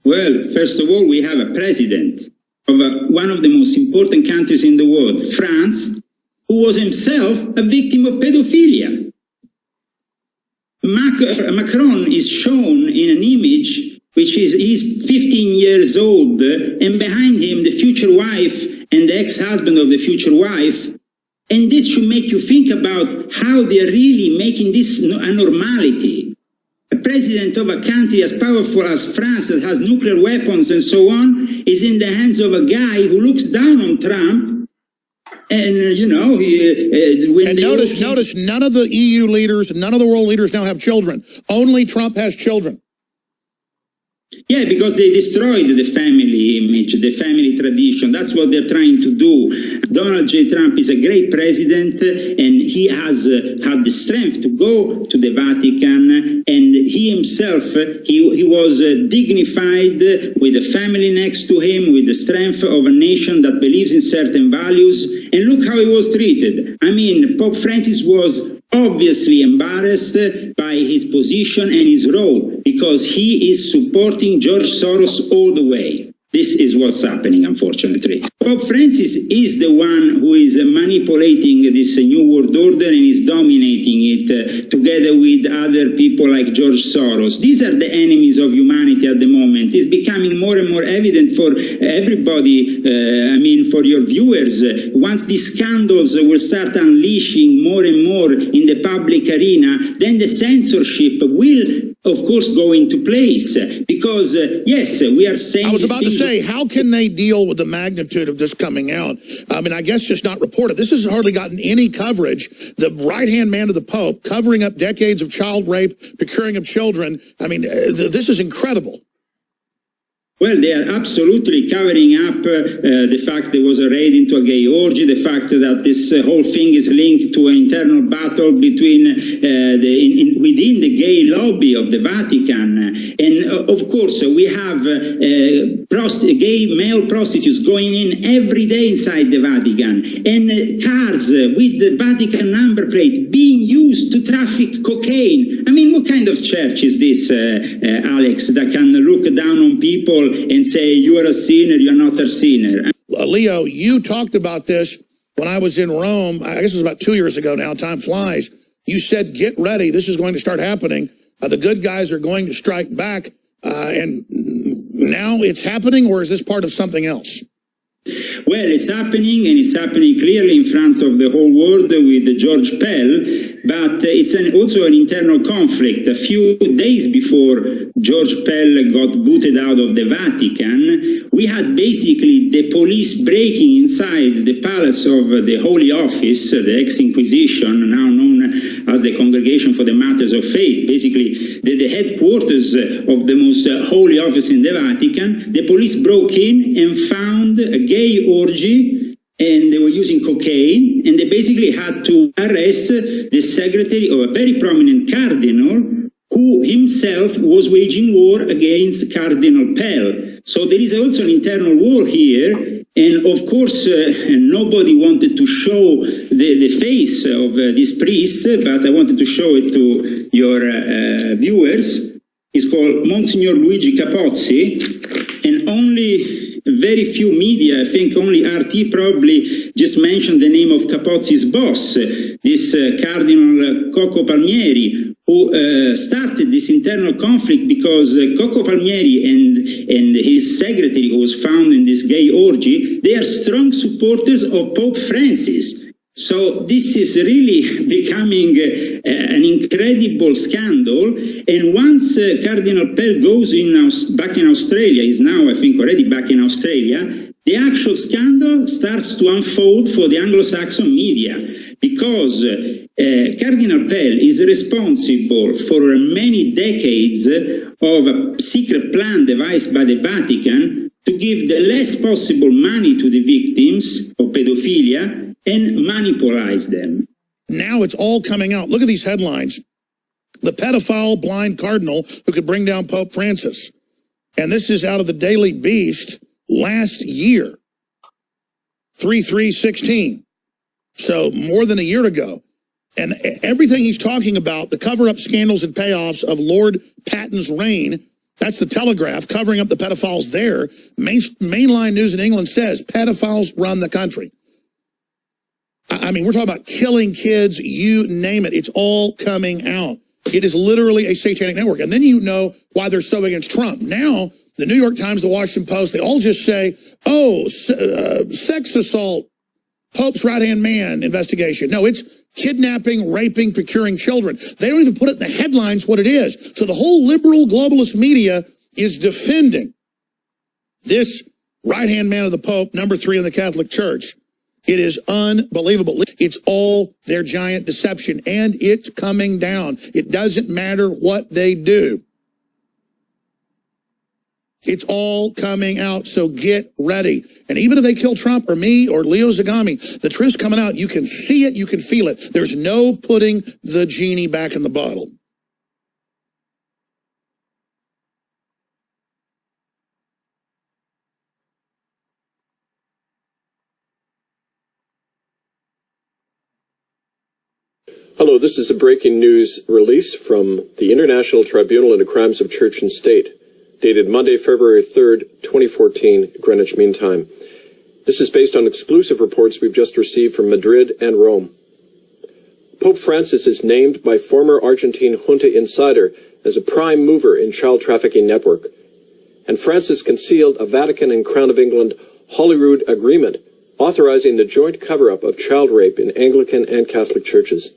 Well, first of all, we have a president of one of the most important countries in the world, France, who was himself a victim of pedophilia. Macron is shown in an image which is he's 15 years old, and behind him the future wife and the ex-husband of the future wife. And this should make you think about how they are really making this a normality. A president of a country as powerful as France that has nuclear weapons and so on is in the hands of a guy who looks down on Trump. And, you know, notice none of the EU leaders, none of the world leaders now have children. Only Trump has children. Yeah, because they destroyed the family image, the family tradition. That's what they're trying to do. Donald J. Trump is a great president, and he has had the strength to go to the Vatican, and he himself, he was dignified with a family next to him, with the strength of a nation that believes in certain values. And look how he was treated. I mean, Pope Francis was obviously embarrassed by his position and his role because he is supporting George Soros all the way. This is what's happening, unfortunately. Pope Francis is the one who is manipulating this new world order and is dominating it together with other people like George Soros. These are the enemies of humanity at the moment. It's becoming more and more evident for everybody, for your viewers. Once these scandals will start unleashing more and more in the public arena, then the censorship will, of course, go into place. Because, yes, we are saying... I was about to say, how can they deal with the magnitude of this coming out? I mean, I guess just not reported. This has hardly gotten any coverage. The right-hand man of the Pope covering up decades of child rape, procuring of children. I mean, this is incredible. Well, they are absolutely covering up the fact there was a raid into a gay orgy, the fact that this whole thing is linked to an internal battle between within the gay lobby of the Vatican. And of course, we have gay male prostitutes going in every day inside the Vatican, and cars with the Vatican number plate being used to traffic cocaine. I mean, what kind of church is this, Alex, that can look down on people and say, you are a sinner, you're not a sinner? Leo, you talked about this when I was in Rome. I guess it was about 2 years ago now. Time flies. You said, get ready. This is going to start happening. The good guys are going to strike back. And now it's happening, or is this part of something else? Well, it's happening, and it's happening clearly in front of the whole world with George Pell, but it's also an internal conflict. A few days before George Pell got booted out of the Vatican, we had basically the police breaking inside the palace of the Holy Office, the ex-Inquisition, now known as the Congregation for the Matters of Faith, basically the headquarters of the most holy office in the Vatican. The police broke in and found a gay orgy, and they were using cocaine, and they basically had to arrest the secretary of a very prominent cardinal who himself was waging war against Cardinal Pell. So there is also an internal war here, and of course nobody wanted to show the face of this priest, but I wanted to show it to your viewers. He's called Monsignor Luigi Capozzi, and only very few media, I think only RT probably just mentioned the name of Capozzi's boss, this Cardinal Cocco Palmieri, who started this internal conflict because Cocco Palmieri and his secretary, who was found in this gay orgy, they are strong supporters of Pope Francis. So this is really becoming an incredible scandal. And once Cardinal Pell goes back in Australia, is now I think already back in Australia, the actual scandal starts to unfold for the Anglo-Saxon media, because Cardinal Pell is responsible for many decades of a secret plan devised by the Vatican to give the less possible money to the victims of pedophilia and monopolize them. Now it's all coming out. Look at these headlines. The pedophile blind cardinal who could bring down Pope Francis. And this is out of the Daily Beast last year, 3/3/16. So more than a year ago. And everything he's talking about, the cover-up scandals and payoffs of Lord Patton's reign, that's the Telegraph, covering up the pedophiles there. Mainline news in England says pedophiles run the country. I mean, we're talking about killing kids, you name it. It's all coming out. It is literally a satanic network. And then you know why they're so against Trump. Now, the New York Times, the Washington Post, they all just say, oh, sex assault, Pope's right-hand man investigation. No, it's kidnapping, raping, procuring children. They don't even put it in the headlines what it is. So the whole liberal globalist media is defending this right-hand man of the Pope, number 3 in the Catholic Church. It is unbelievable. It's all their giant deception, and it's coming down. It doesn't matter what they do. It's all coming out, so get ready. And even if they kill Trump or me or Leo Zagami, the truth's coming out. You can see it, you can feel it. There's no putting the genie back in the bottle. Hello, this is a breaking news release from the International Tribunal into Crimes of Church and State, dated Monday, February 3rd, 2014, Greenwich Mean Time. This is based on exclusive reports we've just received from Madrid and Rome. Pope Francis is named by former Argentine junta insider as a prime mover in child trafficking network. And Francis concealed a Vatican and Crown of England Holyrood agreement authorizing the joint cover-up of child rape in Anglican and Catholic churches.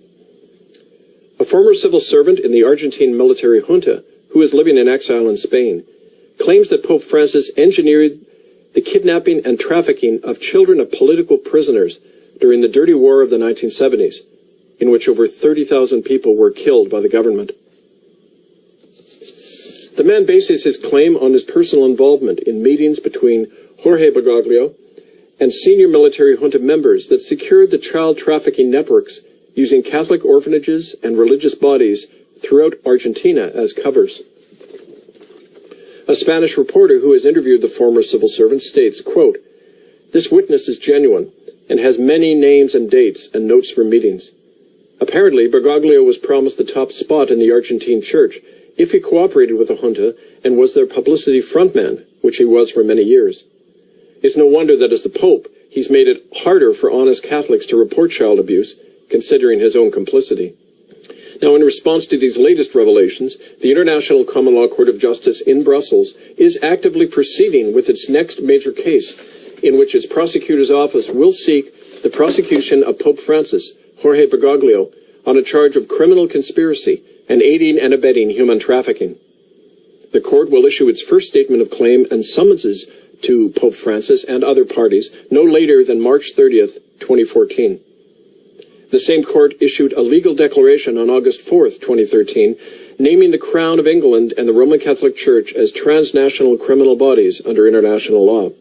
A former civil servant in the Argentine military junta, who is living in exile in Spain, claims that Pope Francis engineered the kidnapping and trafficking of children of political prisoners during the dirty war of the 1970s, in which over 30,000 people were killed by the government. The man bases his claim on his personal involvement in meetings between Jorge Bergoglio and senior military junta members that secured the child trafficking networks using Catholic orphanages and religious bodies throughout Argentina as covers. A Spanish reporter who has interviewed the former civil servant states, quote, "This witness is genuine and has many names and dates and notes for meetings. Apparently, Bergoglio was promised the top spot in the Argentine church if he cooperated with the junta and was their publicity frontman, which he was for many years. It's no wonder that as the Pope, he's made it harder for honest Catholics to report child abuse, considering his own complicity." Now, in response to these latest revelations, the International Common Law Court of Justice in Brussels is actively proceeding with its next major case, in which its prosecutor's office will seek the prosecution of Pope Francis, Jorge Bergoglio, on a charge of criminal conspiracy and aiding and abetting human trafficking. The court will issue its first statement of claim and summonses to Pope Francis and other parties no later than March 30th, 2014. The same court issued a legal declaration on August 4th, 2013, naming the Crown of England and the Roman Catholic Church as transnational criminal bodies under international law.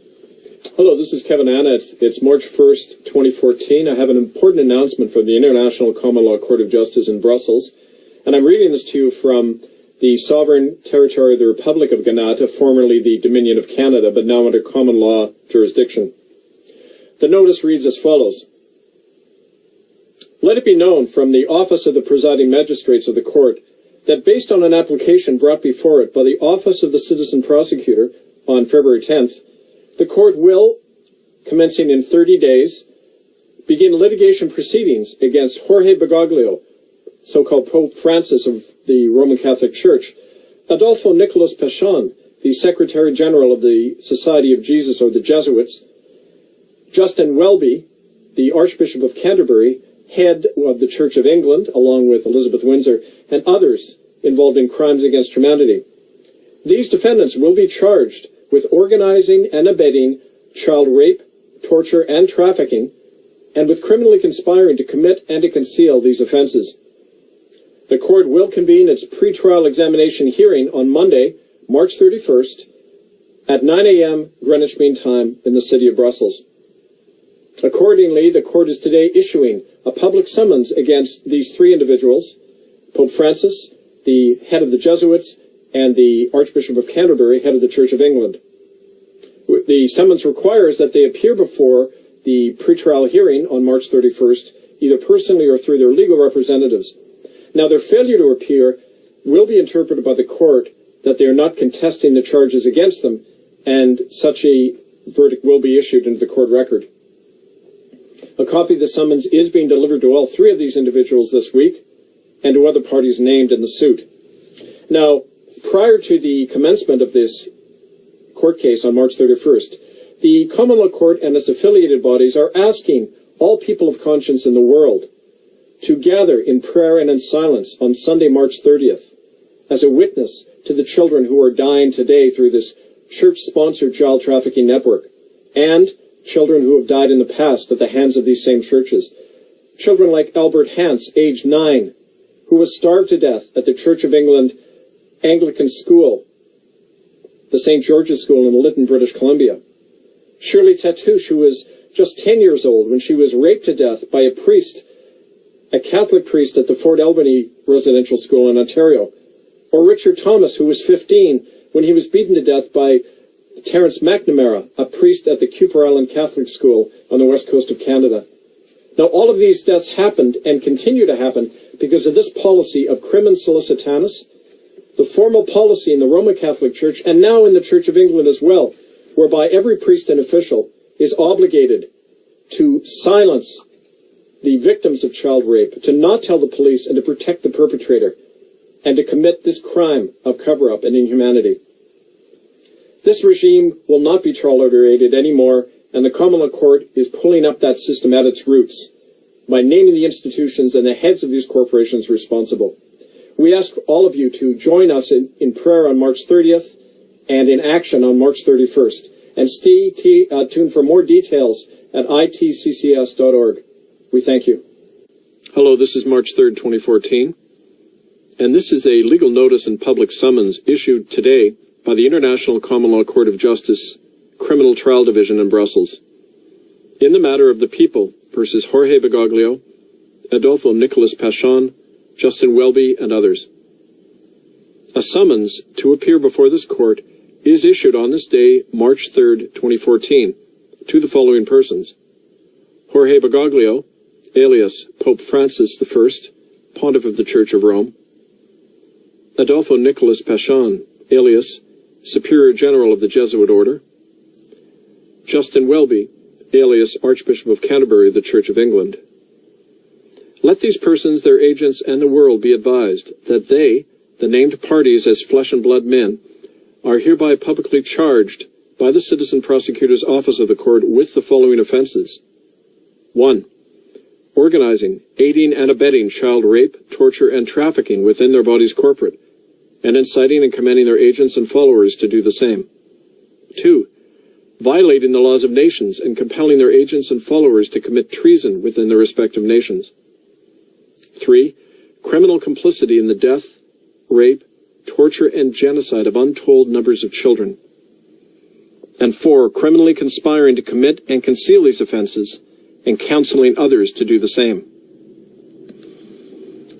Hello, this is Kevin Annett. It's March 1st, 2014. I have an important announcement from the International Common Law Court of Justice in Brussels, and I'm reading this to you from the Sovereign Territory of the Republic of Grenada, formerly the Dominion of Canada, but now under common law jurisdiction. The notice reads as follows. Let it be known from the Office of the Presiding Magistrates of the Court that based on an application brought before it by the Office of the Citizen Prosecutor on February 10th, the Court will, commencing in 30 days, begin litigation proceedings against Jorge Bergoglio, so-called Pope Francis of the Roman Catholic Church, Adolfo Nicolas Pachon, the Secretary General of the Society of Jesus or the Jesuits, Justin Welby, the Archbishop of Canterbury, head of the Church of England, along with Elizabeth Windsor, and others involved in crimes against humanity. These defendants will be charged with organizing and abetting child rape, torture, and trafficking, and with criminally conspiring to commit and to conceal these offenses. The court will convene its pretrial examination hearing on Monday, March 31st, at 9 a.m. Greenwich Mean Time in the city of Brussels. Accordingly, the court is today issuing a public summons against these three individuals, Pope Francis, the head of the Jesuits, and the Archbishop of Canterbury, head of the Church of England. The summons requires that they appear before the pretrial hearing on March 31st, either personally or through their legal representatives. Now, their failure to appear will be interpreted by the court that they are not contesting the charges against them, and such a verdict will be issued into the court record. A copy of the summons is being delivered to all three of these individuals this week, and to other parties named in the suit. Now, prior to the commencement of this court case on March 31st, the Common Law Court and its affiliated bodies are asking all people of conscience in the world to gather in prayer and in silence on Sunday, March 30th, as a witness to the children who are dying today through this church-sponsored child trafficking network, and children who have died in the past at the hands of these same churches. Children like Albert Hance, age 9, who was starved to death at the Church of England Anglican School, the St. George's School in Lytton, British Columbia. Shirley Tatouche, who was just 10 years old when she was raped to death by a priest, a Catholic priest at the Fort Albany Residential School in Ontario. Or Richard Thomas, who was 15 when he was beaten to death by Terence McNamara, a priest at the Cooper Island Catholic School on the west coast of Canada. Now, all of these deaths happened and continue to happen because of this policy of crimen solicitanis, the formal policy in the Roman Catholic Church and now in the Church of England as well, whereby every priest and official is obligated to silence the victims of child rape, to not tell the police and to protect the perpetrator, and to commit this crime of cover-up and inhumanity. This regime will not be tolerated anymore, and the Common Law Court is pulling up that system at its roots by naming the institutions and the heads of these corporations responsible. We ask all of you to join us in prayer on March 30th and in action on March 31st. And stay tuned for more details at itccs.org. We thank you. Hello, this is March 3rd, 2014. and this is a legal notice and public summons issued today by the International Common Law Court of Justice, Criminal Trial Division in Brussels, in the matter of the People versus Jorge Bergoglio, Adolfo Nicolas Pachon, Justin Welby, and others. A summons to appear before this court is issued on this day, March 3rd, 2014, to the following persons: Jorge Bergoglio, alias Pope Francis I, Pontiff of the Church of Rome; Adolfo Nicolas Pachon, alias Superior General of the Jesuit Order; Justin Welby, alias Archbishop of Canterbury of the Church of England. Let these persons, their agents, and the world be advised that they, the named parties as flesh and blood men, are hereby publicly charged by the Citizen Prosecutor's Office of the Court with the following offenses: 1. Organizing, aiding, and abetting child rape, torture, and trafficking within their bodies corporate, and inciting and commanding their agents and followers to do the same. 2. Violating the laws of nations and compelling their agents and followers to commit treason within their respective nations. 3. Criminal complicity in the death, rape, torture, and genocide of untold numbers of children. And 4. Criminally conspiring to commit and conceal these offenses and counseling others to do the same.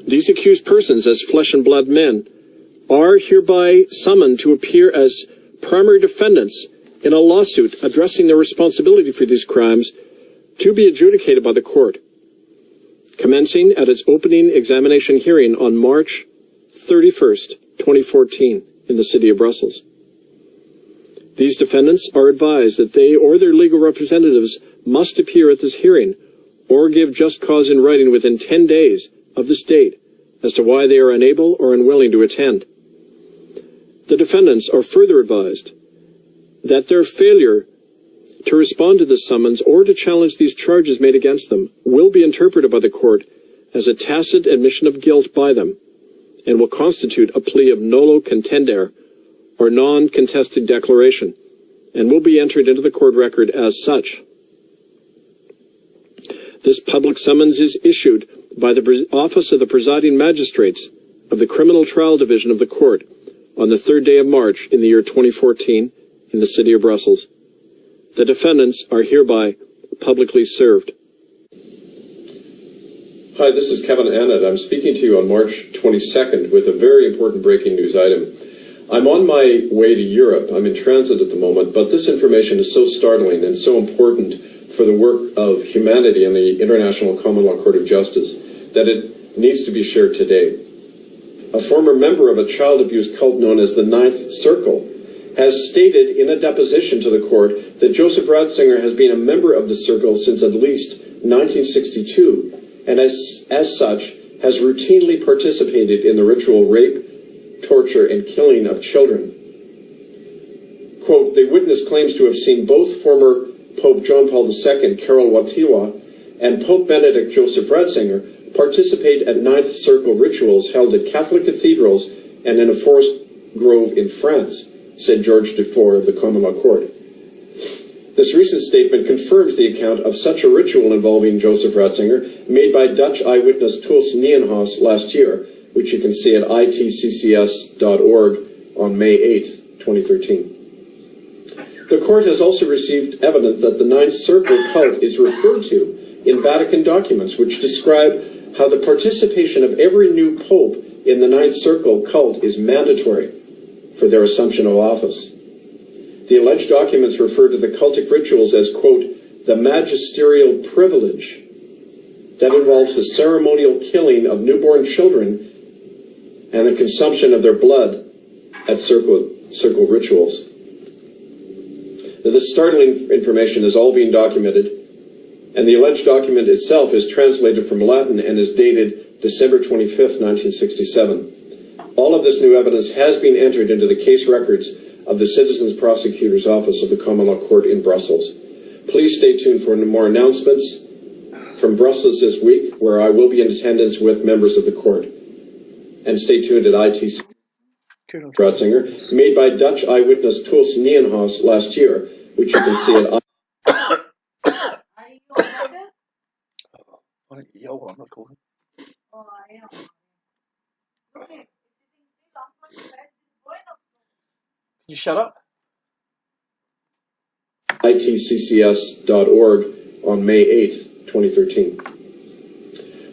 These accused persons, as flesh and blood men, are hereby summoned to appear as primary defendants in a lawsuit addressing their responsibility for these crimes to be adjudicated by the court, commencing at its opening examination hearing on March 31st, 2014, in the city of Brussels. These defendants are advised that they or their legal representatives must appear at this hearing or give just cause in writing within 10 days of this date as to why they are unable or unwilling to attend. The defendants are further advised that their failure to respond to this summons or to challenge these charges made against them will be interpreted by the court as a tacit admission of guilt by them and will constitute a plea of nolo contendere, or non-contested declaration, and will be entered into the court record as such. This public summons is issued by the Office of the Presiding Magistrates of the Criminal Trial Division of the Court on the 3rd day of March in the year 2014 in the city of Brussels. The defendants are hereby publicly served. Hi, this is Kevin Annett. I'm speaking to you on March 22nd with a very important breaking news item. I'm on my way to Europe. I'm in transit at the moment, but this information is so startling and so important for the work of humanity in the International Common Law Court of Justice that it needs to be shared today. A former member of a child abuse cult known as the Ninth Circle has stated in a deposition to the court that Joseph Ratzinger has been a member of the circle since at least 1962, and as such has routinely participated in the ritual rape, torture, and killing of children. Quote, the witness claims to have seen both former Pope John Paul II, Karol Wojtyła, and Pope Benedict Joseph Ratzinger participate at Ninth Circle rituals held at Catholic cathedrals and in a forest grove in France, said George Dufour of the Common Law Court. This recent statement confirms the account of such a ritual involving Joseph Ratzinger made by Dutch eyewitness Toels Nijenhuis last year, which you can see at itccs.org on May 8, 2013. The court has also received evidence that the Ninth Circle cult is referred to in Vatican documents which describe how the participation of every new pope in the Ninth Circle cult is mandatory for their assumption of office. The alleged documents refer to the cultic rituals as, quote, the magisterial privilege that involves the ceremonial killing of newborn children and the consumption of their blood at circle rituals. Now, this startling information is all being documented, and the alleged document itself is translated from Latin and is dated December 25th, 1967. All of this new evidence has been entered into the case records of the Citizens Prosecutor's Office of the Common Law Court in Brussels. Please stay tuned for more announcements from Brussels this week, where I will be in attendance with members of the court. And stay tuned at ITC Ratzinger, made by Dutch eyewitness Toels Nijenhuis last year, which you can see at Yo, I'm not calling. You shut up. itccs.org on May 8, 2013.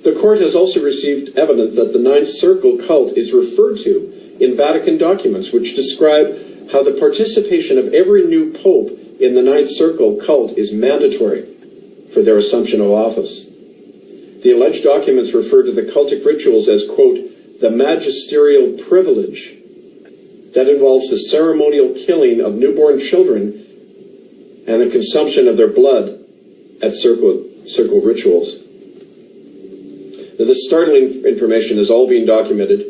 The court has also received evidence that the Ninth Circle cult is referred to in Vatican documents which describe how the participation of every new pope in the Ninth Circle cult is mandatory for their assumption of office. The alleged documents refer to the cultic rituals as, quote, the magisterial privilege that involves the ceremonial killing of newborn children and the consumption of their blood at circle rituals. Now, this startling information is all being documented,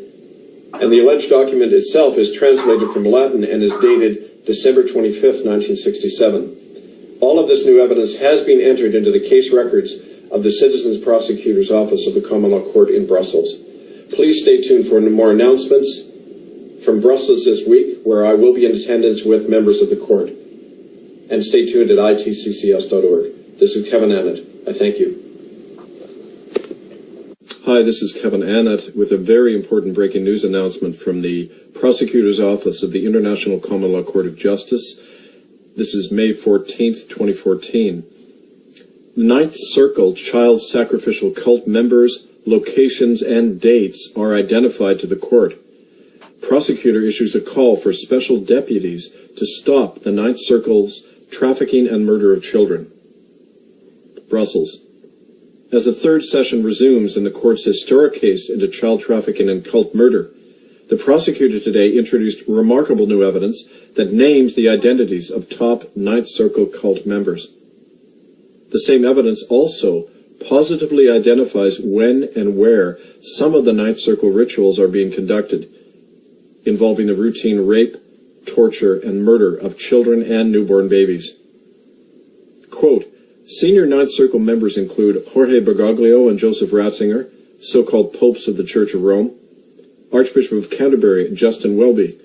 and the alleged document itself is translated from Latin and is dated December 25th, 1967. All of this new evidence has been entered into the case records of the Citizens Prosecutor's Office of the Common Law Court in Brussels. Please stay tuned for more announcements from Brussels this week, where I will be in attendance with members of the court. And stay tuned at itccs.org. This is Kevin Annett. I thank you. Hi, this is Kevin Annett with a very important breaking news announcement from the Prosecutor's Office of the International Common Law Court of Justice. This is May 14th, 2014. The Ninth Circle child sacrificial cult members, locations, and dates are identified to the court. Prosecutor issues a call for special deputies to stop the Ninth Circle's trafficking and murder of children. Brussels. As the third session resumes in the court's historic case into child trafficking and cult murder, the prosecutor today introduced remarkable new evidence that names the identities of top Ninth Circle cult members. The same evidence also positively identifies when and where some of the Ninth Circle rituals are being conducted, involving the routine rape, torture, and murder of children and newborn babies. Quote, senior Ninth Circle members include Jorge Bergoglio and Joseph Ratzinger, so-called popes of the Church of Rome, Archbishop of Canterbury Justin Welby,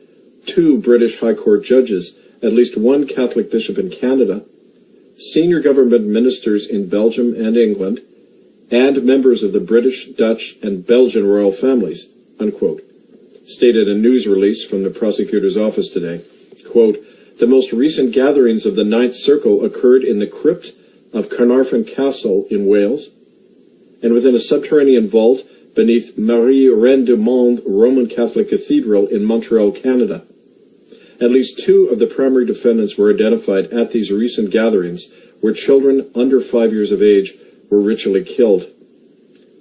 2 British High Court judges, at least 1 Catholic bishop in Canada, senior government ministers in Belgium and England, and members of the British, Dutch, and Belgian royal families, unquote. Stated a news release from the prosecutor's office today. Quote, the most recent gatherings of the Ninth Circle occurred in the crypt of Carnarvon Castle in Wales, and within a subterranean vault beneath Marie Reine du Monde Roman Catholic Cathedral in Montreal, Canada. At least 2 of the primary defendants were identified at these recent gatherings, where children under 5 years of age were ritually killed.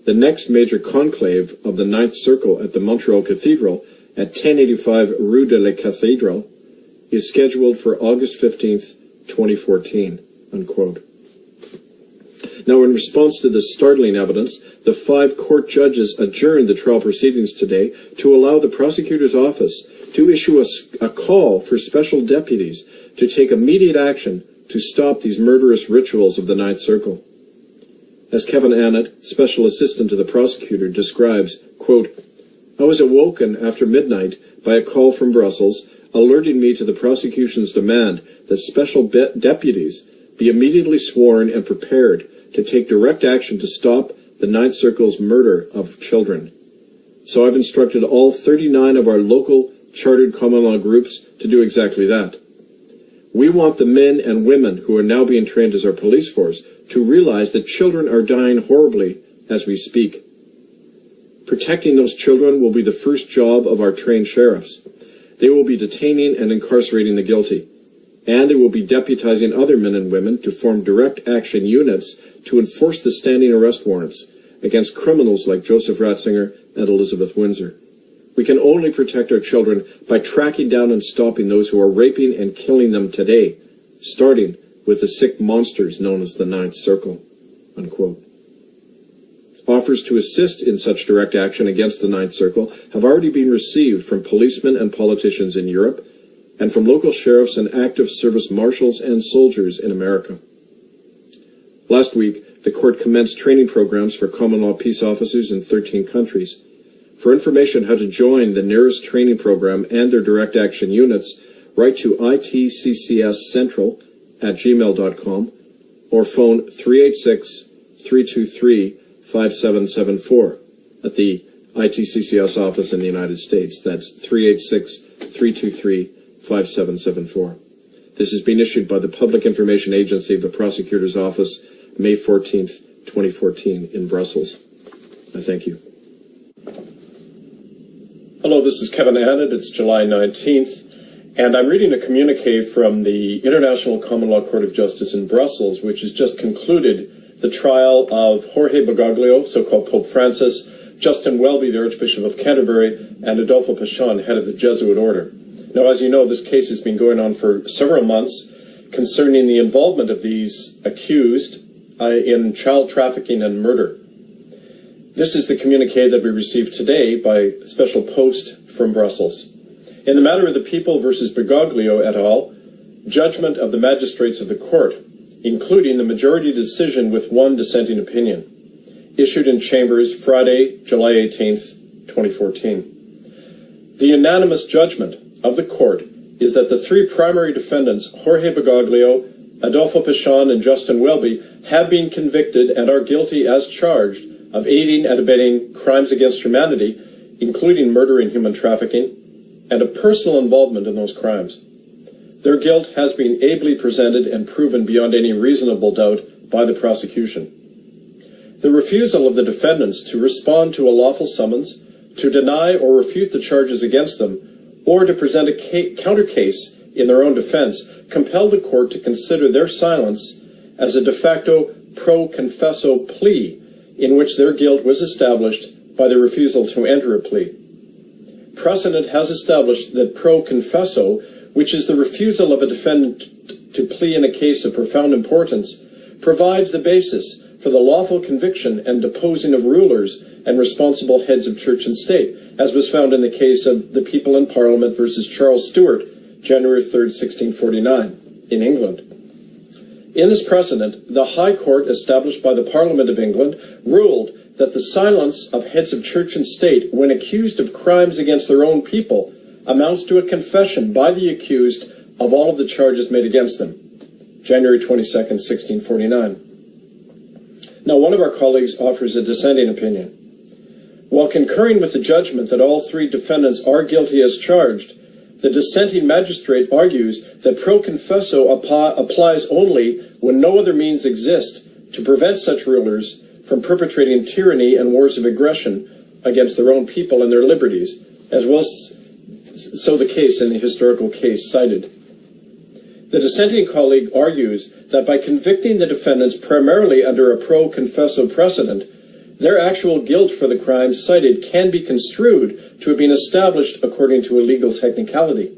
The next major conclave of the Ninth Circle at the Montreal Cathedral at 1085 Rue de la Cathédrale is scheduled for August 15th, 2014, unquote. Now, in response to this startling evidence, the 5 court judges adjourned the trial proceedings today to allow the prosecutor's office to issue a call for special deputies to take immediate action to stop these murderous rituals of the Ninth Circle. As Kevin Annett, special assistant to the prosecutor, describes, quote, I was awoken after midnight by a call from Brussels alerting me to the prosecution's demand that special deputies be immediately sworn and prepared to take direct action to stop the Ninth Circle's murder of children. So I've instructed all 39 of our local chartered common law groups to do exactly that. We want the men and women who are now being trained as our police force to realize that children are dying horribly as we speak. Protecting those children will be the first job of our trained sheriffs. They will be detaining and incarcerating the guilty, and they will be deputizing other men and women to form direct action units to enforce the standing arrest warrants against criminals like Joseph Ratzinger and Elizabeth Windsor. We can only protect our children by tracking down and stopping those who are raping and killing them today, starting with the sick monsters known as the Ninth Circle, unquote. Offers to assist in such direct action against the Ninth Circle have already been received from policemen and politicians in Europe and from local sheriffs and active service marshals and soldiers in America. Last week, the court commenced training programs for common law peace officers in 13 countries. For information how to join the nearest training program and their direct action units, write to itccscentral@gmail.com or phone 386-323-5774 at the ITCCS office in the United States. That's 386-323-5774. This is being issued by the Public Information Agency of the Prosecutor's Office, May 14th, 2014, in Brussels. I thank you. Hello, this is Kevin Annett. It's July 19th, and I'm reading a communique from the International Common Law Court of Justice in Brussels, which has just concluded the trial of Jorge Bergoglio, so-called Pope Francis, Justin Welby, the Archbishop of Canterbury, and Adolfo Pachon, head of the Jesuit order. Now, as you know, this case has been going on for several months concerning the involvement of these accused in child trafficking and murder. This is the communique that we received today by special post from Brussels. In the matter of the People versus Bergoglio et al., judgment of the magistrates of the court, including the majority decision with one dissenting opinion, issued in Chambers Friday, July 18th, 2014. The unanimous judgment of the court is that the three primary defendants, Jorge Bergoglio, Adolfo Pachon, and Justin Welby, have been convicted and are guilty as charged of aiding and abetting crimes against humanity, including murder and human trafficking, and of personal involvement in those crimes. Their guilt has been ably presented and proven beyond any reasonable doubt by the prosecution. The refusal of the defendants to respond to a lawful summons, to deny or refute the charges against them, or to present a counter case in their own defense, compelled the court to consider their silence as a de facto pro confesso plea in which their guilt was established by the refusal to enter a plea. Precedent has established that pro confesso, which is the refusal of a defendant to plea in a case of profound importance, provides the basis for the lawful conviction and deposing of rulers and responsible heads of church and state, as was found in the case of the People in Parliament versus Charles Stewart, January 3rd, 1649, in England. In this precedent, the High Court, established by the Parliament of England, ruled that the silence of heads of church and state when accused of crimes against their own people amounts to a confession by the accused of all of the charges made against them. January 22nd, 1649. Now, one of our colleagues offers a dissenting opinion. While concurring with the judgment that all three defendants are guilty as charged, the dissenting magistrate argues that pro confesso applies only when no other means exist to prevent such rulers from perpetrating tyranny and wars of aggression against their own people and their liberties, as was so the case in the historical case cited. The dissenting colleague argues that by convicting the defendants primarily under a pro confesso precedent, their actual guilt for the crimes cited can be construed to have been established according to a legal technicality.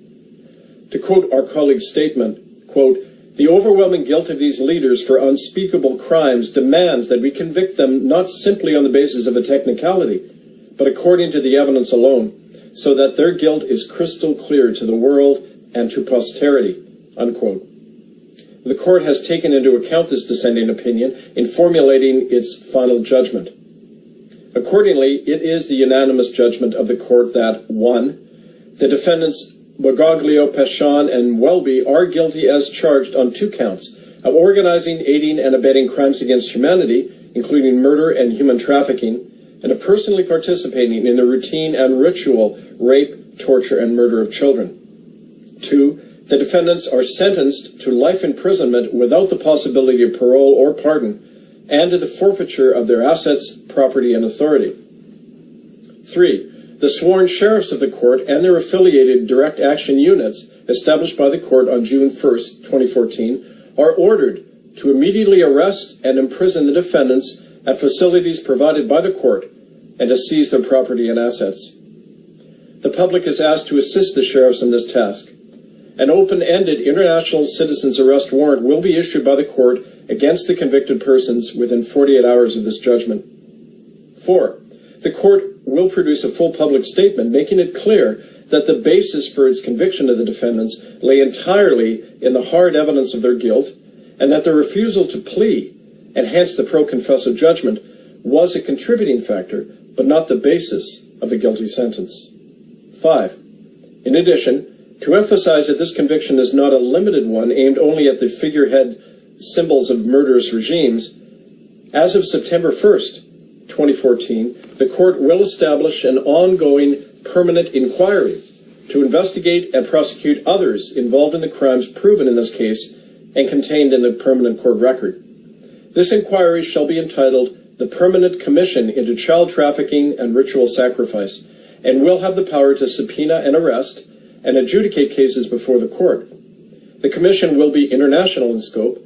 To quote our colleague's statement, quote, "The overwhelming guilt of these leaders for unspeakable crimes demands that we convict them not simply on the basis of a technicality, but according to the evidence alone, so that their guilt is crystal clear to the world and to posterity," unquote. The court has taken into account this dissenting opinion in formulating its final judgment. Accordingly, it is the unanimous judgment of the court that 1. The defendants Bergoglio, Pachon, and Welby are guilty as charged on 2 counts of organizing, aiding, and abetting crimes against humanity, including murder and human trafficking, and of personally participating in the routine and ritual rape, torture, and murder of children. 2. The defendants are sentenced to life imprisonment without the possibility of parole or pardon, and to the forfeiture of their assets, property, and authority. 3. The sworn sheriffs of the court and their affiliated direct action units established by the court on June 1st, 2014, are ordered to immediately arrest and imprison the defendants at facilities provided by the court and to seize their property and assets. The public is asked to assist the sheriffs in this task. An open-ended international citizens arrest warrant will be issued by the court against the convicted persons within 48 hours of this judgment. 4. The court will produce a full public statement making it clear that the basis for its conviction of the defendants lay entirely in the hard evidence of their guilt, and that their refusal to plea, and hence the pro confesso judgment, was a contributing factor, but not the basis of the guilty sentence. 5. In addition, to emphasize that this conviction is not a limited one aimed only at the figurehead symbols of murderous regimes, as of September 1st, 2014, the court will establish an ongoing permanent inquiry to investigate and prosecute others involved in the crimes proven in this case and contained in the permanent court record. This inquiry shall be entitled the Permanent Commission into Child Trafficking and Ritual Sacrifice, and will have the power to subpoena and arrest and adjudicate cases before the court. The commission will be international in scope,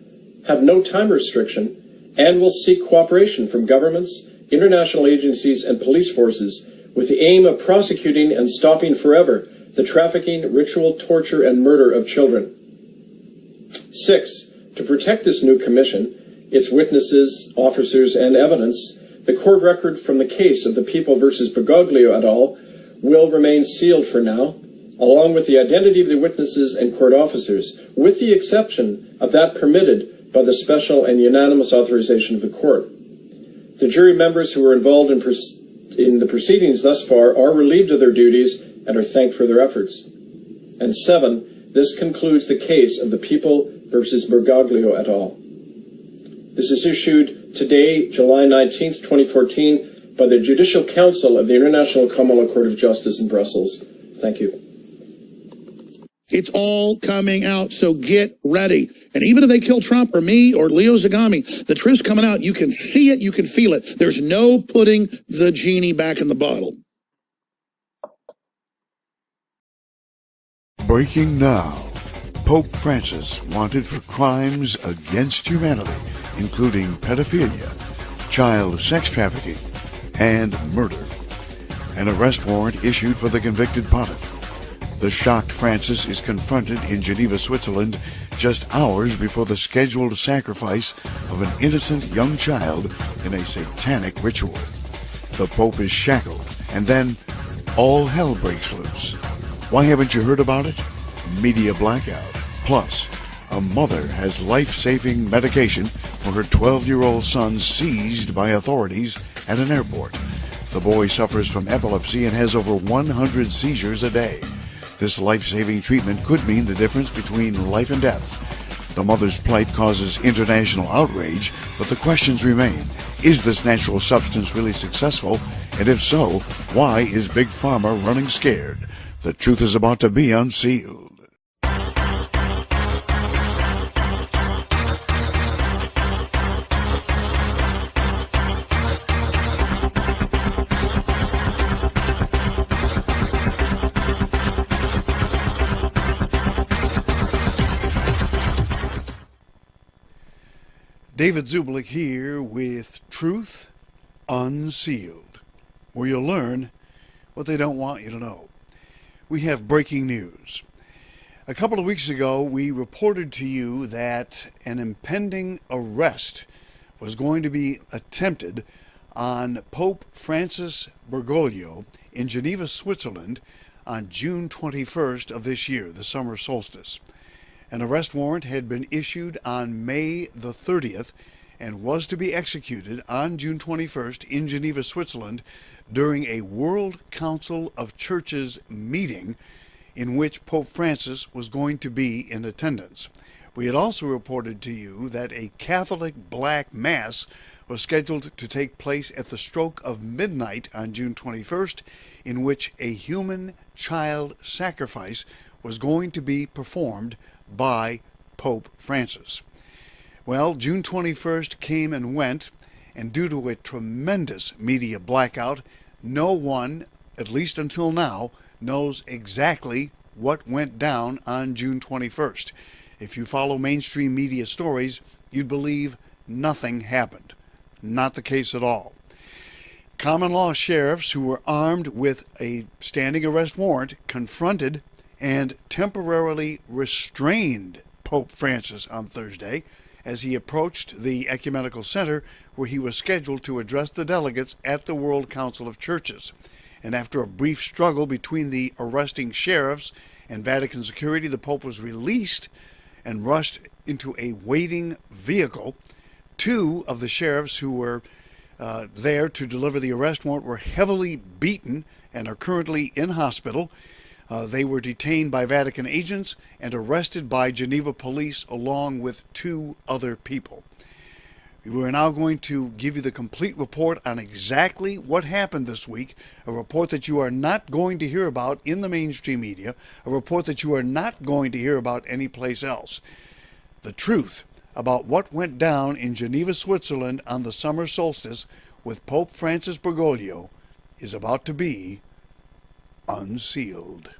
have no time restriction, and will seek cooperation from governments, international agencies, and police forces with the aim of prosecuting and stopping forever the trafficking, ritual, torture, and murder of children. 6. To protect this new commission, its witnesses, officers, and evidence, the court record from the case of the People versus Bergoglio et al. Will remain sealed for now, along with the identity of the witnesses and court officers, with the exception of that permitted by the special and unanimous authorization of the court. The jury members who were involved in the proceedings thus far are relieved of their duties and are thanked for their efforts. And 7, this concludes the case of the People versus Bergoglio et al. This is issued today, July 19th, 2014, by the Judicial Council of the International Common Law Court of Justice in Brussels. Thank you. It's all coming out, so get ready. And even if they kill Trump or me or Leo Zagami, the truth's coming out. You can see it, you can feel it. There's no putting the genie back in the bottle. Breaking now. Pope Francis wanted for crimes against humanity, including pedophilia, child sex trafficking, and murder. An arrest warrant issued for the convicted pontiff. The shocked Francis is confronted in Geneva, Switzerland, just hours before the scheduled sacrifice of an innocent young child in a satanic ritual. The Pope is shackled, and then all hell breaks loose. Why haven't you heard about it? Media blackout. Plus, a mother has life-saving medication for her 12-year-old son seized by authorities at an airport. The boy suffers from epilepsy and has over 100 seizures a day. This life-saving treatment could mean the difference between life and death. The mother's plight causes international outrage, but the questions remain. Is this natural substance really successful? And if so, why is Big Pharma running scared? The truth is about to be unsealed. David Zublik here with Truth Unsealed, where you'll learn what they don't want you to know. We have breaking news. A couple of weeks ago, we reported to you that an impending arrest was going to be attempted on Pope Francis Bergoglio in Geneva, Switzerland on June 21st of this year, the summer solstice. An arrest warrant had been issued on May the 30th and was to be executed on June 21st in Geneva, Switzerland during a World Council of Churches meeting in which Pope Francis was going to be in attendance. We had also reported to you that a Catholic Black Mass was scheduled to take place at the stroke of midnight on June 21st, in which a human child sacrifice was going to be performed by Pope Francis. Well, June 21st came and went, and due to a tremendous media blackout, no one, at least until now, knows exactly what went down on June 21st. If you follow mainstream media stories, you'd believe nothing happened. Not the case at all. Common law sheriffs who were armed with a standing arrest warrant confronted and temporarily restrained Pope Francis on Thursday as he approached the Ecumenical Center where he was scheduled to address the delegates at the World Council of Churches. And after a brief struggle between the arresting sheriffs and Vatican security, the Pope was released and rushed into a waiting vehicle. Two of the sheriffs who were there to deliver the arrest warrant were heavily beaten and are currently in hospital. They were detained by Vatican agents and arrested by Geneva police along with two other people. We're now going to give you the complete report on exactly what happened this week, a report that you are not going to hear about in the mainstream media, a report that you are not going to hear about anyplace else. The truth about what went down in Geneva, Switzerland on the summer solstice with Pope Francis Bergoglio is about to be unsealed.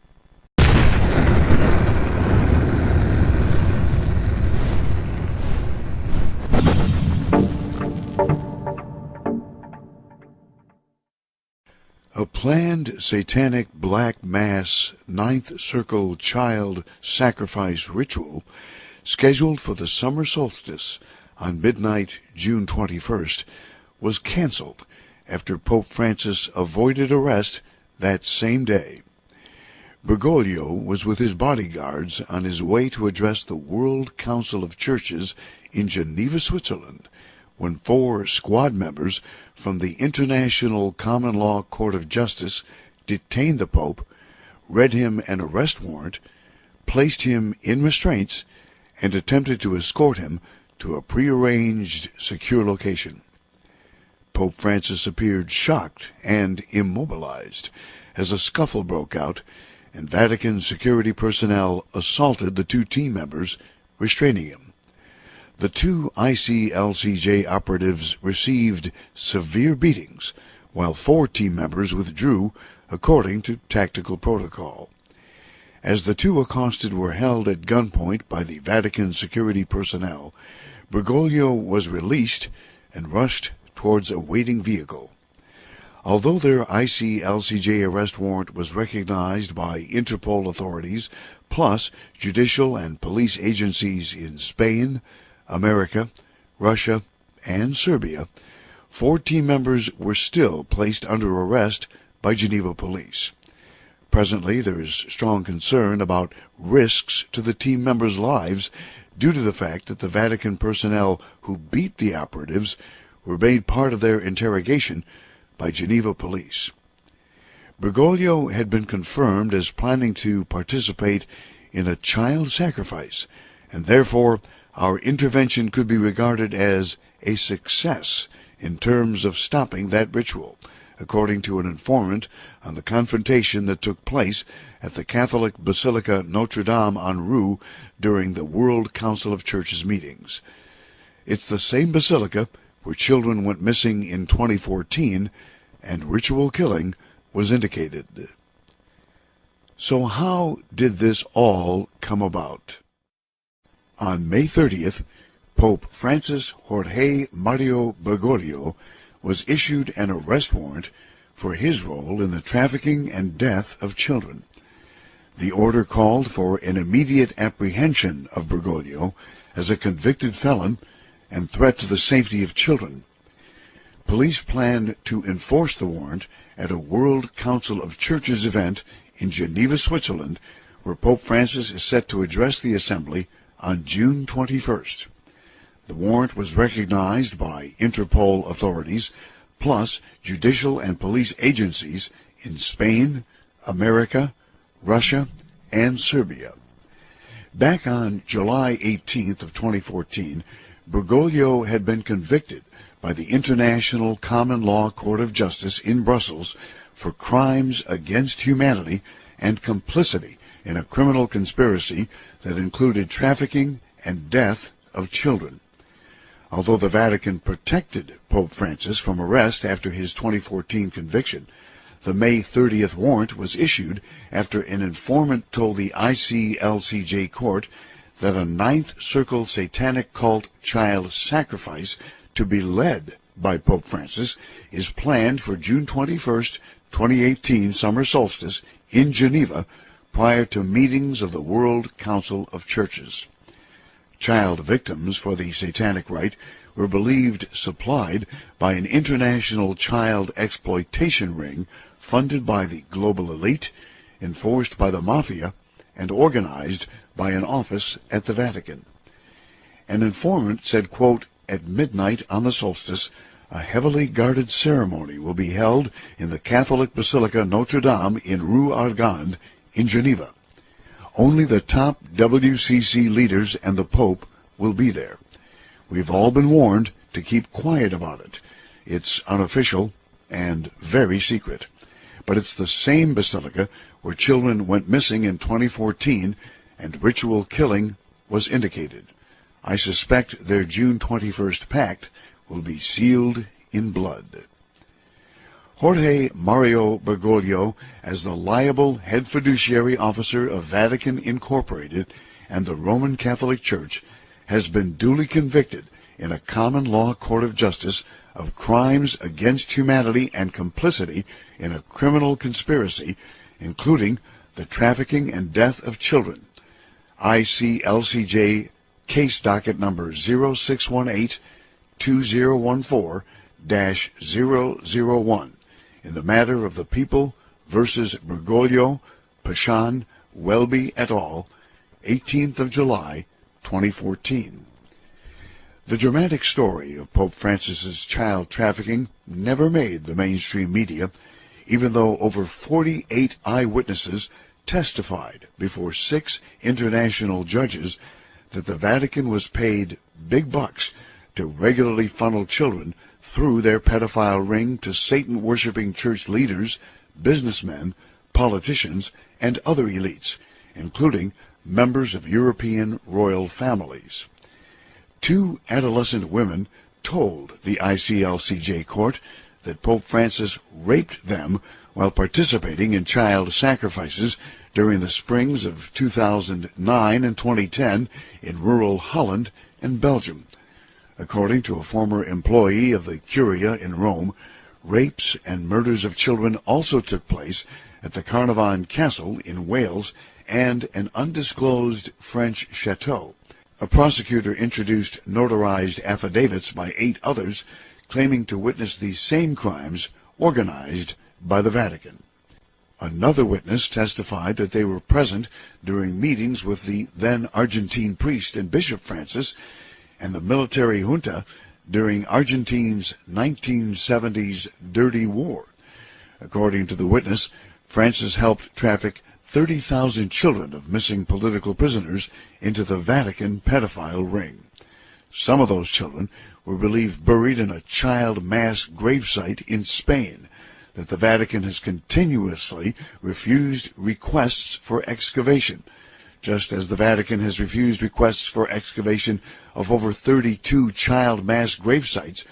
A planned satanic black mass ninth circle child sacrifice ritual scheduled for the summer solstice on midnight June 21st was canceled after Pope Francis avoided arrest that same day. Bergoglio was with his bodyguards on his way to address the World Council of Churches in Geneva, Switzerland, when 4 squad members from the International Common Law Court of Justice detained the Pope, read him an arrest warrant, placed him in restraints, and attempted to escort him to a prearranged secure location. Pope Francis appeared shocked and immobilized as a scuffle broke out, and Vatican security personnel assaulted the 2 team members, restraining him. The 2 ICLCJ operatives received severe beatings, while 4 team members withdrew according to tactical protocol. As the 2 accosted were held at gunpoint by the Vatican security personnel, Bergoglio was released and rushed towards a waiting vehicle. Although their ICLCJ arrest warrant was recognized by Interpol authorities, plus judicial and police agencies in Spain, America, Russia, and Serbia, 4 team members were still placed under arrest by Geneva police. Presently, there is strong concern about risks to the team members' lives due to the fact that the Vatican personnel who beat the operatives were made part of their interrogation by Geneva police. Bergoglio had been confirmed as planning to participate in a child sacrifice, and therefore our intervention could be regarded as a success in terms of stopping that ritual, according to an informant on the confrontation that took place at the Catholic Basilica Notre Dame en Roue during the World Council of Churches meetings. It's the same basilica where children went missing in 2014 and ritual killing was indicated. So how did this all come about? On May 30th, Pope Francis Jorge Mario Bergoglio was issued an arrest warrant for his role in the trafficking and death of children. The order called for an immediate apprehension of Bergoglio as a convicted felon and threat to the safety of children. Police planned to enforce the warrant at a World Council of Churches event in Geneva, Switzerland, where Pope Francis is set to address the assembly on June 21st. The warrant was recognized by Interpol authorities, plus judicial and police agencies in Spain, America, Russia, and Serbia. Back on July 18th of 2014, Bergoglio had been convicted by the International Common Law Court of Justice in Brussels for crimes against humanity and complicity in a criminal conspiracy that included trafficking and death of children. Although the Vatican protected Pope Francis from arrest after his 2014 conviction, the May 30th warrant was issued after an informant told the ICLCJ court that a Ninth Circle satanic cult child sacrifice to be led by Pope Francis is planned for June 21st, 2018 summer solstice in Geneva prior to meetings of the World Council of Churches. Child victims for the satanic rite were believed supplied by an international child exploitation ring funded by the global elite, enforced by the mafia, and organized by an office at the Vatican. An informant said, quote, "At midnight on the solstice, a heavily guarded ceremony will be held in the Catholic Basilica Notre Dame in Rue Argand in Geneva. Only the top WCC leaders and the Pope will be there. We've all been warned to keep quiet about it. It's unofficial and very secret. But it's the same basilica where children went missing in 2014 and ritual killing was indicated. I suspect their June 21st pact will be sealed in blood. Jorge Mario Bergoglio, as the liable head fiduciary officer of Vatican Incorporated and the Roman Catholic Church, has been duly convicted in a common law court of justice of crimes against humanity and complicity in a criminal conspiracy, including the trafficking and death of children. ICLCJ case docket number 0618-2014-001 in the matter of the People versus Bergoglio, Pashan, Welby et al., 18th of July, 2014. The dramatic story of Pope Francis's child trafficking never made the mainstream media, even though over 48 eyewitnesses testified before 6 international judges that the Vatican was paid big bucks to regularly funnel children through their pedophile ring to Satan-worshipping church leaders, businessmen, politicians, and other elites, including members of European royal families. 2 adolescent women told the ICLCJ court that Pope Francis raped them while participating in child sacrifices during the springs of 2009 and 2010 in rural Holland and Belgium. According to a former employee of the Curia in Rome, rapes and murders of children also took place at the Carnarvon Castle in Wales and an undisclosed French chateau. A prosecutor introduced notarized affidavits by 8 others claiming to witness these same crimes organized by the Vatican. Another witness testified that they were present during meetings with the then Argentine priest and Bishop Francis and the military junta during Argentine's 1970s dirty war. According to the witness, Francis helped traffic 30,000 children of missing political prisoners into the Vatican pedophile ring. Some of those children were believed buried in a child mass gravesite in Spain that the Vatican has continuously refused requests for excavation, just as the Vatican has refused requests for excavation of over 32 child mass gravesites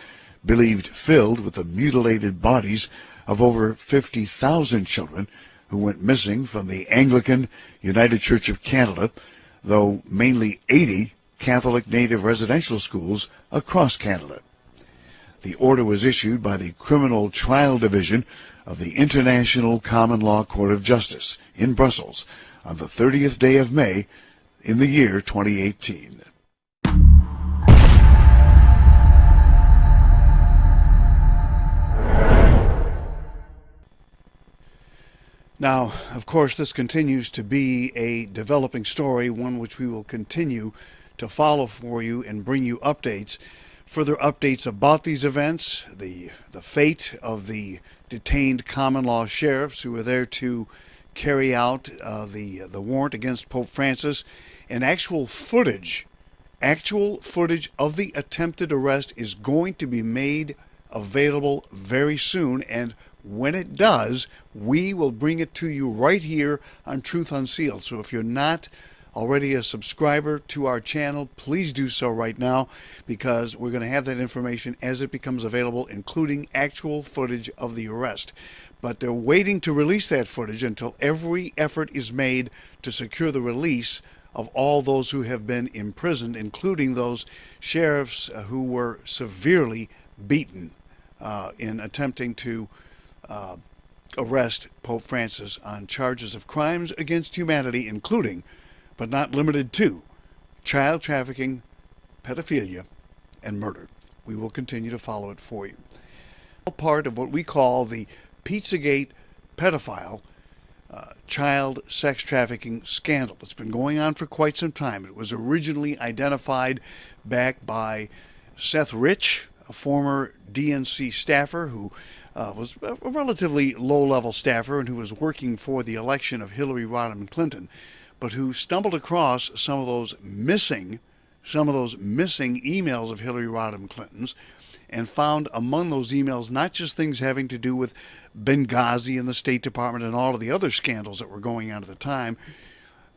believed filled with the mutilated bodies of over 50,000 children who went missing from the Anglican United Church of Canada, though mainly 80 Catholic native residential schools across Canada. The order was issued by the Criminal Trial Division of the International Common Law Court of Justice in Brussels on the 30th day of May in the year 2018. Now, of course, this continues to be a developing story, one which we will continue to follow for you and bring you updates. Further updates about these events, the fate of the detained common law sheriffs who were there to carry out the warrant against Pope Francis, and actual footage of the attempted arrest is going to be made available very soon, and when it does, we will bring it to you right here on Truth Unsealed. So if you're not already a subscriber to our channel, please do so right now, because we're going to have that information as it becomes available, including actual footage of the arrest. But they're waiting to release that footage until every effort is made to secure the release of all those who have been imprisoned, including those sheriffs who were severely beaten in attempting to arrest Pope Francis on charges of crimes against humanity, including, but not limited to, child trafficking, pedophilia, and murder. We will continue to follow it for you. Part of what we call the Pizzagate pedophile child sex trafficking scandal. It's been going on for quite some time. It was originally identified back by Seth Rich, a former DNC staffer who was a relatively low-level staffer and who was working for the election of Hillary Rodham Clinton, but who stumbled across some of those missing some of those missing emails of Hillary Rodham Clinton's and found among those emails not just things having to do with Benghazi and the State Department and all of the other scandals that were going on at the time,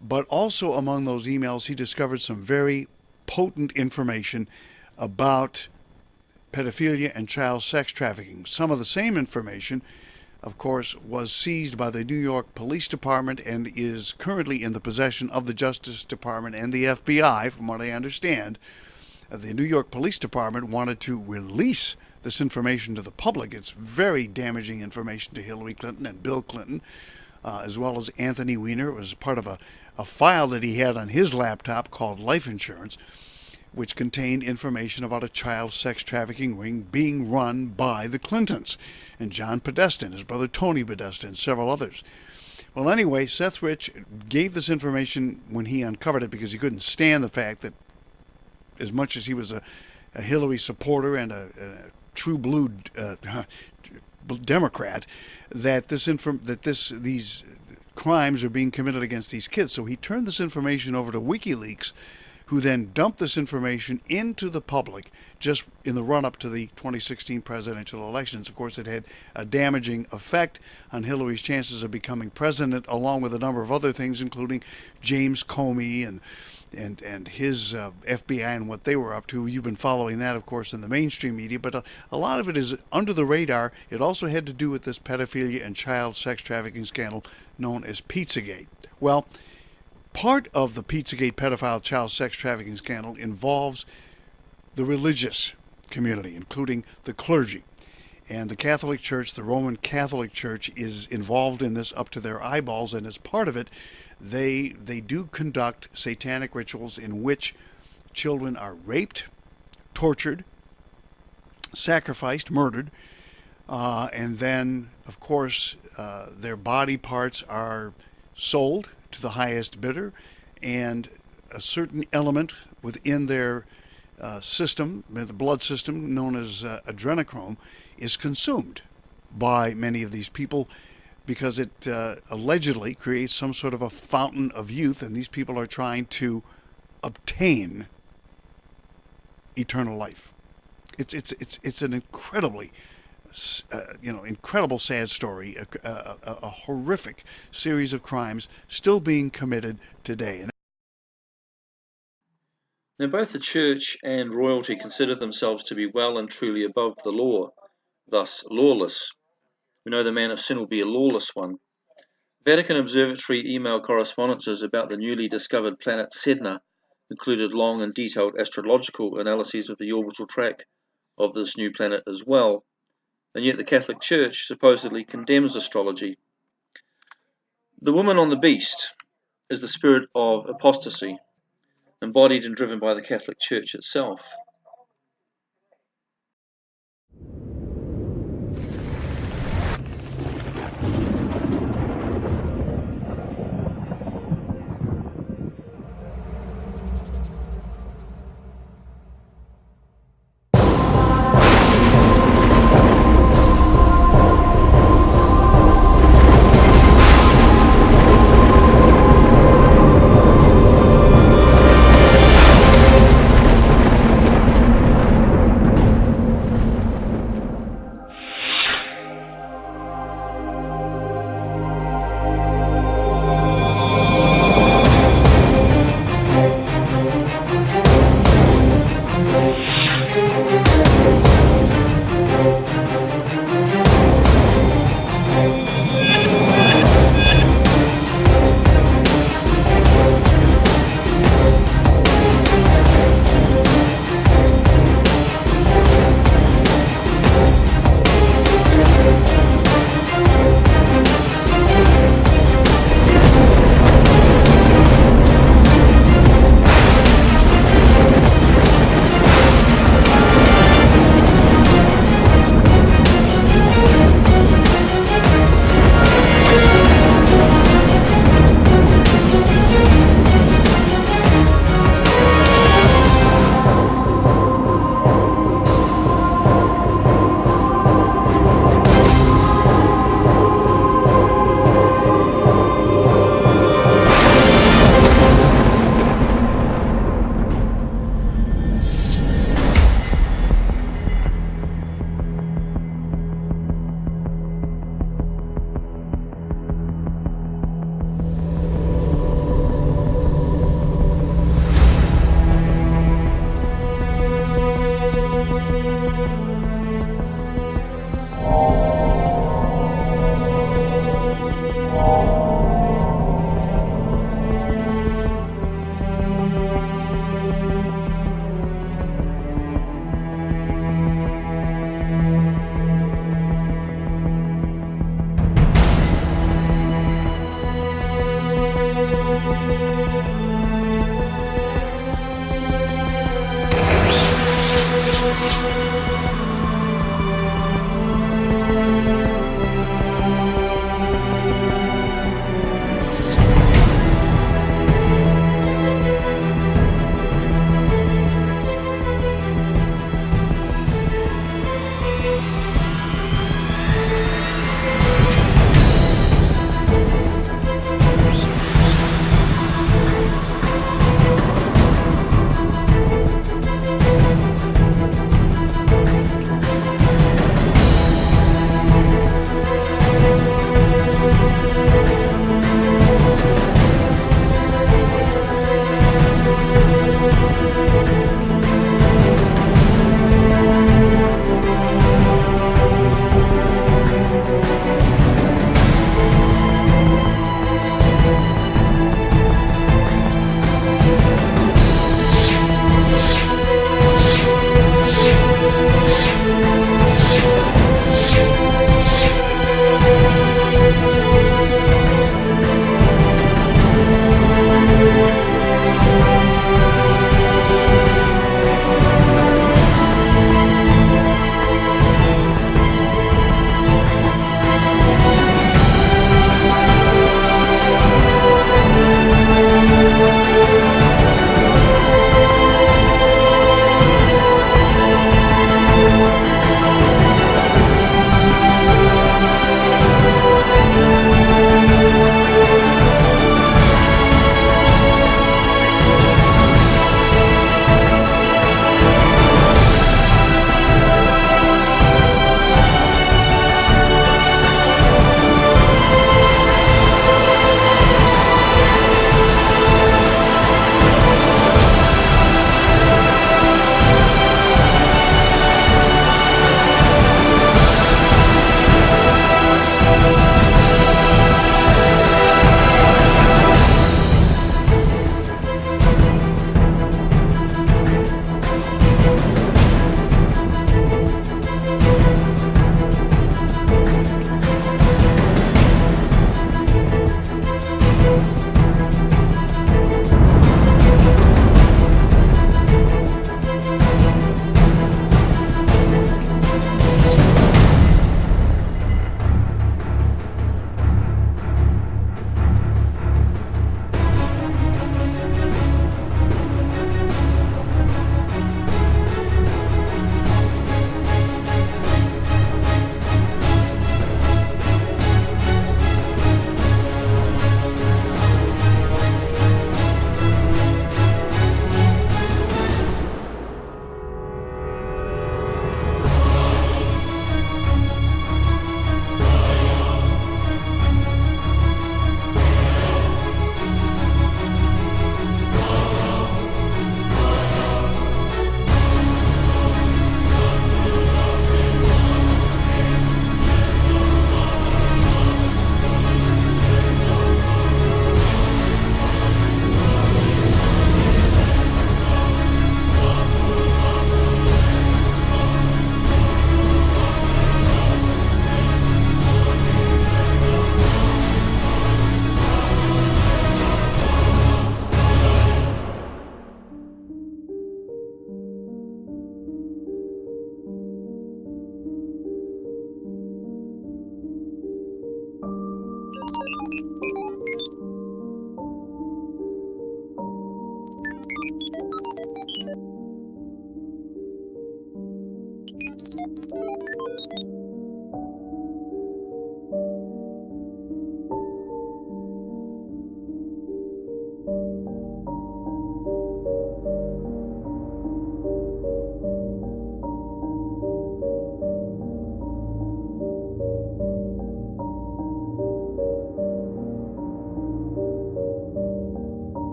but also among those emails he discovered some very potent information about pedophilia and child sex trafficking. Some of the same information, of course, was seized by the New York Police Department and is currently in the possession of the Justice Department and the FBI, from what I understand. The New York Police Department wanted to release this information to the public. It's very damaging information to Hillary Clinton and Bill Clinton, as well as Anthony Weiner. It was part of a file that he had on his laptop called Life Insurance, which contained information about a child sex trafficking ring being run by the Clintons, and John Podesta, his brother Tony Podesta, and several others. Well, anyway, Seth Rich gave this information when he uncovered it because he couldn't stand the fact that, as much as he was a Hillary supporter and a true blue Democrat, that these crimes are being committed against these kids. So he turned this information over to WikiLeaks, who then dumped this information into the public just in the run-up to the 2016 presidential elections. Of course, it had a damaging effect on Hillary's chances of becoming president, along with a number of other things, including James Comey and his FBI and what they were up to. You've been following that, of course, in the mainstream media, but a lot of it is under the radar. It also had to do with this pedophilia and child sex trafficking scandal known as Pizzagate. Well, part of the Pizzagate pedophile child sex trafficking scandal involves the religious community, including the clergy. And the Catholic Church, the Roman Catholic Church, is involved in this up to their eyeballs, and as part of it, they do conduct satanic rituals in which children are raped, tortured, sacrificed, murdered, and then, of course, their body parts are sold to the highest bidder, and a certain element within their system, the blood system known as adrenochrome, is consumed by many of these people because it allegedly creates some sort of a fountain of youth, and these people are trying to obtain eternal life. It's an incredibly incredible sad story, a horrific series of crimes still being committed today. Now, both the church and royalty consider themselves to be well and truly above the law, thus lawless. We know the man of sin will be a lawless one. Vatican Observatory email correspondences about the newly discovered planet Sedna included long and detailed astrological analyses of the orbital track of this new planet as well, and yet the Catholic Church supposedly condemns astrology. The woman on the beast is the spirit of apostasy, embodied and driven by the Catholic Church itself.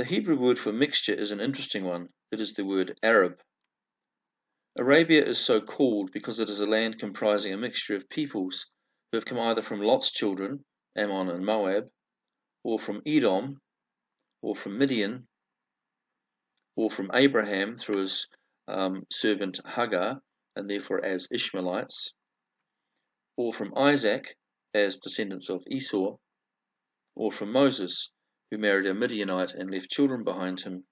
The Hebrew word for mixture is an interesting one. It is the word Arab. Arabia is so called because it is a land comprising a mixture of peoples who have come either from Lot's children, Ammon and Moab, or from Edom, or from Midian, or from Abraham through his servant Hagar, and therefore as Ishmaelites, or from Isaac as descendants of Esau, or from Moses, who married a Midianite and left children behind him.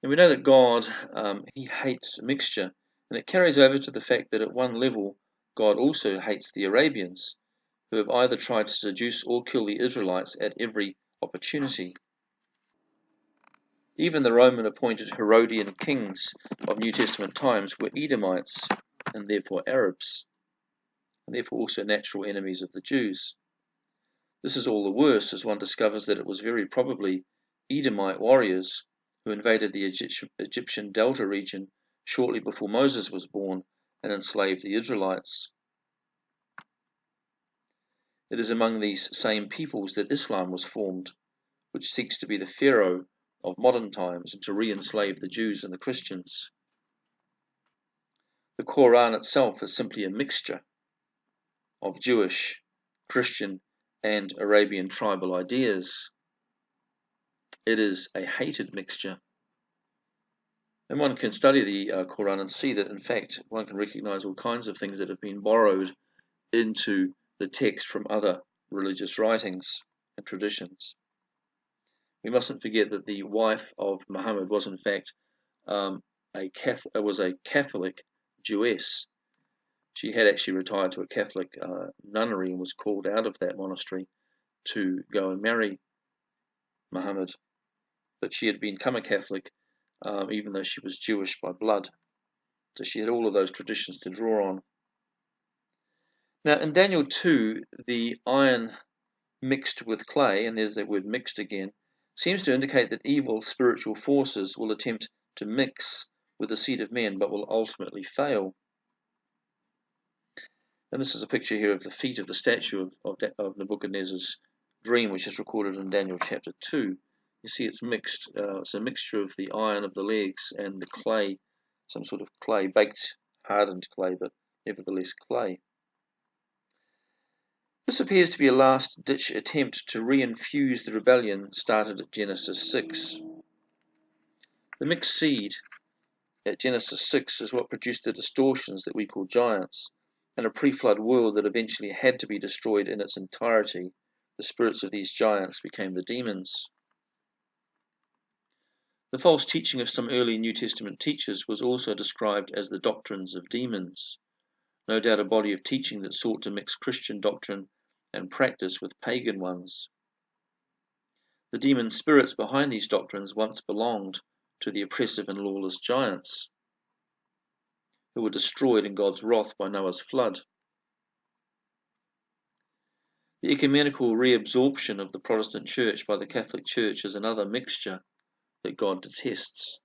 And we know that God, he hates mixture, and it carries over to the fact that at one level, God also hates the Arabians, who have either tried to seduce or kill the Israelites at every opportunity. Even the Roman-appointed Herodian kings of New Testament times were Edomites, and therefore Arabs, and therefore also natural enemies of the Jews. This is all the worse as one discovers that it was very probably Edomite warriors who invaded the Egyptian Delta region shortly before Moses was born and enslaved the Israelites. It is among these same peoples that Islam was formed, which seeks to be the Pharaoh of modern times and to re-enslave the Jews and the Christians. The Quran itself is simply a mixture of Jewish, Christian, and Arabian tribal ideas. It is a hated mixture. And one can study the Quran and see that, in fact, one can recognize all kinds of things that have been borrowed into the text from other religious writings and traditions. We mustn't forget that the wife of Muhammad was, in fact, a Catholic Jewess. She had actually retired to a Catholic nunnery and was called out of that monastery to go and marry Muhammad. But she had become a Catholic even though she was Jewish by blood. So she had all of those traditions to draw on. Now in Daniel 2, the iron mixed with clay, and there's that word mixed again, seems to indicate that evil spiritual forces will attempt to mix with the seed of men, but will ultimately fail. And this is a picture here of the feet of the statue of Nebuchadnezzar's dream, which is recorded in Daniel chapter 2. You see it's mixed. It's a mixture of the iron of the legs and the clay, some sort of clay, baked, hardened clay, but nevertheless clay. This appears to be a last-ditch attempt to re-infuse the rebellion started at Genesis 6. The mixed seed at Genesis 6 is what produced the distortions that we call giants, and a pre-flood world that eventually had to be destroyed in its entirety. The spirits of these giants became the demons. The false teaching of some early New Testament teachers was also described as the doctrines of demons, no doubt a body of teaching that sought to mix Christian doctrine and practice with pagan ones. The demon spirits behind these doctrines once belonged to the oppressive and lawless giants, who were destroyed in God's wrath by Noah's flood. The ecumenical reabsorption of the Protestant Church by the Catholic Church is another mixture that God detests.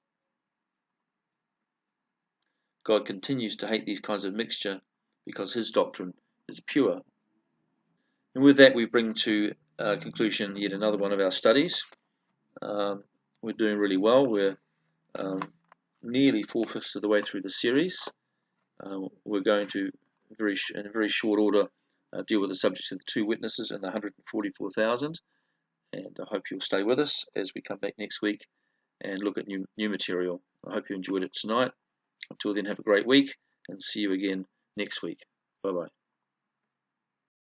God continues to hate these kinds of mixture because his doctrine is pure. And with that we bring to conclusion yet another one of our studies. We're doing really well. We're nearly 4/5 of the way through the series. We're going to, in a very short order, deal with the subjects of the two witnesses and the 144,000. And I hope you'll stay with us as we come back next week and look at new material. I hope you enjoyed it tonight. Until then, have a great week and see you again next week. Bye-bye.